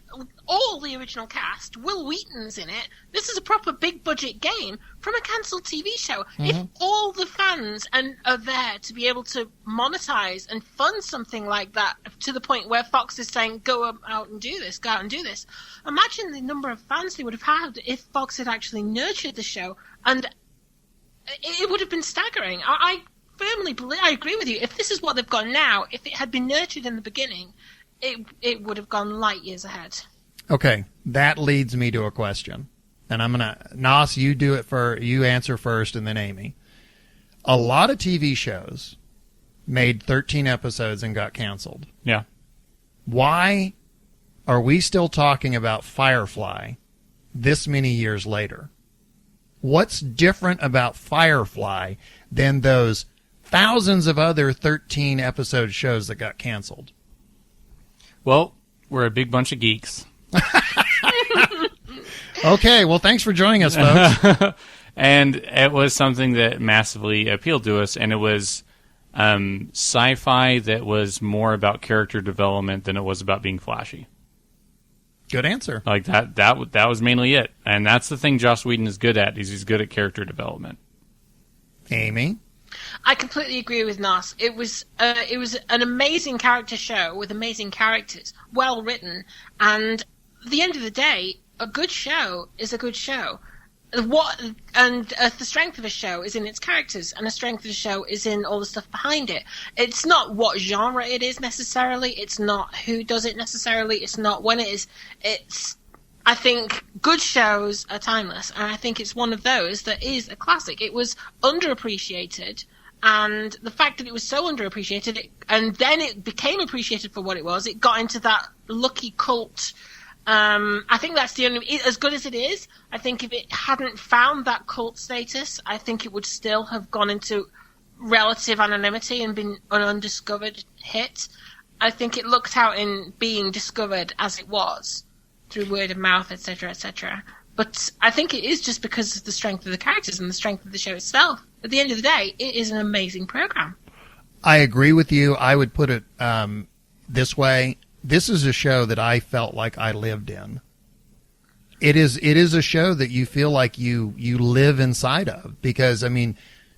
all the original cast. Will Wheaton's in it. This is a proper big budget game from a cancelled TV show. If all the fans are there to be able to monetize and fund something like that to the point where Fox is saying go out and do this, imagine the number of fans they would have had if Fox had actually nurtured the show, and it would have been staggering. I firmly believe, I agree with you. If this is what they've got now, if it had been nurtured in the beginning, it would have gone light years ahead. Okay, that leads me to a question. And I'm going to, Nos, you answer first and then Amy. A lot of TV shows made 13 episodes and got canceled. Yeah. Why are we still talking about Firefly this many years later? What's different about Firefly than those thousands of other 13-episode shows that got canceled? Well, we're a big bunch of geeks. Okay, well, thanks for joining us, folks. And it was something that massively appealed to us, and it was sci-fi that was more about character development than it was about being flashy. Good answer. Like that was mainly it. And that's the thing Joss Whedon is good at, is he's good at character development. Amy? I completely agree with Nas. It was an amazing character show with amazing characters, well written, and at the end of the day, a good show is a good show. The strength of a show is in its characters, and the strength of the show is in all the stuff behind it. It's not what genre it is necessarily. It's not who does it necessarily. It's not when it is. I think good shows are timeless, and I think it's one of those that is a classic. It was underappreciated, and the fact that it was so underappreciated, and then it became appreciated for what it was. It got into that lucky cult. I think that's the only, as good as it is, I think if it hadn't found that cult status, I think it would still have gone into relative anonymity and been an undiscovered hit. I think it looked out in being discovered as it was, through word of mouth, etc., etc. But I think it is just because of the strength of the characters and the strength of the show itself. At the end of the day, it is an amazing program. I agree with you. I would put it this way. This is a show that I felt like I lived in. It is a show that you feel like you live inside of, because, I mean,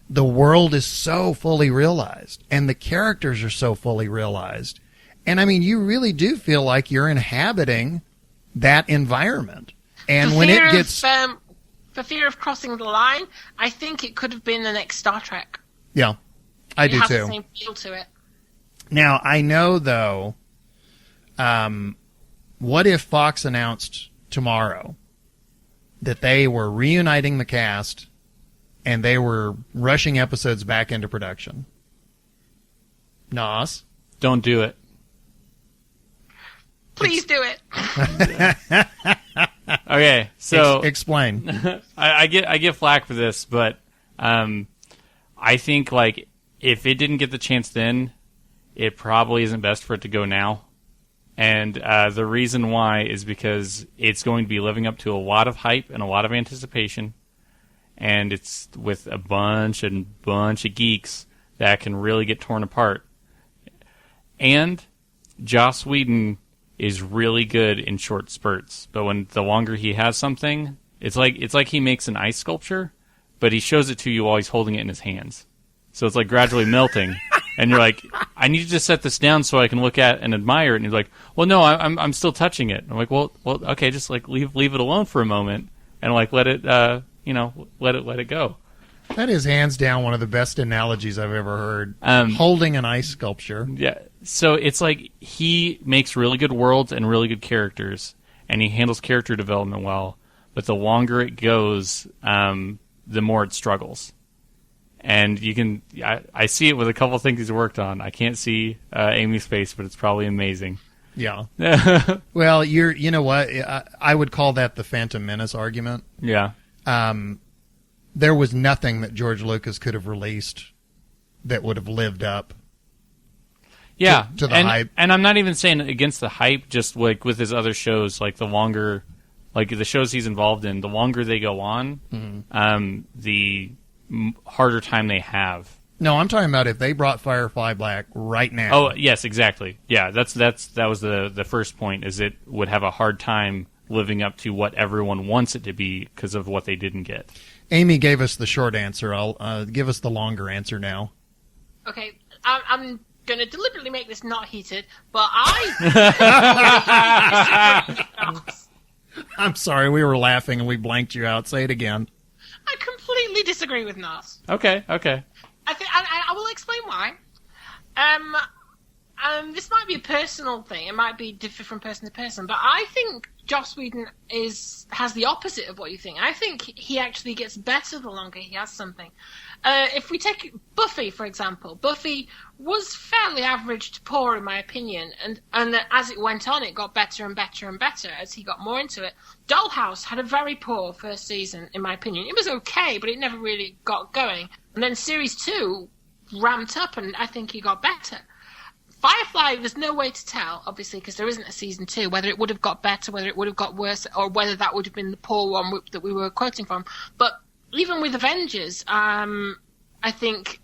the world is so fully realized and the characters are so fully realized. And, I mean, you really do feel like you're inhabiting that environment. And when it gets... for fear of crossing the line, I think it could have been the next Star Trek. Yeah, I do too. It has the same feel to it. Now, I know, though... what if Fox announced tomorrow that they were reuniting the cast and they were rushing episodes back into production? Nos? Don't do it. Please do it. Okay, so explain. I get flack for this, but I think, like, if it didn't get the chance then, it probably isn't best for it to go now. And the reason why is because it's going to be living up to a lot of hype and a lot of anticipation, and it's with a bunch of geeks that can really get torn apart. And Joss Whedon is really good in short spurts, but when the longer he has something, it's like he makes an ice sculpture, but he shows it to you while he's holding it in his hands. So it's like gradually melting. And you're like, I need to set this down so I can look at and admire it. And he's like, well, no, I'm still touching it. I'm like, well, okay, just like leave it alone for a moment and like let it let it go. That is hands down one of the best analogies I've ever heard. Holding an ice sculpture. Yeah. So it's like he makes really good worlds and really good characters, and he handles character development well. But the longer it goes, the more it struggles. And I see it with a couple of things he's worked on. I can't see Amy's face, but it's probably amazing. Yeah. Well, you know what? I would call that the Phantom Menace argument. Yeah. There was nothing that George Lucas could have released that would have lived up. Yeah, to the hype. And I'm not even saying against the hype, just like with his other shows, like the longer, like the shows he's involved in, the longer they go on, the harder time they have. No, I'm talking about if they brought Firefly back right now. Oh, yes, exactly. Yeah, that was the first point, is it would have a hard time living up to what everyone wants it to be because of what they didn't get. Amy gave us the short answer. I'll give us the longer answer now. Okay, I'm going to deliberately make this not heated, but I... I'm sorry, we were laughing and we blanked you out. Say it again. I completely disagree with Nas. Okay. I will explain why. This might be a personal thing. It might be different from person to person, but I think Joss Whedon has the opposite of what you think. I think he actually gets better the longer he has something. If we take Buffy, for example, Buffy was fairly average to poor, in my opinion, and as it went on, it got better and better and better as he got more into it. Dollhouse had a very poor first season, in my opinion. It was okay, but it never really got going. And then Series 2 ramped up, and I think he got better. Firefly, there's no way to tell, obviously, because there isn't a Season 2, whether it would have got better, whether it would have got worse, or whether that would have been the poor one that we were quoting from. But even with Avengers, I think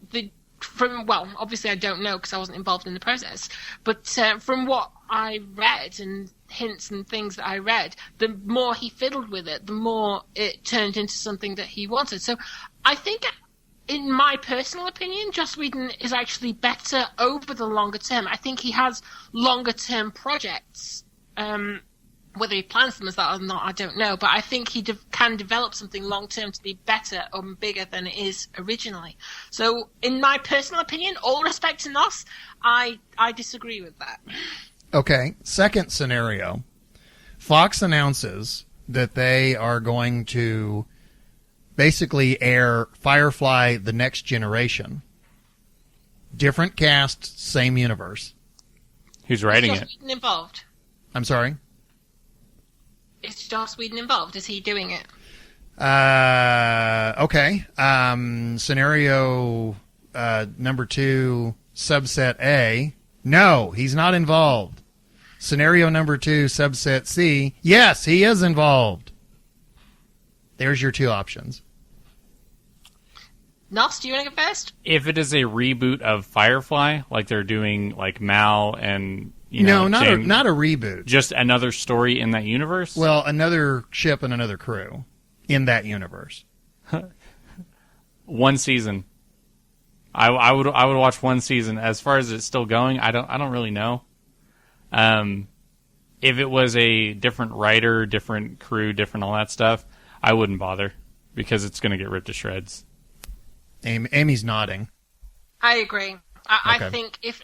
obviously I don't know because I wasn't involved in the process, but from what I read and hints and things that I read, the more he fiddled with it, the more it turned into something that he wanted. So I think, in my personal opinion, Joss Whedon is actually better over the longer term. I think he has longer term projects. Whether he plans them as that or not, I don't know. But I think he can develop something long term to be better or bigger than it is originally. So, in my personal opinion, all respect to Nos, I disagree with that. Okay, second scenario. Fox announces that they are going to basically air Firefly The Next Generation. Different cast, same universe. Who's writing it? Is Joss Whedon involved? I'm sorry? Is Joss Whedon involved? Is he doing it? Okay. Scenario number 2, subset A. No, he's not involved. Scenario number 2, subset C. Yes, he is involved. There's your 2 options. Nos, do you want to go first? If it is a reboot of Firefly, like they're doing like Mal and... not a reboot. Just another story in that universe? Well, another ship and another crew in that universe. One season. I would watch one season. As far as it's still going, I don't really know. If it was a different writer, different crew, different all that stuff, I wouldn't bother because it's going to get ripped to shreds. Amy's nodding. I agree. Okay. I think if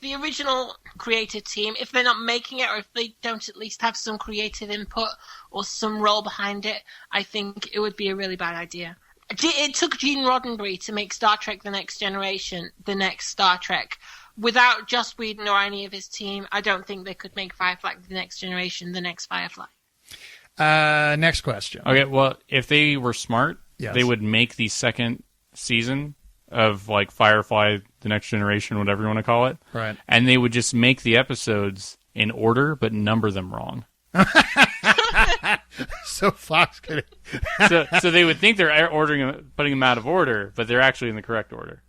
the original creative team, if they're not making it, or if they don't at least have some creative input or some role behind it, I think it would be a really bad idea. It took Gene Roddenberry to make Star Trek The Next Generation the next Star Trek. Without Joss Whedon or any of his team, I don't think they could make Firefly The Next Generation the next Firefly. Next question. Okay, well, if they were smart, yes, they would make the second season of like Firefly The Next Generation, whatever you want to call it. Right. And they would just make the episodes in order, but number them wrong. So Fox could... so they would think they're putting them out of order, but they're actually in the correct order.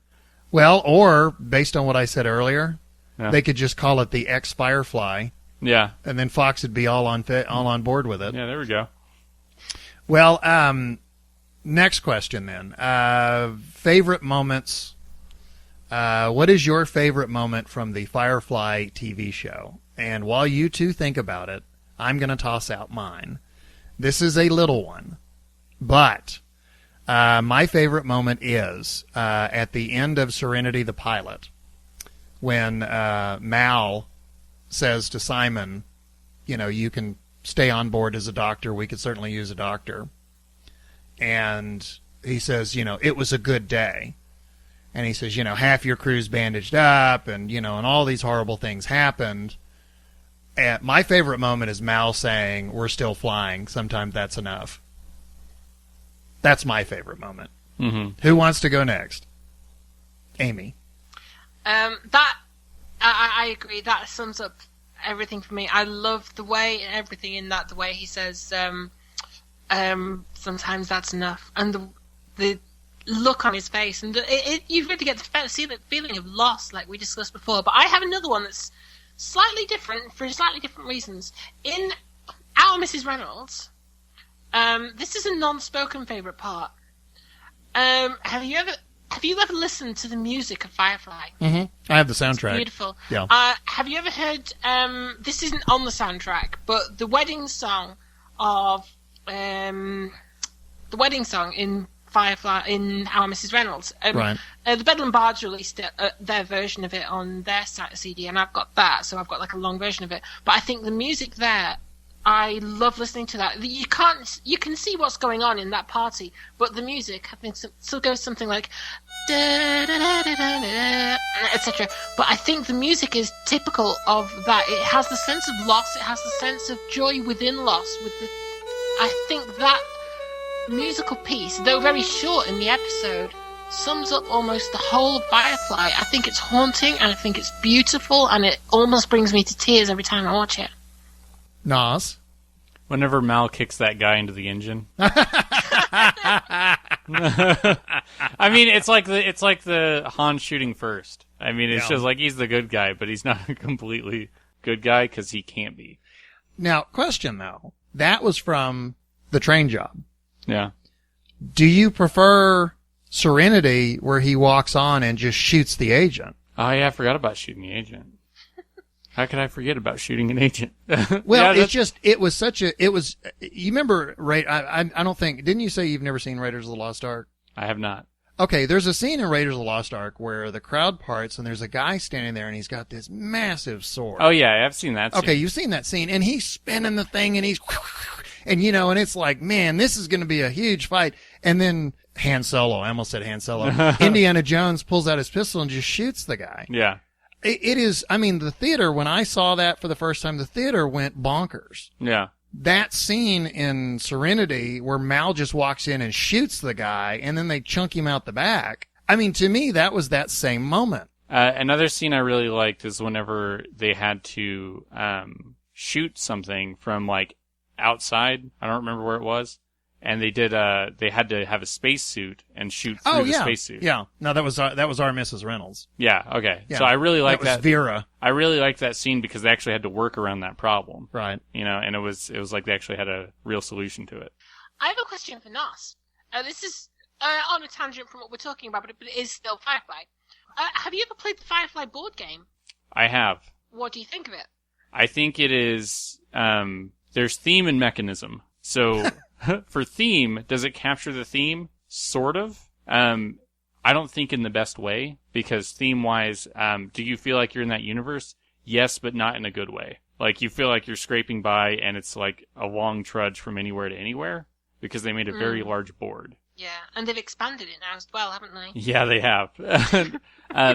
Well, or, based on what I said earlier, they could just call it the X-Firefly. Yeah. And then Fox would be all on board with it. Yeah, there we go. Well, next question then. Favorite moments. What is your favorite moment from the Firefly TV show? And while you two think about it, I'm going to toss out mine. This is a little one. But my favorite moment is at the end of Serenity the pilot, when Mal says to Simon, you can stay on board as a doctor. We could certainly use a doctor. And he says, it was a good day. And he says, half your crew's bandaged up and, and all these horrible things happened. And my favorite moment is Mal saying, we're still flying. Sometimes that's enough. That's my favorite moment. Mm-hmm. Who wants to go next? Amy. I agree. That sums up everything for me. I love the way and everything in that. The way he says, sometimes that's enough, and the look on his face, and you really get the feeling of loss, like we discussed before. But I have another one that's slightly different for slightly different reasons. In Our Mrs. Reynolds, this is a non-spoken favorite part. Have you ever listened to the music of Firefly? Mm-hmm. I have the soundtrack. It's beautiful. Yeah. Have you ever heard? This isn't on the soundtrack, but the wedding song in Firefly in Our Mrs. Reynolds. Right. The Bedlam Bards released their version of it on their CD, and I've got that, so I've got like a long version of it. But I think the music there, I love listening to that. You can see what's going on in that party, but the music, I think, still goes something like etc. But I think the music is typical of that. It has the sense of loss. It has the sense of joy within loss. I think that musical piece, though very short in the episode, sums up almost the whole of Firefly. I think it's haunting, and I think it's beautiful, and it almost brings me to tears every time I watch it. Nas? Whenever Mal kicks that guy into the engine. I mean, it's like the Han shooting first. I mean, it's just like he's the good guy, but he's not a completely good guy because he can't be. Now, question though. That was from The Train Job. Yeah. Do you prefer Serenity, where he walks on and just shoots the agent? Oh yeah, I forgot about shooting the agent. How could I forget about shooting an agent? Well, you remember, right? I don't think, didn't you say you've never seen Raiders of the Lost Ark? I have not. Okay, there's a scene in Raiders of the Lost Ark where the crowd parts and there's a guy standing there and he's got this massive sword. Oh yeah, I've seen that scene. Okay, you've seen that scene, and he's spinning the thing and he's, and and it's like, man, this is going to be a huge fight. And then Han Solo, I almost said Han Solo, Indiana Jones pulls out his pistol and just shoots the guy. Yeah. It is, I mean, the theater, when I saw that for the first time, the theater went bonkers. Yeah. That scene in Serenity where Mal just walks in and shoots the guy and then they chunk him out the back. I mean, to me, that was that same moment. Another scene I really liked is whenever they had to shoot something from like outside. I don't remember where it was. And they had to have a spacesuit and shoot through the spacesuit. Yeah. No, that was our Mrs. Reynolds. Yeah, okay. Yeah. So I really like that. Was Vera. I really liked that scene because they actually had to work around that problem. Right. And it was like they actually had a real solution to it. I have a question for Nas. This is on a tangent from what we're talking about, but it is still Firefly. Have you ever played the Firefly board game? I have. What do you think of it? I think it is, there's theme and mechanism. So... For theme, does it capture the theme? Sort of. I don't think in the best way, because theme-wise, do you feel like you're in that universe? Yes, but not in a good way. Like, you feel like you're scraping by, and it's like a long trudge from anywhere to anywhere, because they made a very large board. Yeah, and they've expanded it now as well, haven't they? Yeah, they have.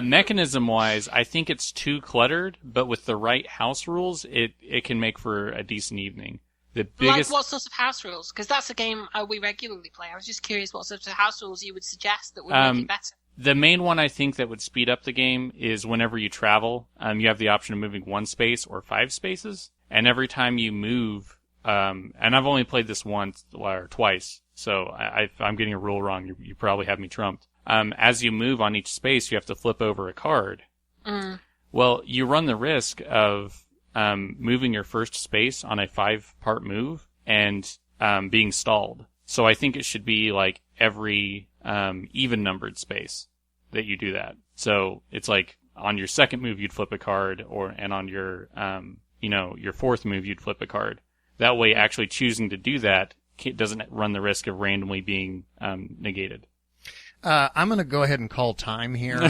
Mechanism-wise, I think it's too cluttered, but with the right house rules, it can make for a decent evening. The biggest... Like what sorts of house rules? Because that's a game we regularly play. I was just curious what sorts of house rules you would suggest that would make it better. The main one I think that would speed up the game is whenever you travel, you have the option of moving 1 space or 5 spaces. And every time you move, and I've only played this once or twice, so if I'm getting a rule wrong, you probably have me trumped. As you move on each space, you have to flip over a card. Mm. Well, you run the risk of moving your first space on a 5-part move and being stalled. So I think it should be like every even-numbered space that you do that. So it's like on your second move you'd flip a card, and on your your fourth move you'd flip a card. That way, actually choosing to do that doesn't run the risk of randomly being negated. I'm going to go ahead and call time here.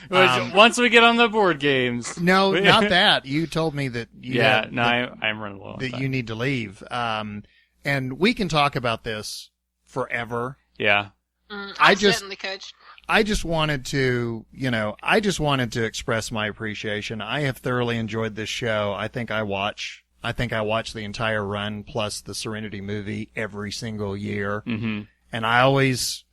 Once we get on the board games. No, not that. You told me that I'm running low on that time. you need to leave. And we can talk about this forever. Yeah. I certainly could. I just wanted to, express my appreciation. I have thoroughly enjoyed this show. I think I watch the entire run plus the Serenity movie every single year. Mm-hmm. And I always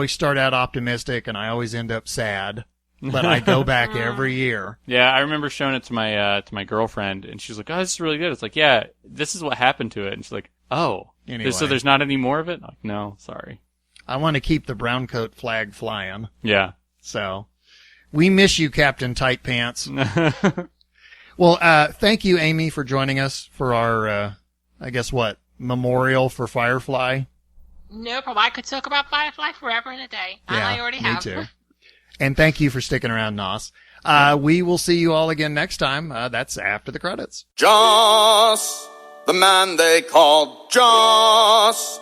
start out optimistic and I always end up sad, but I go back every year. Yeah, I remember showing it to my girlfriend and she's like, "Oh, this is really good." It's like, "Yeah, this is what happened to it." And she's like, "Oh, anyway. So there's not any more of it?" I'm like, "No, sorry." I want to keep the brown coat flag flying. Yeah. So, we miss you, Captain Tight Pants. Well, thank you, Amy, for joining us for our, memorial for Firefly. No problem. I could talk about Firefly forever and a day. And I already have. Me too. And thank you for sticking around, Nos. We will see you all again next time. That's after the credits. Joss, the man they called Joss.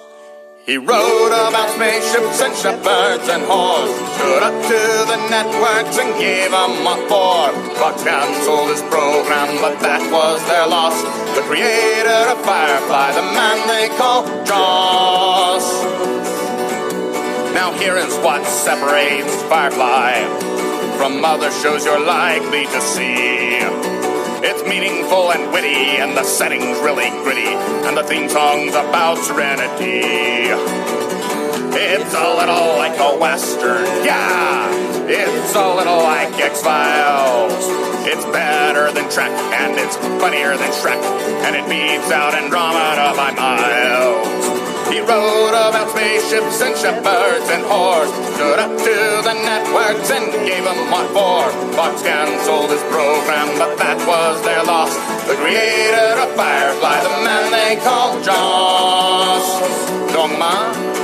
He wrote about spaceships and shepherds and whores, stood up to the networks and gave them what for. Fox canceled his program, but that was their loss. The creator of Firefly, the man they call Joss. Now here is what separates Firefly from other shows you're likely to see. It's meaningful and witty, and the setting's really gritty, and the theme song's about serenity. It's a little like a Western, yeah! It's a little like X-Files. It's better than Trek, and it's funnier than Shrek, and it beats out Andromeda by miles. He wrote about spaceships and shepherds and whores, stood up to the networks and gave them what for. Fox canceled his program, but that was their loss. The creator of Firefly, the man they call Joss. Dongma.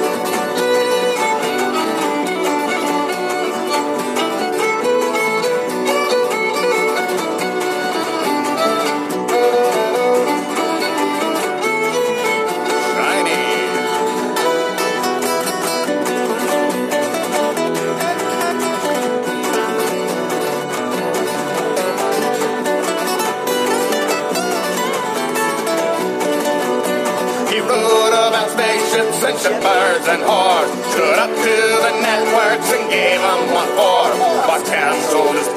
And shepherds and whores, stood up to the networks and gave them what for. Fox canceled his